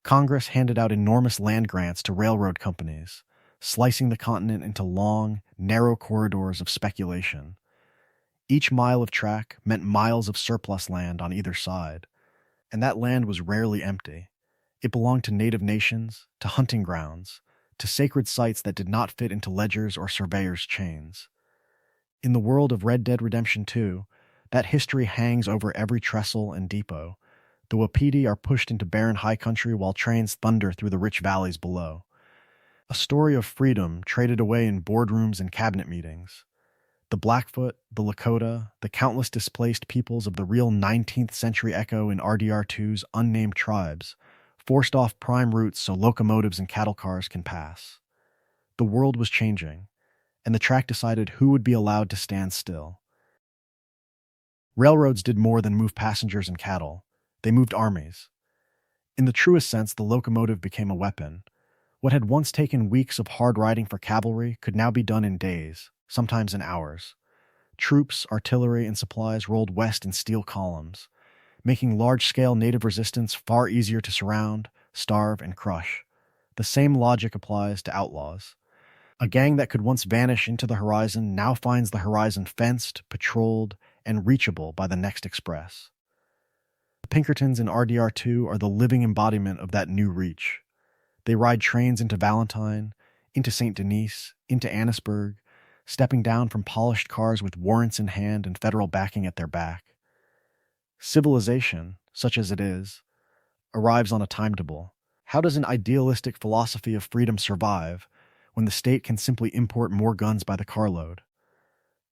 Congress handed out enormous land grants to railroad companies, slicing the continent into long, narrow corridors of speculation. Each mile of track meant miles of surplus land on either side, and that land was rarely empty. It belonged to native nations, to hunting grounds, to sacred sites that did not fit into ledgers or surveyors' chains. In the world of Red Dead Redemption 2, that history hangs over every trestle and depot. The wapiti are pushed into barren high country while trains thunder through the rich valleys below. A story of freedom traded away in boardrooms and cabinet meetings. The Blackfoot, the Lakota, the countless displaced peoples of the real 19th century echo in RDR2's unnamed tribes, forced off prime routes so locomotives and cattle cars can pass. The world was changing, and the track decided who would be allowed to stand still. Railroads did more than move passengers and cattle. They moved armies. In the truest sense, the locomotive became a weapon. What had once taken weeks of hard riding for cavalry could now be done in days, sometimes in hours. Troops, artillery, and supplies rolled west in steel columns, making large-scale native resistance far easier to surround, starve, and crush. The same logic applies to outlaws. A gang that could once vanish into the horizon now finds the horizon fenced, patrolled, and reachable by the next express. The Pinkertons in RDR2 are the living embodiment of that new reach. They ride trains into Valentine, into Saint Denis, into Annesburg, stepping down from polished cars with warrants in hand and federal backing at their back. Civilization, such as it is, arrives on a timetable. How does an idealistic philosophy of freedom survive when the state can simply import more guns by the carload?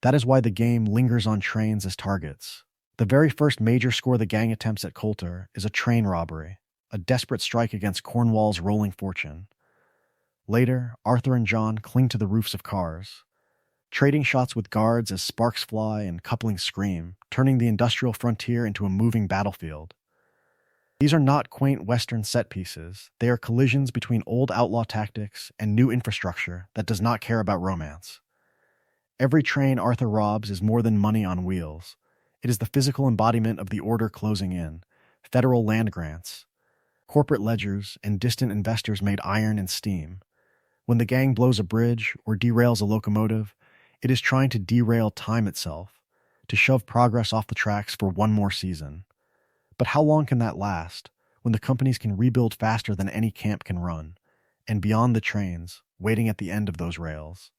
That is why the game lingers on trains as targets. The very first major score the gang attempts at Coulter is a train robbery, a desperate strike against Cornwall's rolling fortune. Later, Arthur and John cling to the roofs of cars, trading shots with guards as sparks fly and couplings scream, turning the industrial frontier into a moving battlefield. These are not quaint Western set pieces. They are collisions between old outlaw tactics and new infrastructure that does not care about romance. Every train Arthur robs is more than money on wheels. It is the physical embodiment of the order closing in, federal land grants, corporate ledgers, and distant investors made iron and steam. When the gang blows a bridge or derails a locomotive, it is trying to derail time itself, to shove progress off the tracks for one more season. But how long can that last, when the companies can rebuild faster than any camp can run, and beyond the trains, waiting at the end of those rails,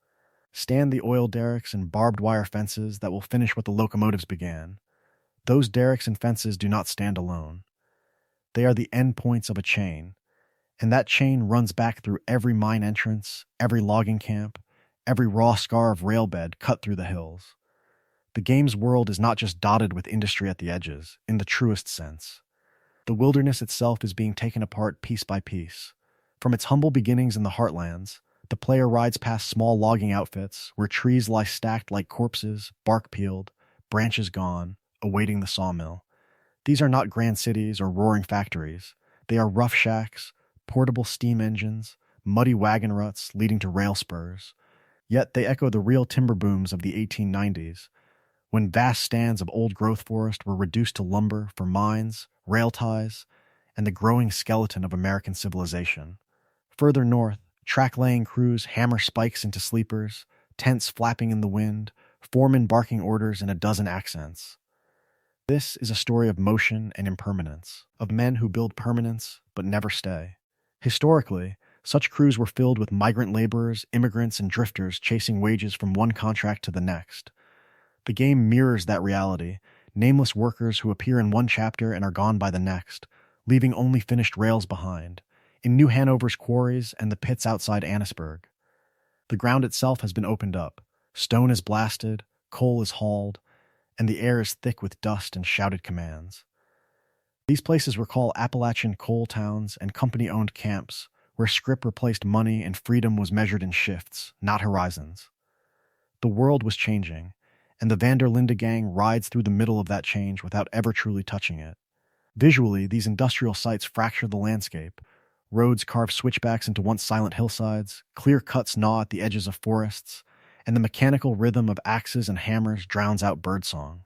stand the oil derricks and barbed wire fences that will finish what the locomotives began? Those derricks and fences do not stand alone. They are the end points of a chain, and that chain runs back through every mine entrance, every logging camp, every raw scar of railbed cut through the hills. The game's world is not just dotted with industry at the edges, in the truest sense. The wilderness itself is being taken apart piece by piece. From its humble beginnings in the heartlands, the player rides past small logging outfits where trees lie stacked like corpses, bark peeled, branches gone, awaiting the sawmill. These are not grand cities or roaring factories. They are rough shacks, portable steam engines, muddy wagon ruts leading to rail spurs. Yet they echo the real timber booms of the 1890s, when vast stands of old-growth forest were reduced to lumber for mines, rail ties, and the growing skeleton of American civilization. Further north, track-laying crews hammer spikes into sleepers, tents flapping in the wind, foremen barking orders in a dozen accents. This is a story of motion and impermanence, of men who build permanence but never stay. Historically, such crews were filled with migrant laborers, immigrants, and drifters chasing wages from one contract to the next. The game mirrors that reality, nameless workers who appear in one chapter and are gone by the next, leaving only finished rails behind, in New Hanover's quarries and the pits outside Annesburg. The ground itself has been opened up, stone is blasted, coal is hauled, and the air is thick with dust and shouted commands. These places recall Appalachian coal towns and company-owned camps, where scrip replaced money and freedom was measured in shifts, not horizons. The world was changing, and the Vanderlinde gang rides through the middle of that change without ever truly touching it. Visually, these industrial sites fracture the landscape. Roads carve switchbacks into once silent hillsides, clear cuts gnaw at the edges of forests, and the mechanical rhythm of axes and hammers drowns out birdsong.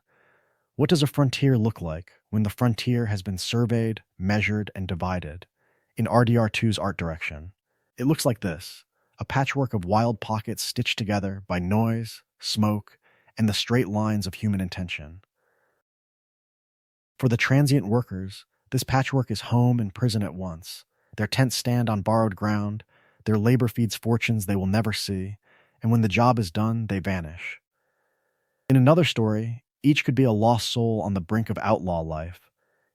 What does a frontier look like when the frontier has been surveyed, measured, and divided? In RDR2's art direction, it looks like this: a patchwork of wild pockets stitched together by noise, smoke, and the straight lines of human intention. For the transient workers, This patchwork is home and prison at once. Their tents stand on borrowed ground, their labor feeds fortunes they will never see, and when the job is done, they vanish. In another story, each could be a lost soul on the brink of outlaw life.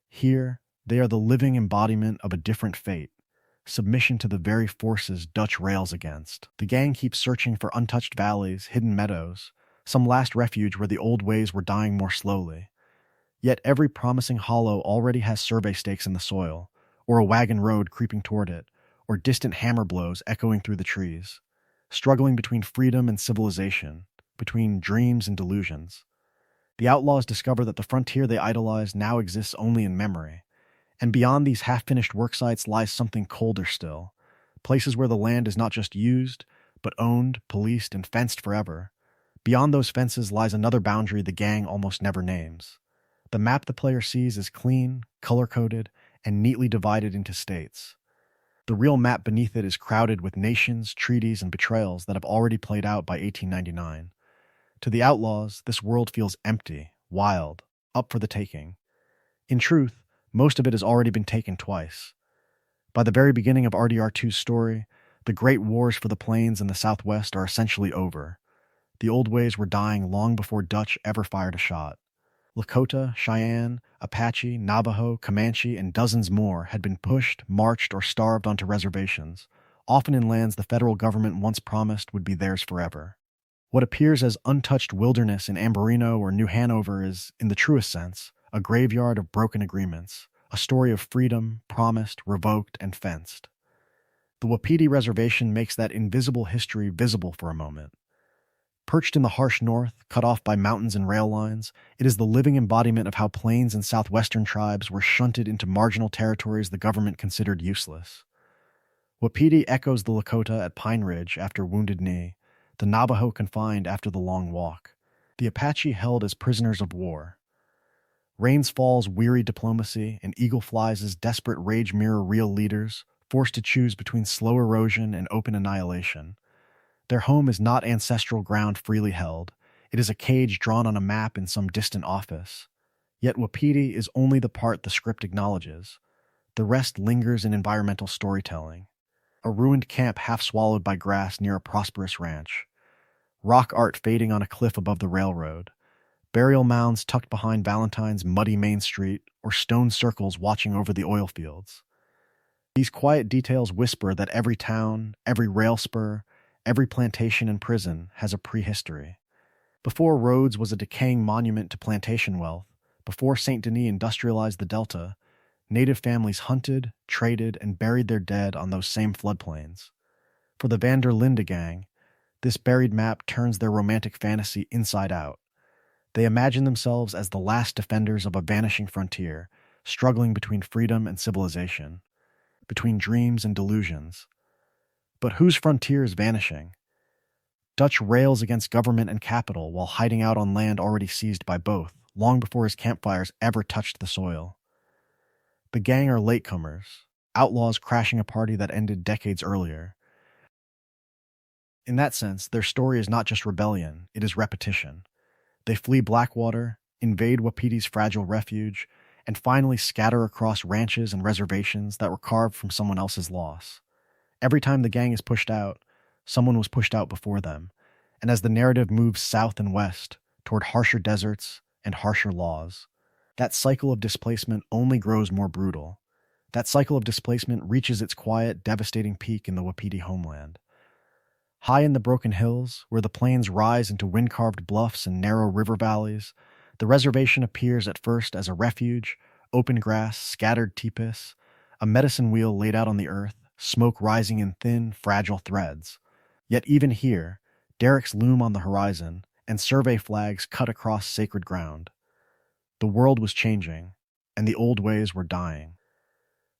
Here, they are the living embodiment of a different fate, submission to the very forces Dutch rails against. The gang keeps searching for untouched valleys, hidden meadows, some last refuge where the old ways were dying more slowly. Yet every promising hollow already has survey stakes in the soil, or a wagon road creeping toward it, or distant hammer blows echoing through the trees, struggling between freedom and civilization, between dreams and delusions. The outlaws discover that the frontier they idolize now exists only in memory, and beyond these half-finished worksites lies something colder still, places where the land is not just used, but owned, policed, and fenced forever. Beyond those fences lies another boundary the gang almost never names. The map the player sees is clean, color-coded, and neatly divided into states. The real map beneath it is crowded with nations, treaties, and betrayals that have already played out by 1899. To the outlaws, this world feels empty, wild, up for the taking. In truth, most of it has already been taken twice. By the very beginning of RDR2's story, the great wars for the plains and the Southwest are essentially over. The old ways were dying long before Dutch ever fired a shot. Lakota, Cheyenne, Apache, Navajo, Comanche, and dozens more had been pushed, marched, or starved onto reservations, often in lands the federal government once promised would be theirs forever. What appears as untouched wilderness in Ambarino or New Hanover is, in the truest sense, a graveyard of broken agreements, a story of freedom, promised, revoked, and fenced. The Wapiti Reservation makes that invisible history visible for a moment. Perched in the harsh north, cut off by mountains and rail lines, it is the living embodiment of how plains and southwestern tribes were shunted into marginal territories the government considered useless. Wapiti echoes the Lakota at Pine Ridge after Wounded Knee, the Navajo confined after the Long Walk, the Apache held as prisoners of war. Rains Fall's weary diplomacy and Eagle Flies' desperate rage mirror real leaders, forced to choose between slow erosion and open annihilation. Their home is not ancestral ground freely held. It is a cage drawn on a map in some distant office. Yet Wapiti is only the part the script acknowledges. The rest lingers in environmental storytelling. A ruined camp half swallowed by grass near a prosperous ranch. Rock art fading on a cliff above the railroad. Burial mounds tucked behind Valentine's muddy Main Street, or stone circles watching over the oil fields. These quiet details whisper that every town, every rail spur, every plantation and prison has a prehistory. Before Rhodes was a decaying monument to plantation wealth, before Saint Denis industrialized the Delta, native families hunted, traded, and buried their dead on those same floodplains. For the Van der Linde gang, this buried map turns their romantic fantasy inside out. They imagine themselves as the last defenders of a vanishing frontier, struggling between freedom and civilization, between dreams and delusions. But whose frontier is vanishing? Dutch rails against government and capital while hiding out on land already seized by both, long before his campfires ever touched the soil. The gang are latecomers, outlaws crashing a party that ended decades earlier. In that sense, their story is not just rebellion, it is repetition. They flee Blackwater, invade Wapiti's fragile refuge, and finally scatter across ranches and reservations that were carved from someone else's loss. Every time the gang is pushed out, someone was pushed out before them, and as the narrative moves south and west, toward harsher deserts and harsher laws, that cycle of displacement only grows more brutal. That cycle of displacement reaches its quiet, devastating peak in the Wapiti homeland. High in the broken hills, where the plains rise into wind-carved bluffs and narrow river valleys, the reservation appears at first as a refuge, open grass, scattered tipis, a medicine wheel laid out on the earth, smoke rising in thin, fragile threads. Yet even here, derricks loom on the horizon, and survey flags cut across sacred ground. The world was changing, and the old ways were dying.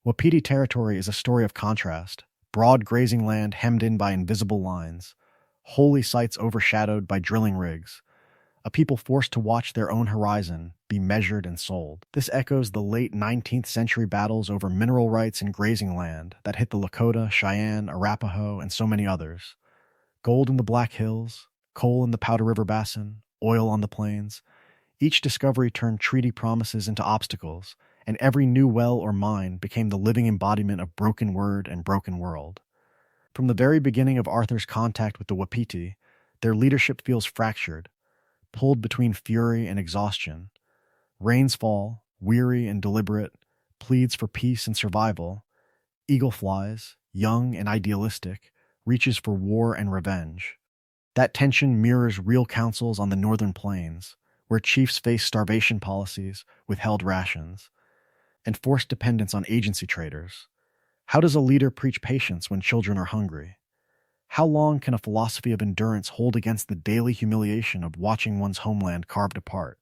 Wapiti territory is a story of contrast, broad grazing land hemmed in by invisible lines, holy sites overshadowed by drilling rigs, a people forced to watch their own horizon be measured and sold. This echoes the late 19th century battles over mineral rights and grazing land that hit the Lakota, Cheyenne, Arapaho, and so many others. Gold in the Black Hills, coal in the Powder River Basin, oil on the plains. Each discovery turned treaty promises into obstacles, and every new well or mine became the living embodiment of broken word and broken world. From the very beginning of Arthur's contact with the Wapiti, their leadership feels fractured, pulled between fury and exhaustion. Rains fall, weary and deliberate, pleads for peace and survival. Eagle flies, young and idealistic, reaches for war and revenge. That tension mirrors real councils on the northern plains, where chiefs face starvation policies, withheld rations, and forced dependence on agency traders. How does a leader preach patience when children are hungry? How long can a philosophy of endurance hold against the daily humiliation of watching one's homeland carved apart?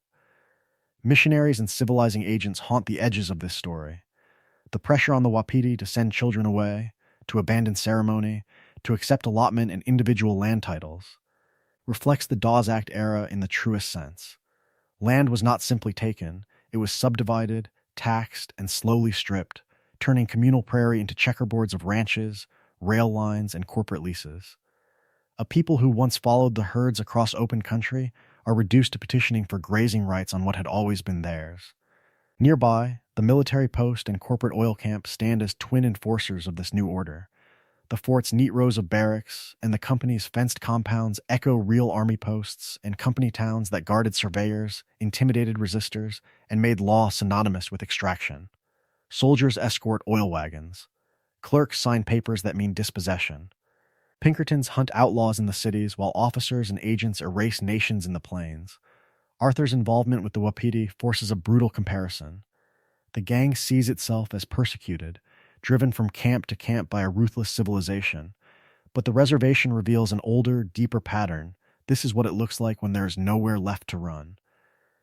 Missionaries and civilizing agents haunt the edges of this story. The pressure on the Wapiti to send children away, to abandon ceremony, to accept allotment and individual land titles, reflects the Dawes Act era in the truest sense. Land was not simply taken, it was subdivided, taxed, and slowly stripped, turning communal prairie into checkerboards of ranches, rail lines, and corporate leases. A people who once followed the herds across open country are reduced to petitioning for grazing rights on what had always been theirs. Nearby, the military post and corporate oil camp stand as twin enforcers of this new order. The fort's neat rows of barracks and the company's fenced compounds echo real army posts and company towns that guarded surveyors, intimidated resistors, and made law synonymous with extraction. Soldiers escort oil wagons. Clerks sign papers that mean dispossession. Pinkertons hunt outlaws in the cities while officers and agents erase nations in the plains. Arthur's involvement with the Wapiti forces a brutal comparison. The gang sees itself as persecuted, driven from camp to camp by a ruthless civilization. But the reservation reveals an older, deeper pattern. This is what it looks like when there is nowhere left to run.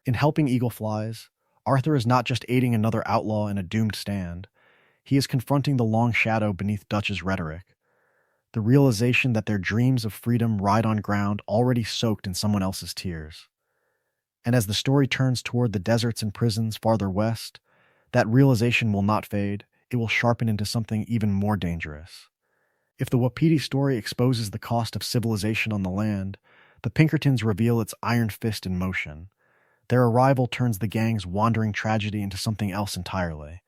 In helping Eagle Flies, Arthur is not just aiding another outlaw in a doomed stand. He is confronting the long shadow beneath Dutch's rhetoric. The realization that their dreams of freedom ride on ground already soaked in someone else's tears. And as the story turns toward the deserts and prisons farther west, that realization will not fade, it will sharpen into something even more dangerous. If the Wapiti story exposes the cost of civilization on the land, the Pinkertons reveal its iron fist in motion. Their arrival turns the gang's wandering tragedy into something else entirely.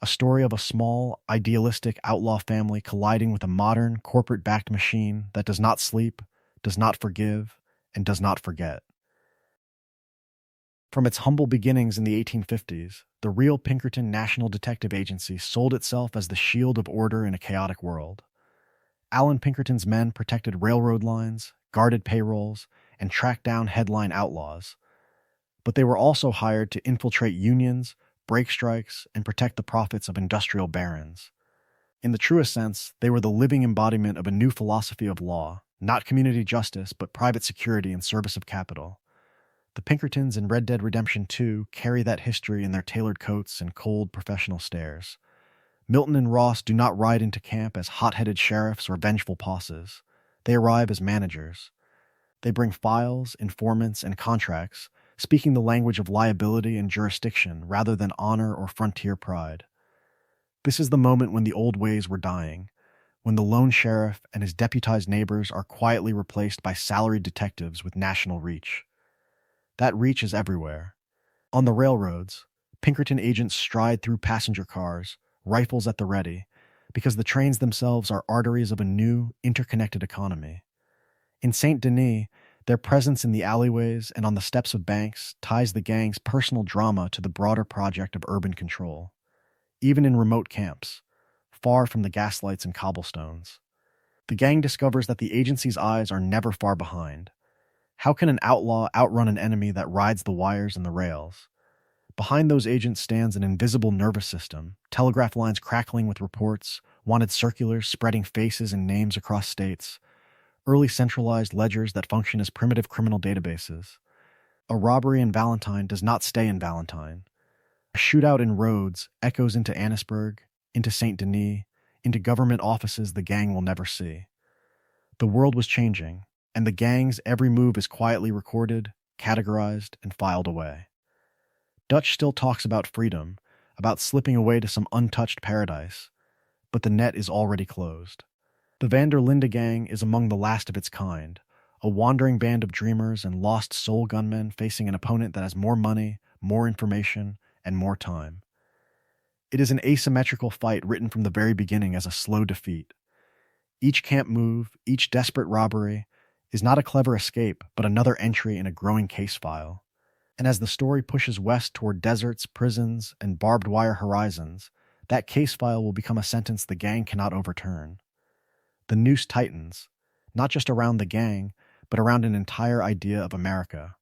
A story of a small, idealistic outlaw family colliding with a modern, corporate-backed machine that does not sleep, does not forgive, and does not forget. From its humble beginnings in the 1850s, the real Pinkerton National Detective Agency sold itself as the shield of order in a chaotic world. Allan Pinkerton's men protected railroad lines, guarded payrolls, and tracked down headline outlaws. But they were also hired to infiltrate unions, break strikes, and protect the profits of industrial barons. In the truest sense, they were the living embodiment of a new philosophy of law, not community justice, but private security in service of capital. The Pinkertons in Red Dead Redemption 2 carry that history in their tailored coats and cold, professional stares. Milton and Ross do not ride into camp as hot-headed sheriffs or vengeful bosses. They arrive as managers. They bring files, informants, and contracts, speaking the language of liability and jurisdiction rather than honor or frontier pride. This is the moment when the old ways were dying, when the lone sheriff and his deputized neighbors are quietly replaced by salaried detectives with national reach. That reach is everywhere. On the railroads, Pinkerton agents stride through passenger cars, rifles at the ready, because the trains themselves are arteries of a new, interconnected economy. In Saint Denis, their presence in the alleyways and on the steps of banks ties the gang's personal drama to the broader project of urban control. Even in remote camps, far from the gaslights and cobblestones, the gang discovers that the agency's eyes are never far behind. How can an outlaw outrun an enemy that rides the wires and the rails? Behind those agents stands an invisible nervous system, telegraph lines crackling with reports, wanted circulars spreading faces and names across states, early centralized ledgers that function as primitive criminal databases. A robbery in Valentine does not stay in Valentine. A shootout in Rhodes echoes into Annesburg, into Saint Denis, into government offices the gang will never see. The world was changing, and the gang's every move is quietly recorded, categorized, and filed away. Dutch still talks about freedom, about slipping away to some untouched paradise, but the net is already closed. The Van der Linde gang is among the last of its kind, a wandering band of dreamers and lost soul gunmen facing an opponent that has more money, more information, and more time. It is an asymmetrical fight written from the very beginning as a slow defeat. Each camp move, each desperate robbery, is not a clever escape, but another entry in a growing case file. And as the story pushes west toward deserts, prisons, and barbed wire horizons, that case file will become a sentence the gang cannot overturn. The noose tightens, not just around the gang, but around an entire idea of America.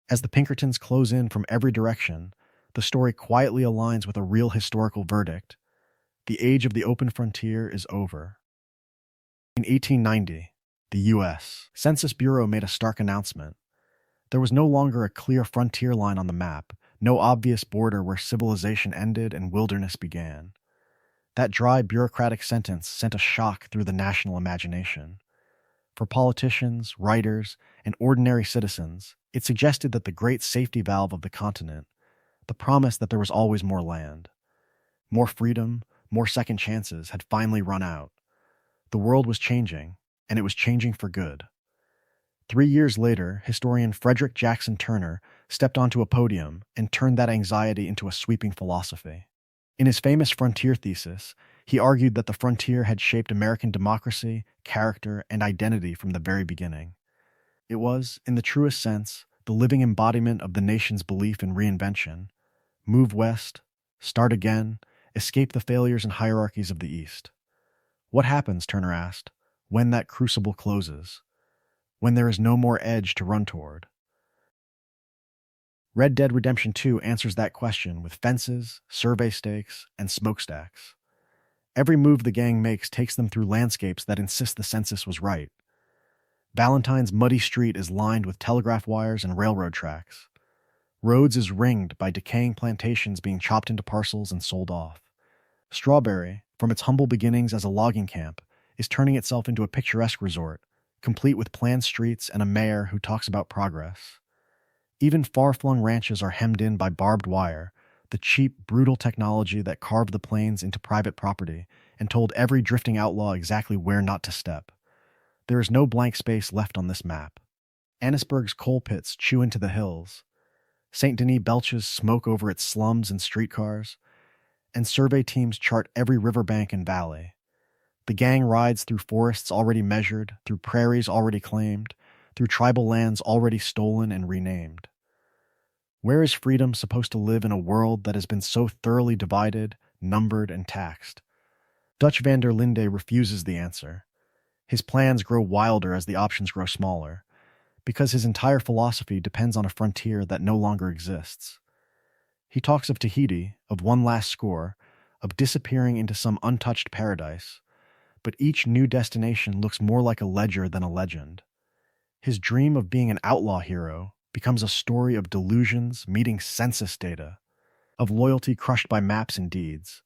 As the Pinkertons close in from every direction, the story quietly aligns with a real historical verdict. The age of the open frontier is over. In 1890, the U.S. Census Bureau made a stark announcement. There was no longer a clear frontier line on the map, no obvious border where civilization ended and wilderness began. That dry bureaucratic sentence sent a shock through the national imagination. For politicians, writers, and ordinary citizens, it suggested that the great safety valve of the continent, the promise that there was always more land, more freedom, more second chances, had finally run out. The world was changing, and it was changing for good. 3 years later, historian Frederick Jackson Turner stepped onto a podium and turned that anxiety into a sweeping philosophy. In his famous Frontier thesis, he argued that the frontier had shaped American democracy, character, and identity from the very beginning. It was, in the truest sense, the living embodiment of the nation's belief in reinvention. Move west, start again, escape the failures and hierarchies of the East. What happens, Turner asked, when that crucible closes? When there is no more edge to run toward? Red Dead Redemption 2 answers that question with fences, survey stakes, and smokestacks. Every move the gang makes takes them through landscapes that insist the census was right. Valentine's muddy street is lined with telegraph wires and railroad tracks. Rhodes is ringed by decaying plantations being chopped into parcels and sold off. Strawberry, from its humble beginnings as a logging camp, is turning itself into a picturesque resort, complete with planned streets and a mayor who talks about progress. Even far-flung ranches are hemmed in by barbed wire, the cheap, brutal technology that carved the plains into private property and told every drifting outlaw exactly where not to step. There is no blank space left on this map. Annesburg's coal pits chew into the hills. Saint Denis belches smoke over its slums and streetcars, and survey teams chart every riverbank and valley. The gang rides through forests already measured, through prairies already claimed, through tribal lands already stolen and renamed. Where is freedom supposed to live in a world that has been so thoroughly divided, numbered, and taxed? Dutch van der Linde refuses the answer. His plans grow wilder as the options grow smaller, because his entire philosophy depends on a frontier that no longer exists. He talks of Tahiti, of one last score, of disappearing into some untouched paradise, but each new destination looks more like a ledger than a legend. His dream of being an outlaw hero becomes a story of delusions meeting census data, of loyalty crushed by maps and deeds.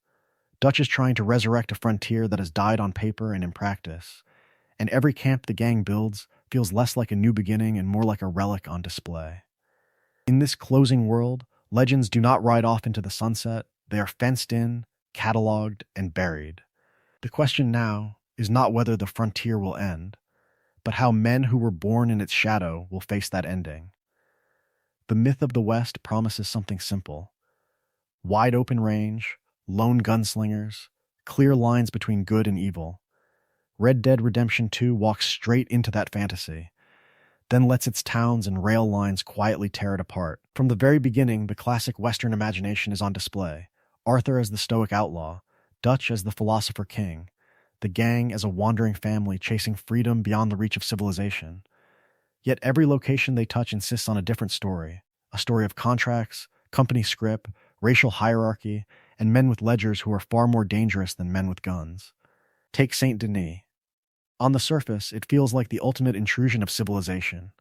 Dutch is trying to resurrect a frontier that has died on paper and in practice, and every camp the gang builds feels less like a new beginning and more like a relic on display. In this closing world, legends do not ride off into the sunset. They are fenced in, cataloged, and buried. The question now is not whether the frontier will end, but how men who were born in its shadow will face that ending. The myth of the West promises something simple: wide open range, lone gunslingers, clear lines between good and evil. Red Dead Redemption 2 walks straight into that fantasy, then lets its towns and rail lines quietly tear it apart. From the very beginning, the classic Western imagination is on display. Arthur as the stoic outlaw, Dutch as the philosopher king, the gang as a wandering family chasing freedom beyond the reach of civilization. Yet every location they touch insists on a different story, a story of contracts, company script, racial hierarchy, and men with ledgers who are far more dangerous than men with guns. Take Saint Denis. On the surface, it feels like the ultimate intrusion of civilization,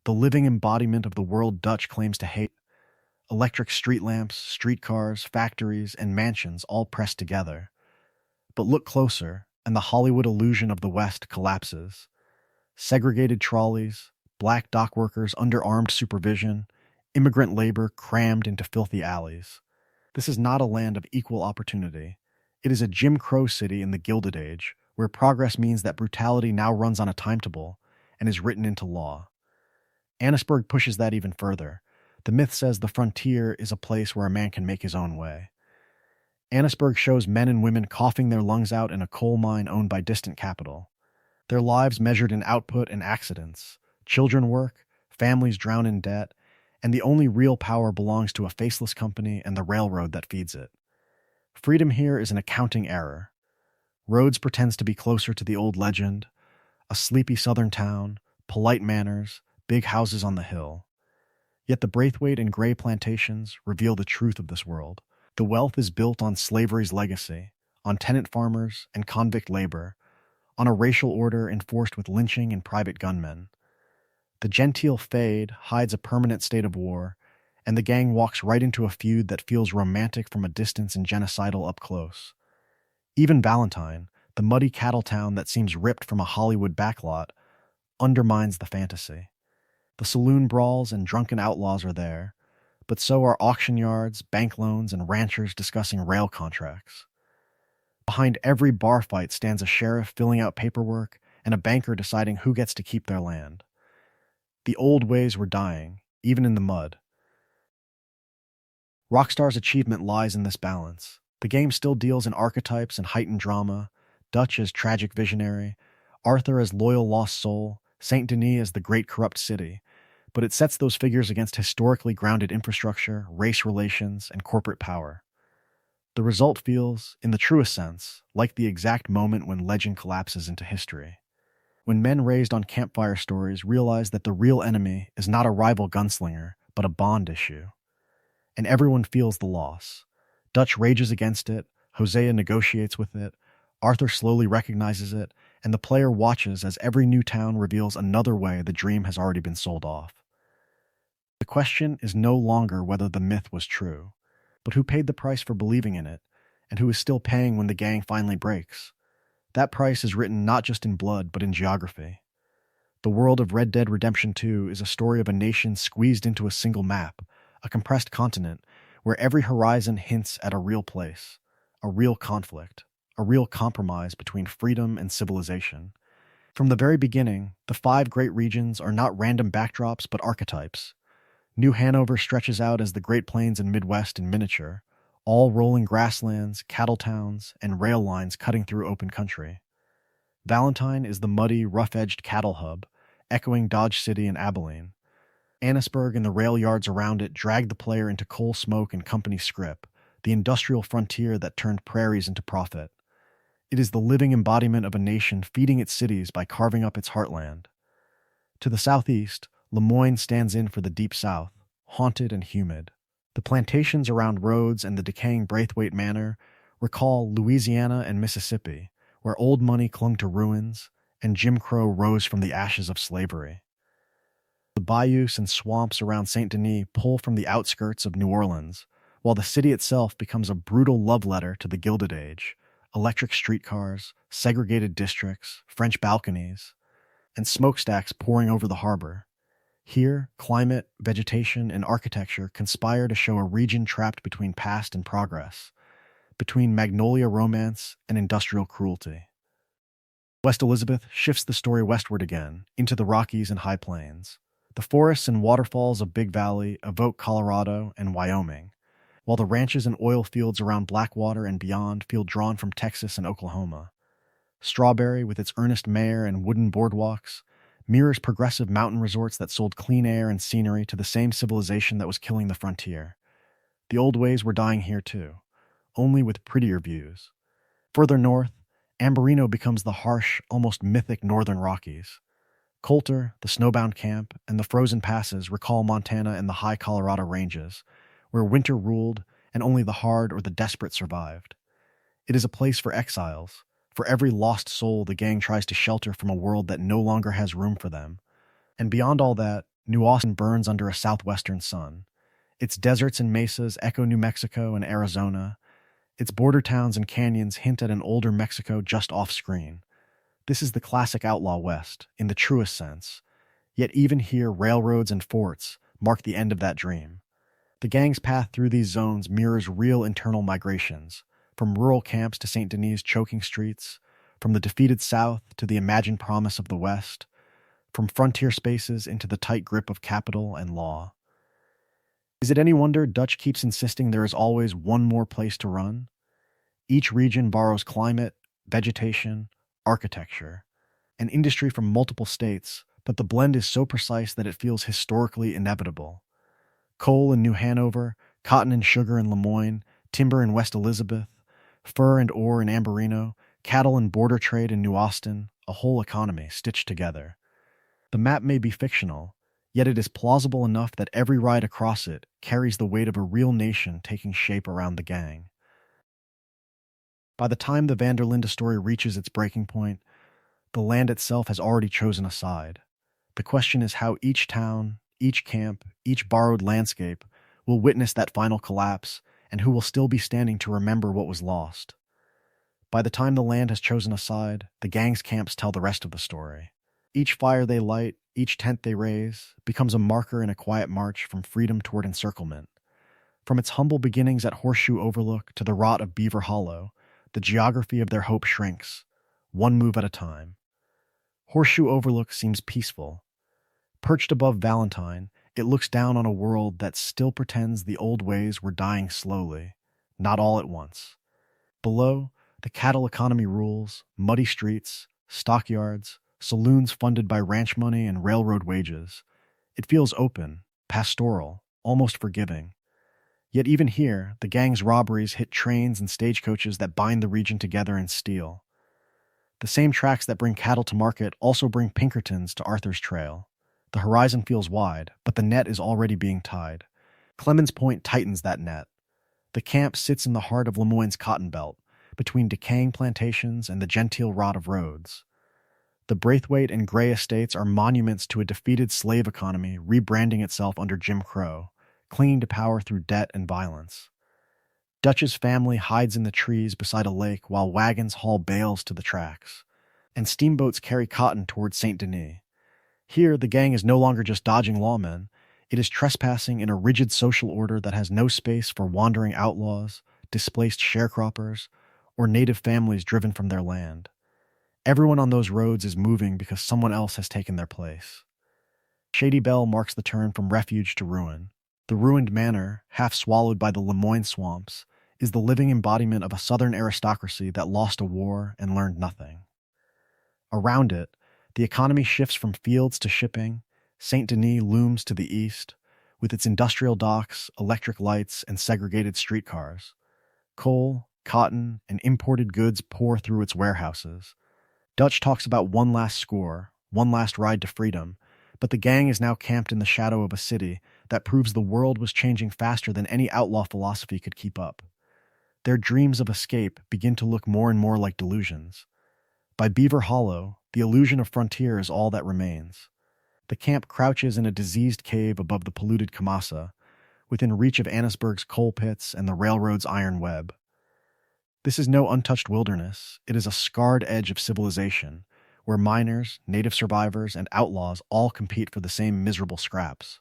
the living embodiment of the world Dutch claims to hate. Electric street lamps, streetcars, factories, and mansions all pressed together. But look closer, and the Hollywood illusion of the West collapses. Segregated trolleys, black dock workers under armed supervision, immigrant labor crammed into filthy alleys. This is not a land of equal opportunity. It is a Jim Crow city in the Gilded Age, where progress means that brutality now runs on a timetable and is written into law. Annesburg pushes that even further. The myth says the frontier is a place where a man can make his own way. Annesburg shows men and women coughing their lungs out in a coal mine owned by distant capital. Their lives measured in output and accidents. Children work, families drown in debt, and the only real power belongs to a faceless company and the railroad that feeds it. Freedom here is an accounting error. Rhodes pretends to be closer to the old legend, a sleepy southern town, polite manners, big houses on the hill. Yet the Braithwaite and Gray plantations reveal the truth of this world. The wealth is built on slavery's legacy, on tenant farmers and convict labor, on a racial order enforced with lynching and private gunmen. The genteel fade hides a permanent state of war, and the gang walks right into a feud that feels romantic from a distance and genocidal up close. Even Valentine, the muddy cattle town that seems ripped from a Hollywood backlot, undermines the fantasy. The saloon brawls and drunken outlaws are there, but so are auction yards, bank loans, and ranchers discussing rail contracts. Behind every bar fight stands a sheriff filling out paperwork and a banker deciding who gets to keep their land. The old ways were dying, even in the mud. Rockstar's achievement lies in this balance. The game still deals in archetypes and heightened drama, Dutch as tragic visionary, Arthur as loyal lost soul, Saint Denis as the great corrupt city, but it sets those figures against historically grounded infrastructure, race relations, and corporate power. The result feels, in the truest sense, like the exact moment when legend collapses into history. When men raised on campfire stories realize that the real enemy is not a rival gunslinger, but a bond issue. And everyone feels the loss. Dutch rages against it, Hosea negotiates with it, Arthur slowly recognizes it, and the player watches as every new town reveals another way the dream has already been sold off. The question is no longer whether the myth was true, but who paid the price for believing in it, and who is still paying when the gang finally breaks. That price is written not just in blood, but in geography. The world of Red Dead Redemption 2 is a story of a nation squeezed into a single map, a compressed continent, where every horizon hints at a real place, a real conflict, a real compromise between freedom and civilization. From the very beginning, the 5 great regions are not random backdrops but archetypes. New Hanover stretches out as the Great Plains and Midwest in miniature, all rolling grasslands, cattle towns, and rail lines cutting through open country. Valentine is the muddy, rough-edged cattle hub, echoing Dodge City and Abilene. Annesburg and the rail yards around it drag the player into coal smoke and company scrip, the industrial frontier that turned prairies into profit. It is the living embodiment of a nation feeding its cities by carving up its heartland. To the southeast, Lemoyne stands in for the deep south, haunted and humid. The plantations around Rhodes and the decaying Braithwaite Manor recall Louisiana and Mississippi, where old money clung to ruins and Jim Crow rose from the ashes of slavery. The bayous and swamps around Saint Denis pull from the outskirts of New Orleans, while the city itself becomes a brutal love letter to the Gilded Age, electric streetcars, segregated districts, French balconies, and smokestacks pouring over the harbor. Here, climate, vegetation, and architecture conspire to show a region trapped between past and progress, between magnolia romance and industrial cruelty. West Elizabeth shifts the story westward again, into the Rockies and High Plains. The forests and waterfalls of Big Valley evoke Colorado and Wyoming, while the ranches and oil fields around Blackwater and beyond feel drawn from Texas and Oklahoma. Strawberry, with its earnest mayor and wooden boardwalks, mirrors progressive mountain resorts that sold clean air and scenery to the same civilization that was killing the frontier. The old ways were dying here too, only with prettier views. Further north, Ambarino becomes the harsh, almost mythic northern Rockies. Coulter, the snowbound camp, and the frozen passes recall Montana and the high Colorado ranges, where winter ruled and only the hard or the desperate survived. It is a place for exiles, for every lost soul the gang tries to shelter from a world that no longer has room for them. And beyond all that, New Austin burns under a southwestern sun. Its deserts and mesas echo New Mexico and Arizona. Its border towns and canyons hint at an older Mexico just off-screen. This is the classic outlaw West, in the truest sense. Yet even here, railroads and forts mark the end of that dream. The gang's path through these zones mirrors real internal migrations, from rural camps to Saint Denis' choking streets, from the defeated South to the imagined promise of the West, from frontier spaces into the tight grip of capital and law. Is it any wonder Dutch keeps insisting there is always one more place to run? Each region borrows climate, vegetation, architecture, and industry from multiple states, but the blend is so precise that it feels historically inevitable. Coal in New Hanover, cotton and sugar in Lemoyne, timber in West Elizabeth, fur and ore in Amberino, cattle and border trade in New Austin, a whole economy stitched together. The map may be fictional, yet it is plausible enough that every ride across it carries the weight of a real nation taking shape around the gang. By the time the Vanderlinde story reaches its breaking point, the land itself has already chosen a side. The question is how each town, each camp, each borrowed landscape will witness that final collapse, and who will still be standing to remember what was lost. By the time the land has chosen a side, the gang's camps tell the rest of the story. Each fire they light, each tent they raise, becomes a marker in a quiet march from freedom toward encirclement. From its humble beginnings at Horseshoe Overlook to the rot of Beaver Hollow, the geography of their hope shrinks, one move at a time. Horseshoe Overlook seems peaceful. Perched above Valentine, it looks down on a world that still pretends the old ways were dying slowly, not all at once. Below, the cattle economy rules, muddy streets, stockyards, saloons funded by ranch money and railroad wages. It feels open, pastoral, almost forgiving. Yet even here, the gang's robberies hit trains and stagecoaches that bind the region together in steel. The same tracks that bring cattle to market also bring Pinkertons to Arthur's Trail. The horizon feels wide, but the net is already being tied. Clemens Point tightens that net. The camp sits in the heart of Lemoyne's cotton belt, between decaying plantations and the genteel rot of Rhodes. The Braithwaite and Gray estates are monuments to a defeated slave economy rebranding itself under Jim Crow, clinging to power through debt and violence. Dutch's family hides in the trees beside a lake while wagons haul bales to the tracks, and steamboats carry cotton towards Saint Denis. Here, the gang is no longer just dodging lawmen, it is trespassing in a rigid social order that has no space for wandering outlaws, displaced sharecroppers, or native families driven from their land. Everyone on those roads is moving because someone else has taken their place. Shady Belle marks the turn from refuge to ruin. The ruined manor, half swallowed by the Lemoyne swamps, is the living embodiment of a southern aristocracy that lost a war and learned nothing. Around it, the economy shifts from fields to shipping. Saint Denis looms to the east, with its industrial docks, electric lights, and segregated streetcars. Coal, cotton, and imported goods pour through its warehouses. Dutch talks about one last score, one last ride to freedom, but the gang is now camped in the shadow of a city that proves the world was changing faster than any outlaw philosophy could keep up. Their dreams of escape begin to look more and more like delusions. By Beaver Hollow, the illusion of frontier is all that remains. The camp crouches in a diseased cave above the polluted Kamasa, within reach of Annesburg's coal pits and the railroad's iron web. This is no untouched wilderness, it is a scarred edge of civilization, where miners, native survivors, and outlaws all compete for the same miserable scraps.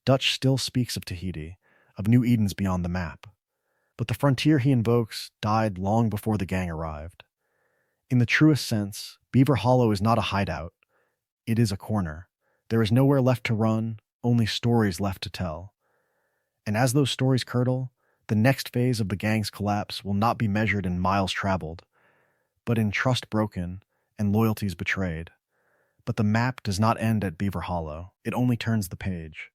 Dutch still speaks of Tahiti, of New Edens beyond the map. But the frontier he invokes died long before the gang arrived. In the truest sense, Beaver Hollow is not a hideout. It is a corner. There is nowhere left to run, only stories left to tell. And as those stories curdle, the next phase of the gang's collapse will not be measured in miles traveled, but in trust broken and loyalties betrayed. But the map does not end at Beaver Hollow. It only turns the page.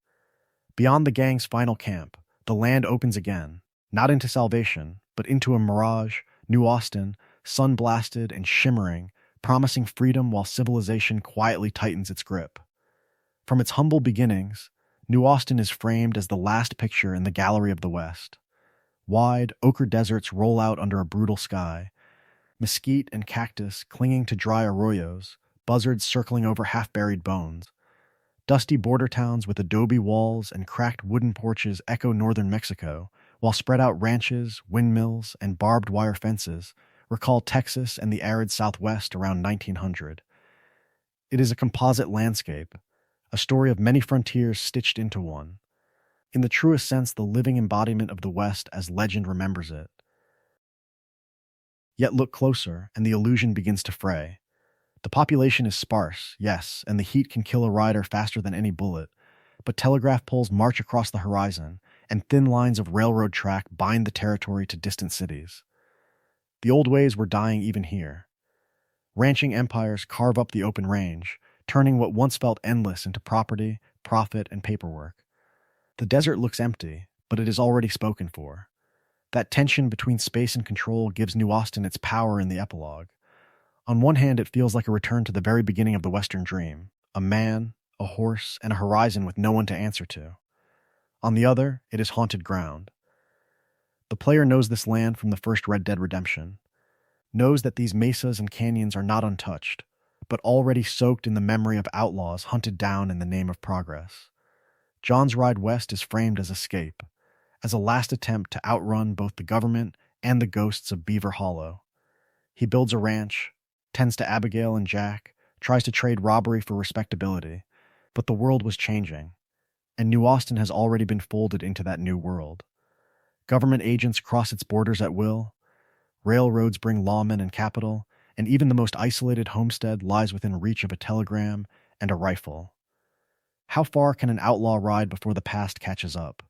Beyond the gang's final camp, the land opens again, not into salvation, but into a mirage, New Austin, sun-blasted and shimmering, promising freedom while civilization quietly tightens its grip. From its humble beginnings, New Austin is framed as the last picture in the gallery of the West. Wide, ochre deserts roll out under a brutal sky, mesquite and cactus clinging to dry arroyos, buzzards circling over half-buried bones. Dusty border towns with adobe walls and cracked wooden porches echo northern Mexico, while spread-out ranches, windmills, and barbed wire fences recall Texas and the arid Southwest around 1900. It is a composite landscape, a story of many frontiers stitched into one. In the truest sense, the living embodiment of the West as legend remembers it. Yet look closer, and the illusion begins to fray. The population is sparse, yes, and the heat can kill a rider faster than any bullet, but telegraph poles march across the horizon, and thin lines of railroad track bind the territory to distant cities. The old ways were dying even here. Ranching empires carve up the open range, turning what once felt endless into property, profit, and paperwork. The desert looks empty, but it is already spoken for. That tension between space and control gives New Austin its power in the epilogue. On one hand, it feels like a return to the very beginning of the Western dream, a man, a horse, and a horizon with no one to answer to. On the other, it is haunted ground. The player knows this land from the first Red Dead Redemption, knows that these mesas and canyons are not untouched, but already soaked in the memory of outlaws hunted down in the name of progress. John's ride west is framed as escape, as a last attempt to outrun both the government and the ghosts of Beaver Hollow. He builds a ranch, tends to Abigail and Jack, tries to trade robbery for respectability, but the world was changing, and New Austin has already been folded into that new world. Government agents cross its borders at will, railroads bring lawmen and capital, and even the most isolated homestead lies within reach of a telegram and a rifle. How far can an outlaw ride before the past catches up?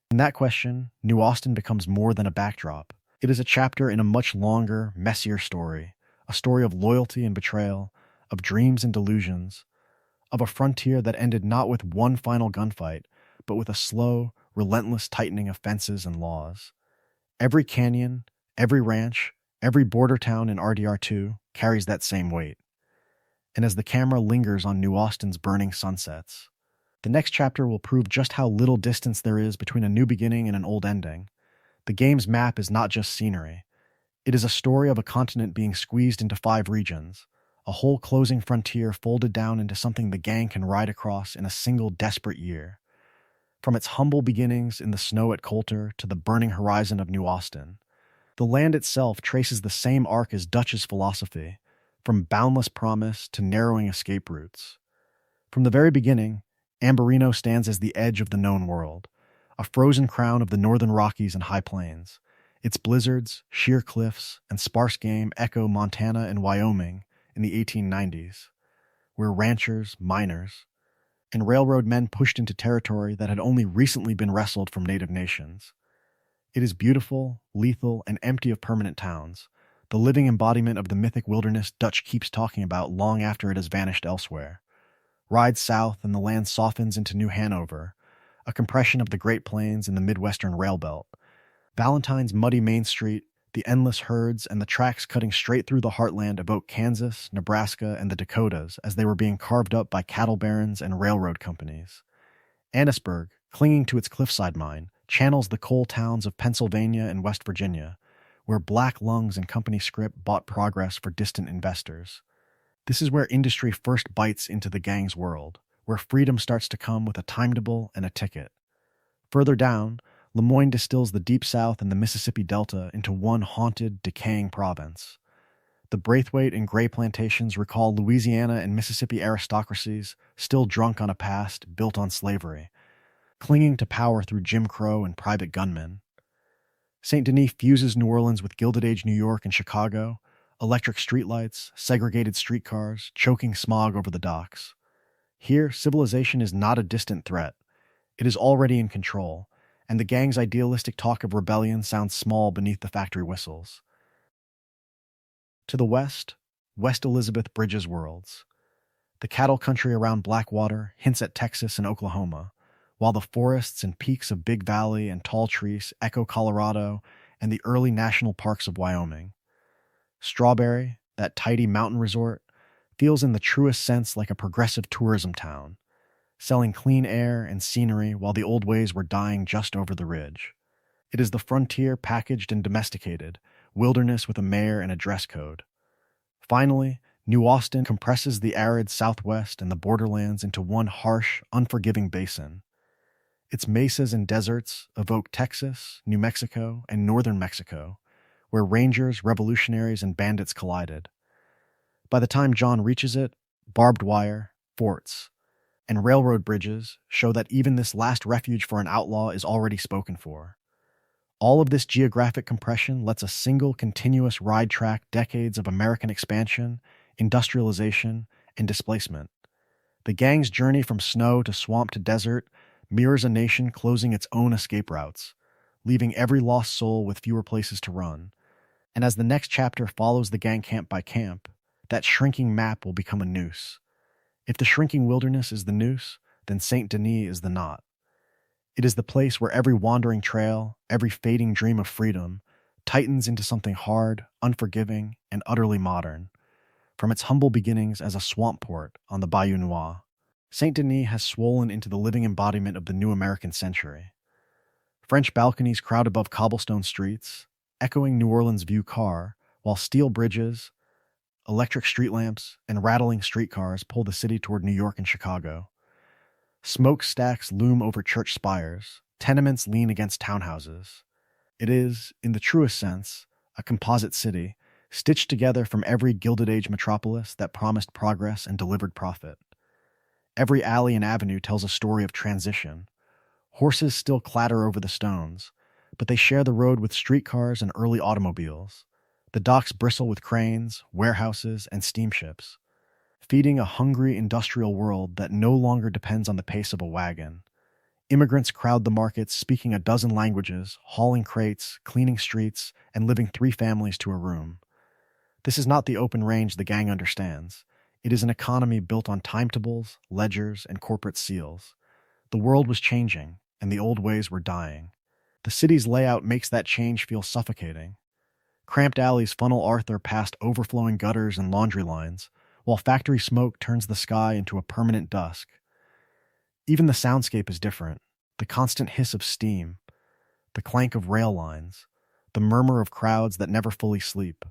In that question, New Austin becomes more than a backdrop. It is a chapter in a much longer, messier story, a story of loyalty and betrayal, of dreams and delusions, of a frontier that ended not with one final gunfight, but with a slow, relentless tightening of fences and laws. Every canyon, every ranch, every border town in RDR2 carries that same weight. And as the camera lingers on New Austin's burning sunsets, the next chapter will prove just how little distance there is between a new beginning and an old ending. The game's map is not just scenery. It is a story of a continent being squeezed into 5 regions, a whole closing frontier folded down into something the gang can ride across in a single desperate year. From its humble beginnings in the snow at Coulter to the burning horizon of New Austin, the land itself traces the same arc as Dutch's philosophy, from boundless promise to narrowing escape routes. From the very beginning, Ambarino stands as the edge of the known world, a frozen crown of the northern Rockies and High Plains. Its blizzards, sheer cliffs, and sparse game echo Montana and Wyoming in the 1890s, where ranchers, miners, and railroad men pushed into territory that had only recently been wrestled from native nations. It is beautiful, lethal, and empty of permanent towns, the living embodiment of the mythic wilderness Dutch keeps talking about long after it has vanished elsewhere. Ride south and the land softens into New Hanover, a compression of the Great Plains and the Midwestern Rail Belt. Valentine's muddy Main Street, the endless herds, and the tracks cutting straight through the heartland evoke Kansas, Nebraska, and the Dakotas as they were being carved up by cattle barons and railroad companies. Annesburg, clinging to its cliffside mine, channels the coal towns of Pennsylvania and West Virginia, where Black Lungs and Company Scrip bought progress for distant investors. This is where industry first bites into the gang's world, where freedom starts to come with a timetable and a ticket. Further down, Lemoyne distills the Deep South and the Mississippi Delta into one haunted, decaying province. The Braithwaite and Gray plantations recall Louisiana and Mississippi aristocracies still drunk on a past built on slavery, clinging to power through Jim Crow and private gunmen. Saint Denis fuses New Orleans with Gilded Age New York and Chicago, electric streetlights, segregated streetcars, choking smog over the docks. Here, civilization is not a distant threat. It is already in control, and the gang's idealistic talk of rebellion sounds small beneath the factory whistles. To the west, West Elizabeth bridges worlds. The cattle country around Blackwater hints at Texas and Oklahoma, while the forests and peaks of Big Valley and Tall Trees echo Colorado and the early national parks of Wyoming. Strawberry, that tidy mountain resort, feels in the truest sense like a progressive tourism town, selling clean air and scenery while the old ways were dying just over the ridge. It is the frontier packaged and domesticated, wilderness with a mayor and a dress code. Finally, New Austin compresses the arid Southwest and the borderlands into one harsh, unforgiving basin. Its mesas and deserts evoke Texas, New Mexico, and northern Mexico, where rangers, revolutionaries, and bandits collided. By the time John reaches it, barbed wire, forts, and railroad bridges show that even this last refuge for an outlaw is already spoken for. All of this geographic compression lets a single continuous ride track decades of American expansion, industrialization, and displacement. The gang's journey from snow to swamp to desert mirrors a nation closing its own escape routes, leaving every lost soul with fewer places to run. And as the next chapter follows the gang camp by camp, that shrinking map will become a noose. If the shrinking wilderness is the noose, then Saint Denis is the knot. It is the place where every wandering trail, every fading dream of freedom, tightens into something hard, unforgiving, and utterly modern. From its humble beginnings as a swamp port on the Bayou Noir, Saint Denis has swollen into the living embodiment of the new American century. French balconies crowd above cobblestone streets, echoing New Orleans' view car, while steel bridges, electric street lamps, and rattling streetcars pull the city toward New York and Chicago. Smokestacks loom over church spires, tenements lean against townhouses. It is, in the truest sense, a composite city, stitched together from every Gilded Age metropolis that promised progress and delivered profit. Every alley and avenue tells a story of transition. Horses still clatter over the stones, but they share the road with streetcars and early automobiles. The docks bristle with cranes, warehouses, and steamships, feeding a hungry industrial world that no longer depends on the pace of a wagon. Immigrants crowd the markets, speaking a dozen languages, hauling crates, cleaning streets, and living 3 families to a room. This is not the open range the gang understands. It is an economy built on timetables, ledgers, and corporate seals. The world was changing, and the old ways were dying. The city's layout makes that change feel suffocating. Cramped alleys funnel Arthur past overflowing gutters and laundry lines, while factory smoke turns the sky into a permanent dusk. Even the soundscape is different. The constant hiss of steam, the clank of rail lines, the murmur of crowds that never fully sleep.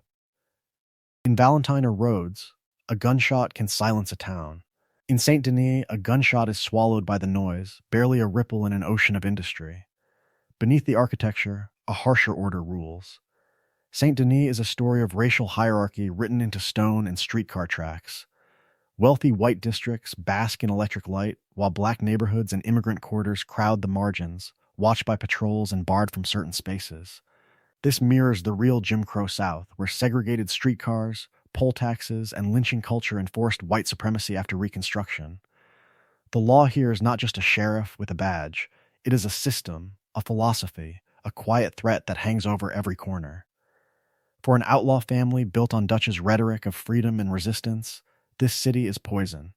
In Valentine or Rhodes, a gunshot can silence a town. In Saint Denis, a gunshot is swallowed by the noise, barely a ripple in an ocean of industry. Beneath the architecture, a harsher order rules. Saint Denis is a story of racial hierarchy written into stone and streetcar tracks. Wealthy white districts bask in electric light, while black neighborhoods and immigrant quarters crowd the margins, watched by patrols and barred from certain spaces. This mirrors the real Jim Crow South, where segregated streetcars, poll taxes, and lynching culture enforced white supremacy after Reconstruction. The law here is not just a sheriff with a badge. It is a system, a philosophy, a quiet threat that hangs over every corner. For an outlaw family built on Dutch's rhetoric of freedom and resistance, this city is poison.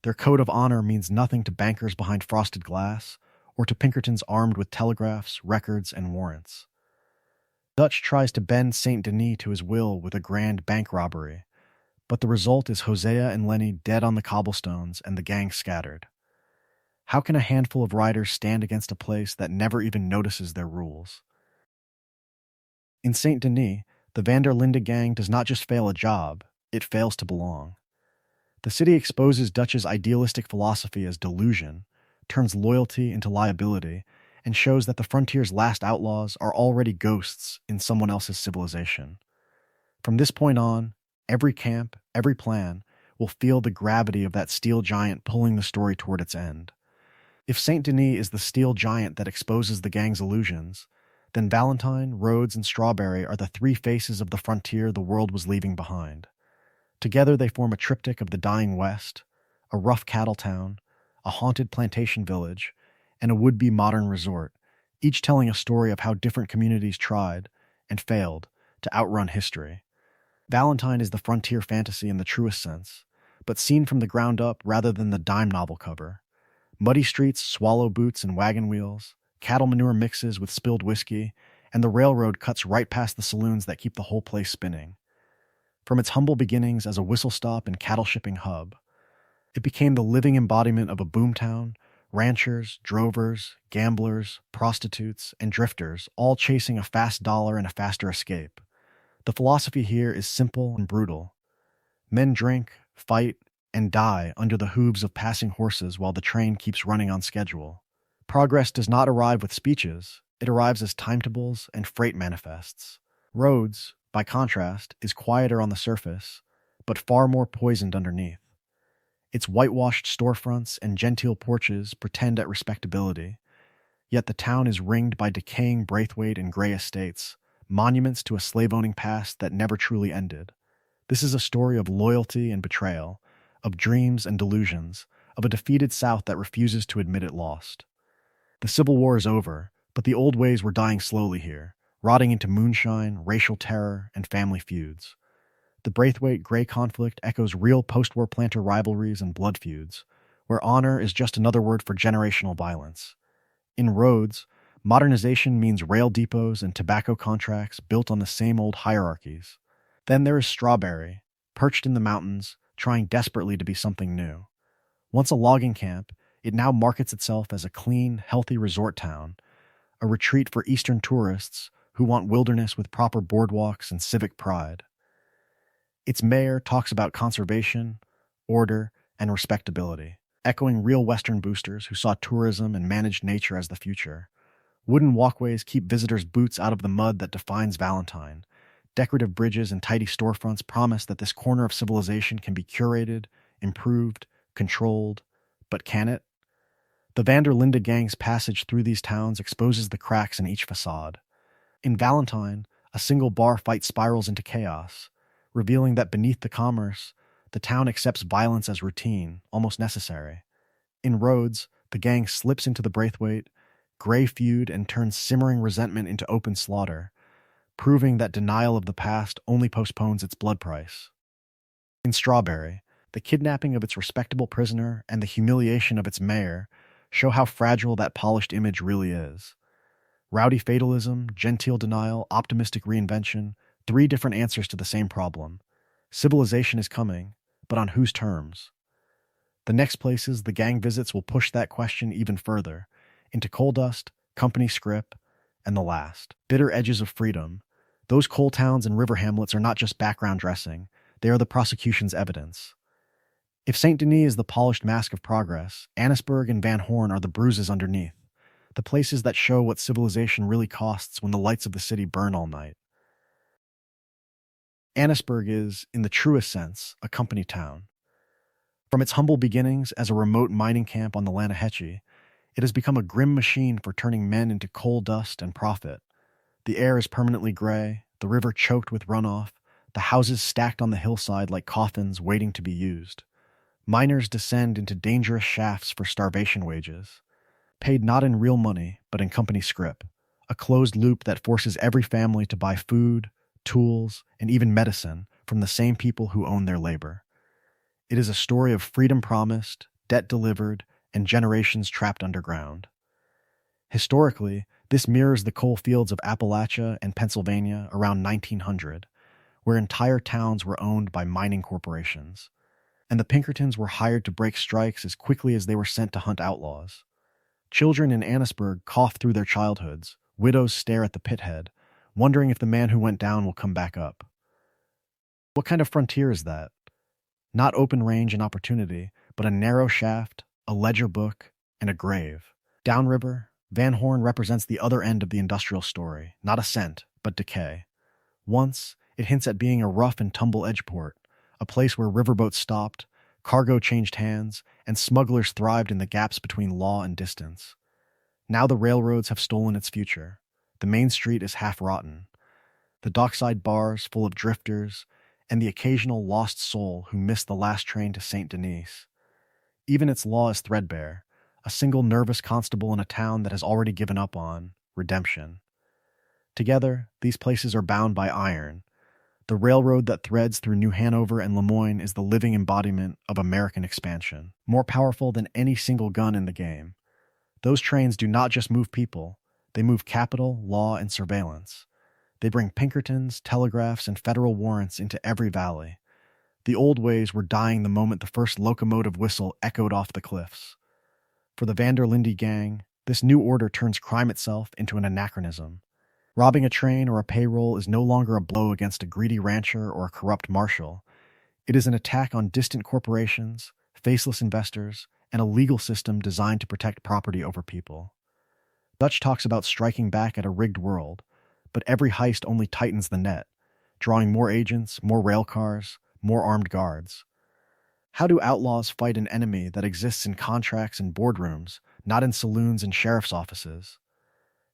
Their code of honor means nothing to bankers behind frosted glass, or to Pinkertons armed with telegraphs, records, and warrants. Dutch tries to bend Saint Denis to his will with a grand bank robbery, but the result is Hosea and Lenny dead on the cobblestones and the gang scattered. How can a handful of riders stand against a place that never even notices their rules? In Saint Denis, the Van der Linde gang does not just fail a job, it fails to belong. The city exposes Dutch's idealistic philosophy as delusion, turns loyalty into liability, and shows that the frontier's last outlaws are already ghosts in someone else's civilization. From this point on, every camp, every plan, will feel the gravity of that steel giant pulling the story toward its end. If Saint Denis is the steel giant that exposes the gang's illusions, then Valentine, Rhodes, and Strawberry are the 3 faces of the frontier the world was leaving behind. Together they form a triptych of the dying West, a rough cattle town, a haunted plantation village, and a would-be modern resort, each telling a story of how different communities tried, and failed, to outrun history. Valentine is the frontier fantasy in the truest sense, but seen from the ground up rather than the dime novel cover. Muddy streets swallow boots and wagon wheels, cattle manure mixes with spilled whiskey, and the railroad cuts right past the saloons that keep the whole place spinning. From its humble beginnings as a whistle stop and cattle shipping hub, it became the living embodiment of a boomtown, ranchers, drovers, gamblers, prostitutes, and drifters all chasing a fast dollar and a faster escape. The philosophy here is simple and brutal. Men drink, fight, and die under the hooves of passing horses while the train keeps running on schedule. Progress does not arrive with speeches, it arrives as timetables and freight manifests. Rhodes, by contrast, is quieter on the surface, but far more poisoned underneath. Its whitewashed storefronts and genteel porches pretend at respectability, yet the town is ringed by decaying Braithwaite and Gray estates, monuments to a slave-owning past that never truly ended. This is a story of loyalty and betrayal, of dreams and delusions, of a defeated South that refuses to admit it lost. The Civil War is over, but the old ways were dying slowly here. rotting into moonshine, racial terror, and family feuds. The Braithwaite-Gray conflict echoes real post-war planter rivalries and blood feuds, where honor is just another word for generational violence. In Rhodes, modernization means rail depots and tobacco contracts built on the same old hierarchies. Then there is Strawberry, perched in the mountains, trying desperately to be something new. Once a logging camp, it now markets itself as a clean, healthy resort town, a retreat for Eastern tourists who want wilderness with proper boardwalks and civic pride. Its mayor talks about conservation, order, and respectability, echoing real Western boosters who saw tourism and managed nature as the future. Wooden walkways keep visitors' boots out of the mud that defines Valentine. Decorative bridges and tidy storefronts promise that this corner of civilization can be curated, improved, controlled. But can it? The Van der Linde gang's passage through these towns exposes the cracks in each facade. In Valentine, a single bar fight spirals into chaos, revealing that beneath the commerce, the town accepts violence as routine, almost necessary. In Rhodes, the gang slips into the Braithwaite-Gray feud and turns simmering resentment into open slaughter, proving that denial of the past only postpones its blood price. In Strawberry, the kidnapping of its respectable prisoner and the humiliation of its mayor show how fragile that polished image really is. Rowdy fatalism, genteel denial, optimistic reinvention, three different answers to the same problem. Civilization is coming, but on whose terms? The next places the gang visits will push that question even further, into coal dust, company scrip, and the last, bitter edges of freedom. Those coal towns and river hamlets are not just background dressing, they are the prosecution's evidence. If Saint Denis is the polished mask of progress, Annesburg and Van Horn are the bruises underneath, the places that show what civilization really costs when the lights of the city burn all night. Annesburg is, in the truest sense, a company town. From its humble beginnings as a remote mining camp on the Lanahetchee, it has become a grim machine for turning men into coal dust and profit. The air is permanently gray, the river choked with runoff, the houses stacked on the hillside like coffins waiting to be used. Miners descend into dangerous shafts for starvation wages, paid not in real money, but in company scrip, a closed loop that forces every family to buy food, tools, and even medicine from the same people who own their labor. It is a story of freedom promised, debt delivered, and generations trapped underground. Historically, this mirrors the coal fields of Appalachia and Pennsylvania around 1900, where entire towns were owned by mining corporations, and the Pinkertons were hired to break strikes as quickly as they were sent to hunt outlaws. Children in Annesburg cough through their childhoods, widows stare at the pithead, wondering if the man who went down will come back up. What kind of frontier is that? Not open range and opportunity, but a narrow shaft, a ledger book, and a grave. Downriver, Van Horn represents the other end of the industrial story, not ascent, but decay. Once, it hints at being a rough and tumble edge port, a place where riverboats stopped, cargo changed hands, and smugglers thrived in the gaps between law and distance. Now the railroads have stolen its future. The main street is half rotten. The dockside bars full of drifters, and the occasional lost soul who missed the last train to Saint Denis. Even its law is threadbare, a single nervous constable in a town that has already given up on redemption. Together, these places are bound by iron. The railroad that threads through New Hanover and Lemoyne is the living embodiment of American expansion, more powerful than any single gun in the game. Those trains do not just move people, they move capital, law, and surveillance. They bring Pinkertons, telegraphs, and federal warrants into every valley. The old ways were dying the moment the first locomotive whistle echoed off the cliffs. For the Van der Linde gang, this new order turns crime itself into an anachronism. Robbing a train or a payroll is no longer a blow against a greedy rancher or a corrupt marshal. It is an attack on distant corporations, faceless investors, and a legal system designed to protect property over people. Dutch talks about striking back at a rigged world, but every heist only tightens the net, drawing more agents, more rail cars, more armed guards. How do outlaws fight an enemy that exists in contracts and boardrooms, not in saloons and sheriff's offices?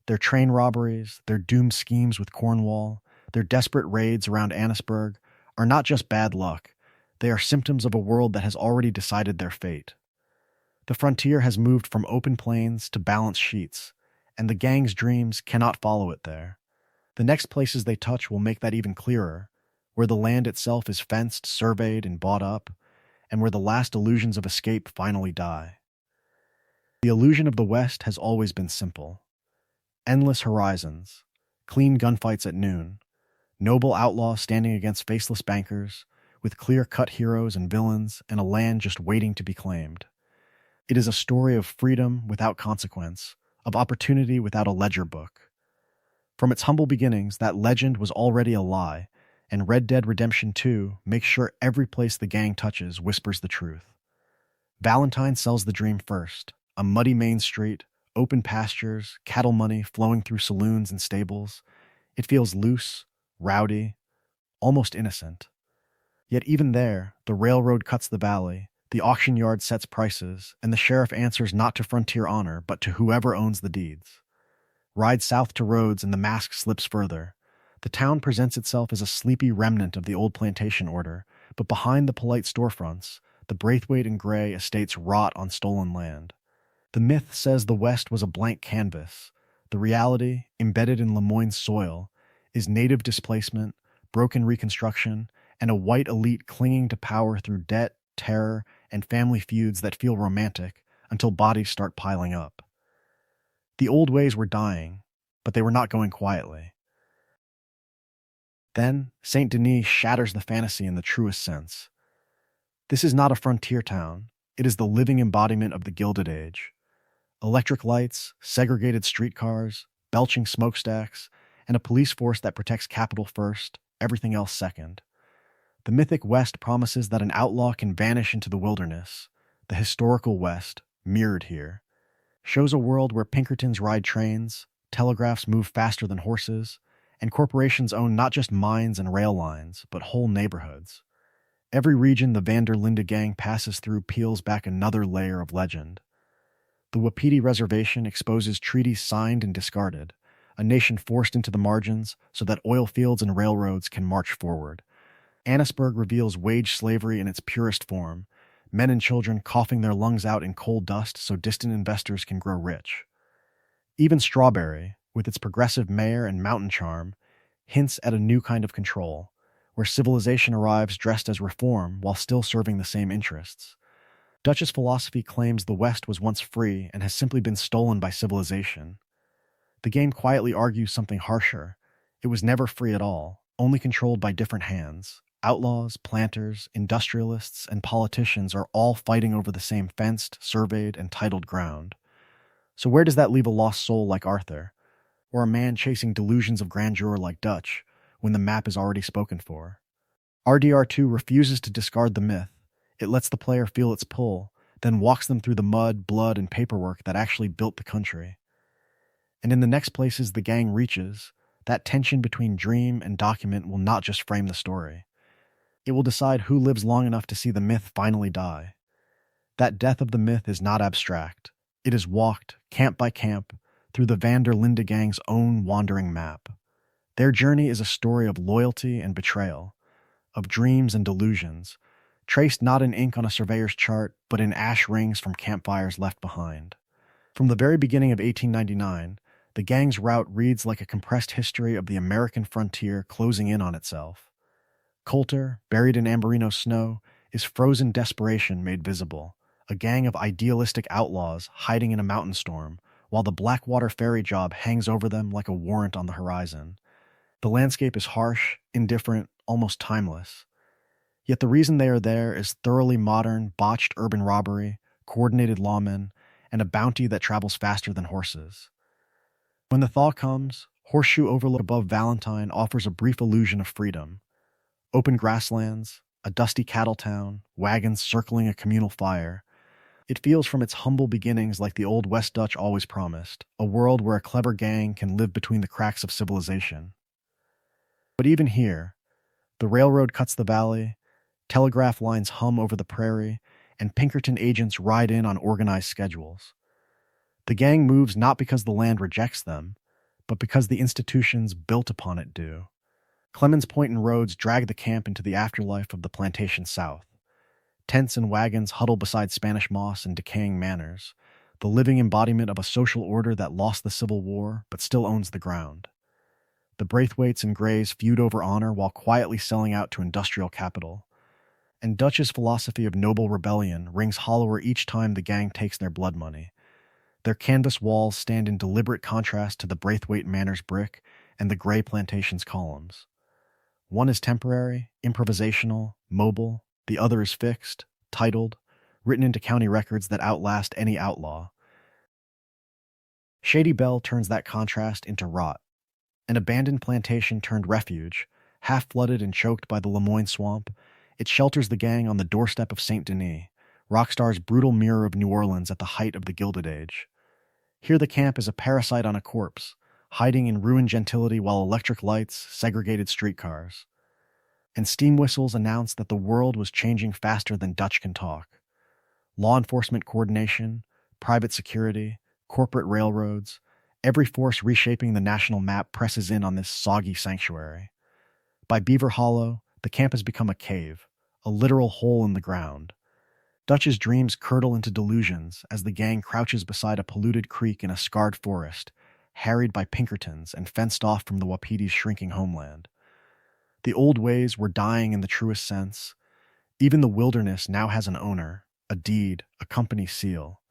Their train robberies, their doomed schemes with Cornwall, their desperate raids around Annesburg are not just bad luck, they are symptoms of a world that has already decided their fate. The frontier has moved from open plains to balanced sheets, and the gang's dreams cannot follow it there. The next places they touch will make that even clearer, where the land itself is fenced, surveyed, and bought up, and where the last illusions of escape finally die. The illusion of the West has always been simple. Endless horizons, clean gunfights at noon, noble outlaws standing against faceless bankers, with clear-cut heroes and villains, and a land just waiting to be claimed. It is a story of freedom without consequence, of opportunity without a ledger book. From its humble beginnings, that legend was already a lie, and Red Dead Redemption 2 makes sure every place the gang touches whispers the truth. Valentine sells the dream first, a muddy main street, open pastures, cattle money flowing through saloons and stables. It feels loose, rowdy, almost innocent. Yet even there, the railroad cuts the valley, the auction yard sets prices, and the sheriff answers not to frontier honor but to whoever owns the deeds. Ride south to Rhodes and the mask slips further. The town presents itself as a sleepy remnant of the old plantation order, but behind the polite storefronts, the Braithwaite and Gray estates rot on stolen land. The myth says the West was a blank canvas. The reality, embedded in Lemoyne's soil, is native displacement, broken reconstruction, and a white elite clinging to power through debt, terror, and family feuds that feel romantic until bodies start piling up. The old ways were dying, but they were not going quietly. Then, Saint Denis shatters the fantasy in the truest sense. This is not a frontier town. It is the living embodiment of the Gilded Age. Electric lights, segregated streetcars, belching smokestacks, and a police force that protects capital first, everything else second. The mythic West promises that an outlaw can vanish into the wilderness. The historical West, mirrored here, shows a world where Pinkertons ride trains, telegraphs move faster than horses, and corporations own not just mines and rail lines, but whole neighborhoods. Every region the Van der Linde gang passes through peels back another layer of legend. The Wapiti Reservation exposes treaties signed and discarded, a nation forced into the margins so that oil fields and railroads can march forward. Annesburg reveals wage slavery in its purest form, men and children coughing their lungs out in coal dust so distant investors can grow rich. Even Strawberry, with its progressive mayor and mountain charm, hints at a new kind of control, where civilization arrives dressed as reform while still serving the same interests. Dutch's philosophy claims the West was once free and has simply been stolen by civilization. The game quietly argues something harsher. It was never free at all, only controlled by different hands. Outlaws, planters, industrialists, and politicians are all fighting over the same fenced, surveyed, and titled ground. So where does that leave a lost soul like Arthur, or a man chasing delusions of grandeur like Dutch, when the map is already spoken for? RDR2 refuses to discard the myth. It lets the player feel its pull, then walks them through the mud, blood, and paperwork that actually built the country. And in the next places the gang reaches, that tension between dream and document will not just frame the story. It will decide who lives long enough to see the myth finally die. That death of the myth is not abstract. It is walked, camp by camp, through the Van der Linde gang's own wandering map. Their journey is a story of loyalty and betrayal, of dreams and delusions, traced not in ink on a surveyor's chart, but in ash rings from campfires left behind. From the very beginning of 1899, the gang's route reads like a compressed history of the American frontier closing in on itself. Coulter, buried in Amberino snow, is frozen desperation made visible, a gang of idealistic outlaws hiding in a mountain storm, while the Blackwater ferry job hangs over them like a warrant on the horizon. The landscape is harsh, indifferent, almost timeless. Yet the reason they are there is thoroughly modern, botched urban robbery, coordinated lawmen, and a bounty that travels faster than horses. When the thaw comes, Horseshoe Overlook above Valentine offers a brief illusion of freedom. Open grasslands, a dusty cattle town, wagons circling a communal fire. It feels from its humble beginnings like the old West Dutch always promised, a world where a clever gang can live between the cracks of civilization. But even here, the railroad cuts the valley, telegraph lines hum over the prairie, and Pinkerton agents ride in on organized schedules. The gang moves not because the land rejects them, but because the institutions built upon it do. Clemens Point and Rhodes drag the camp into the afterlife of the plantation south. Tents and wagons huddle beside Spanish moss and decaying manors, the living embodiment of a social order that lost the Civil War but still owns the ground. The Braithwaites and Greys feud over honor while quietly selling out to industrial capital. And Dutch's philosophy of noble rebellion rings hollower each time the gang takes their blood money. Their canvas walls stand in deliberate contrast to the Braithwaite Manor's brick and the Grey Plantation's columns. One is temporary, improvisational, mobile. The other is fixed, titled, written into county records that outlast any outlaw. Shady Belle turns that contrast into rot. An abandoned plantation turned refuge, half flooded and choked by the Lemoyne Swamp. It shelters the gang on the doorstep of Saint Denis, Rockstar's brutal mirror of New Orleans at the height of the Gilded Age. Here the camp is a parasite on a corpse, hiding in ruined gentility while electric lights, segregated streetcars, and steam whistles announce that the world was changing faster than Dutch can talk. Law enforcement coordination, private security, corporate railroads, every force reshaping the national map presses in on this soggy sanctuary. By Beaver Hollow, the camp has become a cave, a literal hole in the ground. Dutch's dreams curdle into delusions as the gang crouches beside a polluted creek in a scarred forest, harried by Pinkertons and fenced off from the Wapidi's shrinking homeland. The old ways were dying in the truest sense. Even the wilderness now has an owner, a deed, a company seal.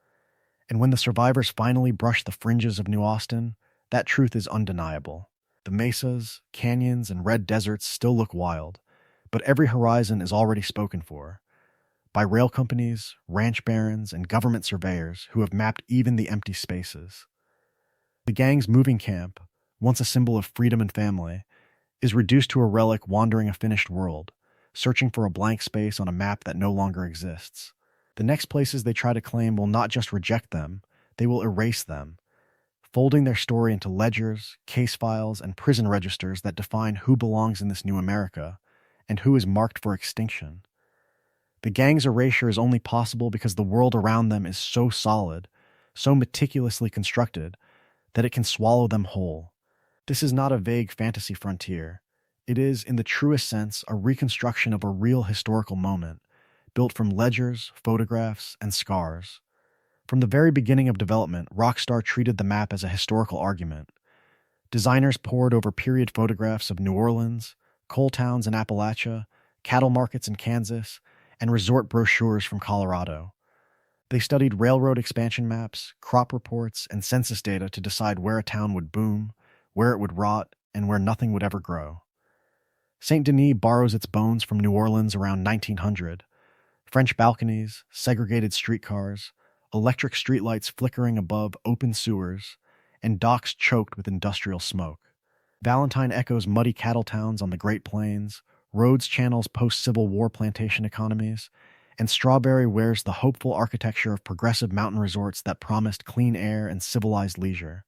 And when the survivors finally brush the fringes of New Austin, that truth is undeniable. The mesas, canyons, and red deserts still look wild, but every horizon is already spoken for by rail companies, ranch barons, and government surveyors who have mapped even the empty spaces. The gang's moving camp, once a symbol of freedom and family, is reduced to a relic wandering a finished world, searching for a blank space on a map that no longer exists. The next places they try to claim will not just reject them, they will erase them, folding their story into ledgers, case files, and prison registers that define who belongs in this new America and who is marked for extinction. The gang's erasure is only possible because the world around them is so solid, so meticulously constructed, that it can swallow them whole. This is not a vague fantasy frontier. It is, in the truest sense, a reconstruction of a real historical moment, built from ledgers, photographs, and scars. From the very beginning of development, Rockstar treated the map as a historical argument. Designers pored over period photographs of New Orleans, coal towns in Appalachia, cattle markets in Kansas, and resort brochures from Colorado. They studied railroad expansion maps, crop reports, and census data to decide where a town would boom, where it would rot, and where nothing would ever grow. Saint Denis borrows its bones from New Orleans around 1900. French balconies, segregated streetcars, electric streetlights flickering above open sewers, and docks choked with industrial smoke. Valentine echoes muddy cattle towns on the Great Plains, Rhodes channels post-Civil War plantation economies, and Strawberry wears the hopeful architecture of progressive mountain resorts that promised clean air and civilized leisure.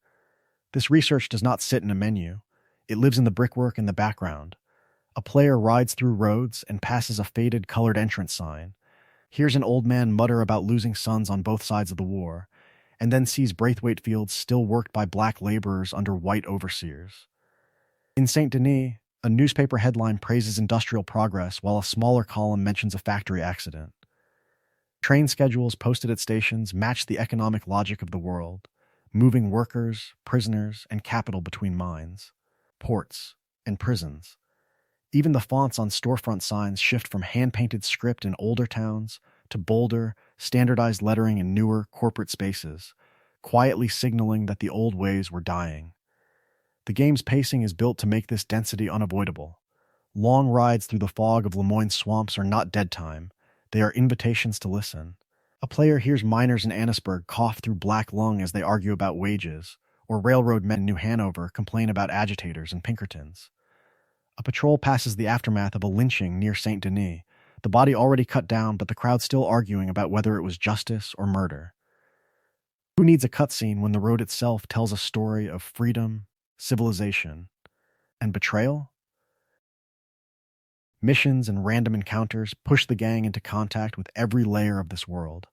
This research does not sit in a menu. It lives in the brickwork in the background. A player rides through Rhodes and passes a faded colored entrance sign, hears an old man mutter about losing sons on both sides of the war, and then sees Braithwaite fields still worked by black laborers under white overseers. In Saint Denis, a newspaper headline praises industrial progress while a smaller column mentions a factory accident. Train schedules posted at stations match the economic logic of the world, moving workers, prisoners, and capital between mines, ports, and prisons. Even the fonts on storefront signs shift from hand-painted script in older towns to bolder, standardized lettering in newer, corporate spaces, quietly signaling that the old ways were dying. The game's pacing is built to make this density unavoidable. Long rides through the fog of Lemoyne swamps are not dead time. They are invitations to listen. A player hears miners in Annesburg cough through black lung as they argue about wages, or railroad men in New Hanover complain about agitators and Pinkertons. A patrol passes the aftermath of a lynching near Saint Denis, the body already cut down but the crowd still arguing about whether it was justice or murder. Who needs a cutscene when the road itself tells a story of freedom, civilization, and betrayal? Missions and random encounters push the gang into contact with every layer of this world.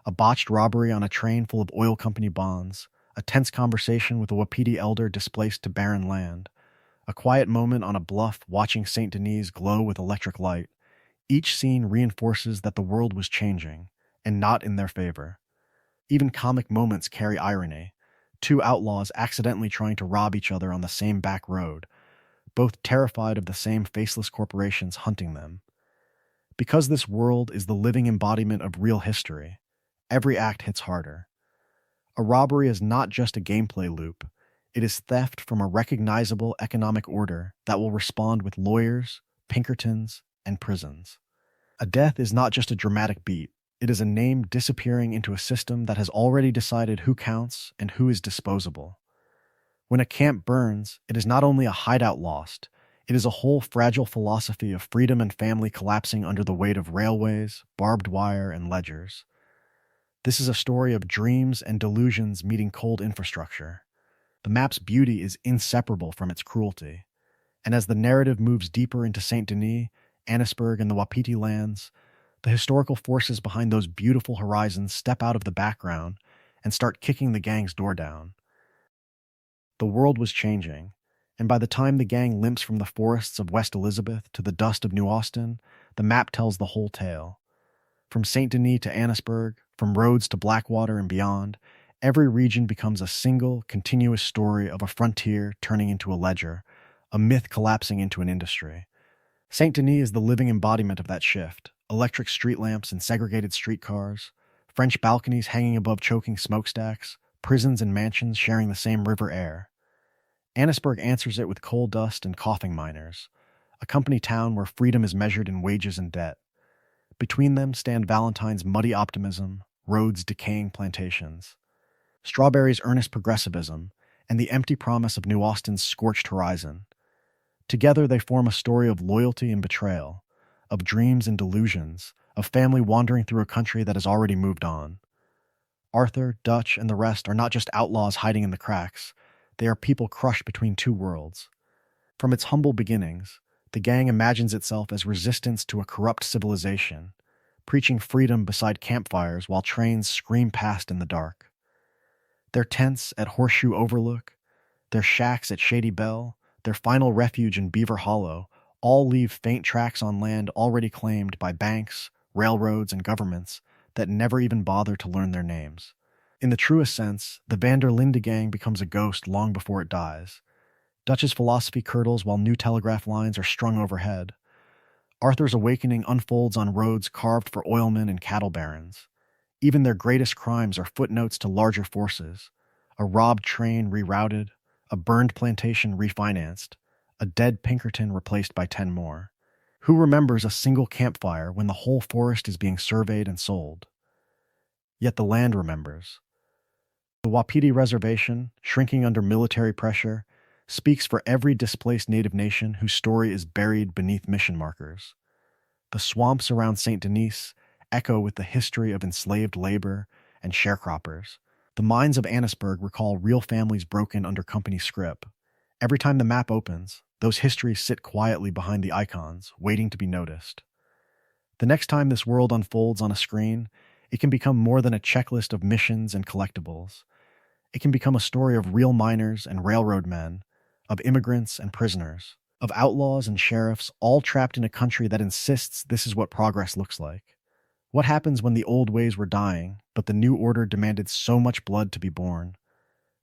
A botched robbery on a train full of oil company bonds, a tense conversation with a Wapiti elder displaced to barren land, a quiet moment on a bluff watching Saint Denis glow with electric light. Each scene reinforces that the world was changing, and not in their favor. Even comic moments carry irony. Two outlaws accidentally trying to rob each other on the same back road, both terrified of the same faceless corporations hunting them. Because this world is the living embodiment of real history, every act hits harder. A robbery is not just a gameplay loop, it is theft from a recognizable economic order that will respond with lawyers, Pinkertons, and prisons. A death is not just a dramatic beat, it is a name disappearing into a system that has already decided who counts and who is disposable. When a camp burns, it is not only a hideout lost, it is a whole fragile philosophy of freedom and family collapsing under the weight of railways, barbed wire, and ledgers. This is a story of dreams and delusions meeting cold infrastructure. The map's beauty is inseparable from its cruelty, and as the narrative moves deeper into Saint Denis, Annesburg, and the Wapiti lands, the historical forces behind those beautiful horizons step out of the background and start kicking the gang's door down. The world was changing, and by the time the gang limps from the forests of West Elizabeth to the dust of New Austin, the map tells the whole tale. From Saint Denis to Annesburg, from Rhodes to Blackwater and beyond, every region becomes a single, continuous story of a frontier turning into a ledger, a myth collapsing into an industry. Saint Denis is the living embodiment of that shift. Electric street lamps and segregated streetcars, French balconies hanging above choking smokestacks, prisons and mansions sharing the same river air. Annesburg answers it with coal dust and coughing miners, a company town where freedom is measured in wages and debt. Between them stand Valentine's muddy optimism, Rhodes' decaying plantations, Strawberry's earnest progressivism, and the empty promise of New Austin's scorched horizon. Together they form a story of loyalty and betrayal, of dreams and delusions, of family wandering through a country that has already moved on. Arthur, Dutch, and the rest are not just outlaws hiding in the cracks, they are people crushed between two worlds. From its humble beginnings, the gang imagines itself as resistance to a corrupt civilization, preaching freedom beside campfires while trains scream past in the dark. Their tents at Horseshoe Overlook, their shacks at Shady Bell, their final refuge in Beaver Hollow, all leave faint tracks on land already claimed by banks, railroads, and governments that never even bother to learn their names. In the truest sense, the Van der Linde gang becomes a ghost long before it dies. Dutch's philosophy curdles while new telegraph lines are strung overhead. Arthur's awakening unfolds on roads carved for oilmen and cattle barons. Even their greatest crimes are footnotes to larger forces. A robbed train rerouted, a burned plantation refinanced, a dead Pinkerton replaced by 10 more. Who remembers a single campfire when the whole forest is being surveyed and sold? Yet the land remembers. The Wapiti Reservation, shrinking under military pressure, speaks for every displaced native nation whose story is buried beneath mission markers. The swamps around Saint Denis echo with the history of enslaved labor and sharecroppers. The mines of Annesburg recall real families broken under company scrip. Every time the map opens, those histories sit quietly behind the icons, waiting to be noticed. The next time this world unfolds on a screen, it can become more than a checklist of missions and collectibles. It can become a story of real miners and railroad men, of immigrants and prisoners, of outlaws and sheriffs, all trapped in a country that insists this is what progress looks like. What happens when the old ways were dying, but the new order demanded so much blood to be born?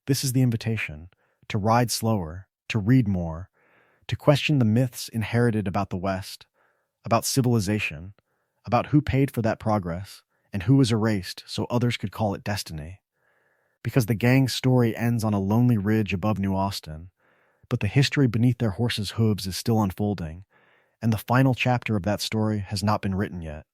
This is the invitation, to ride slower, to read more, to question the myths inherited about the West, about civilization, about who paid for that progress, and who was erased so others could call it destiny. Because the gang's story ends on a lonely ridge above New Austin, but the history beneath their horses' hooves is still unfolding, and the final chapter of that story has not been written yet.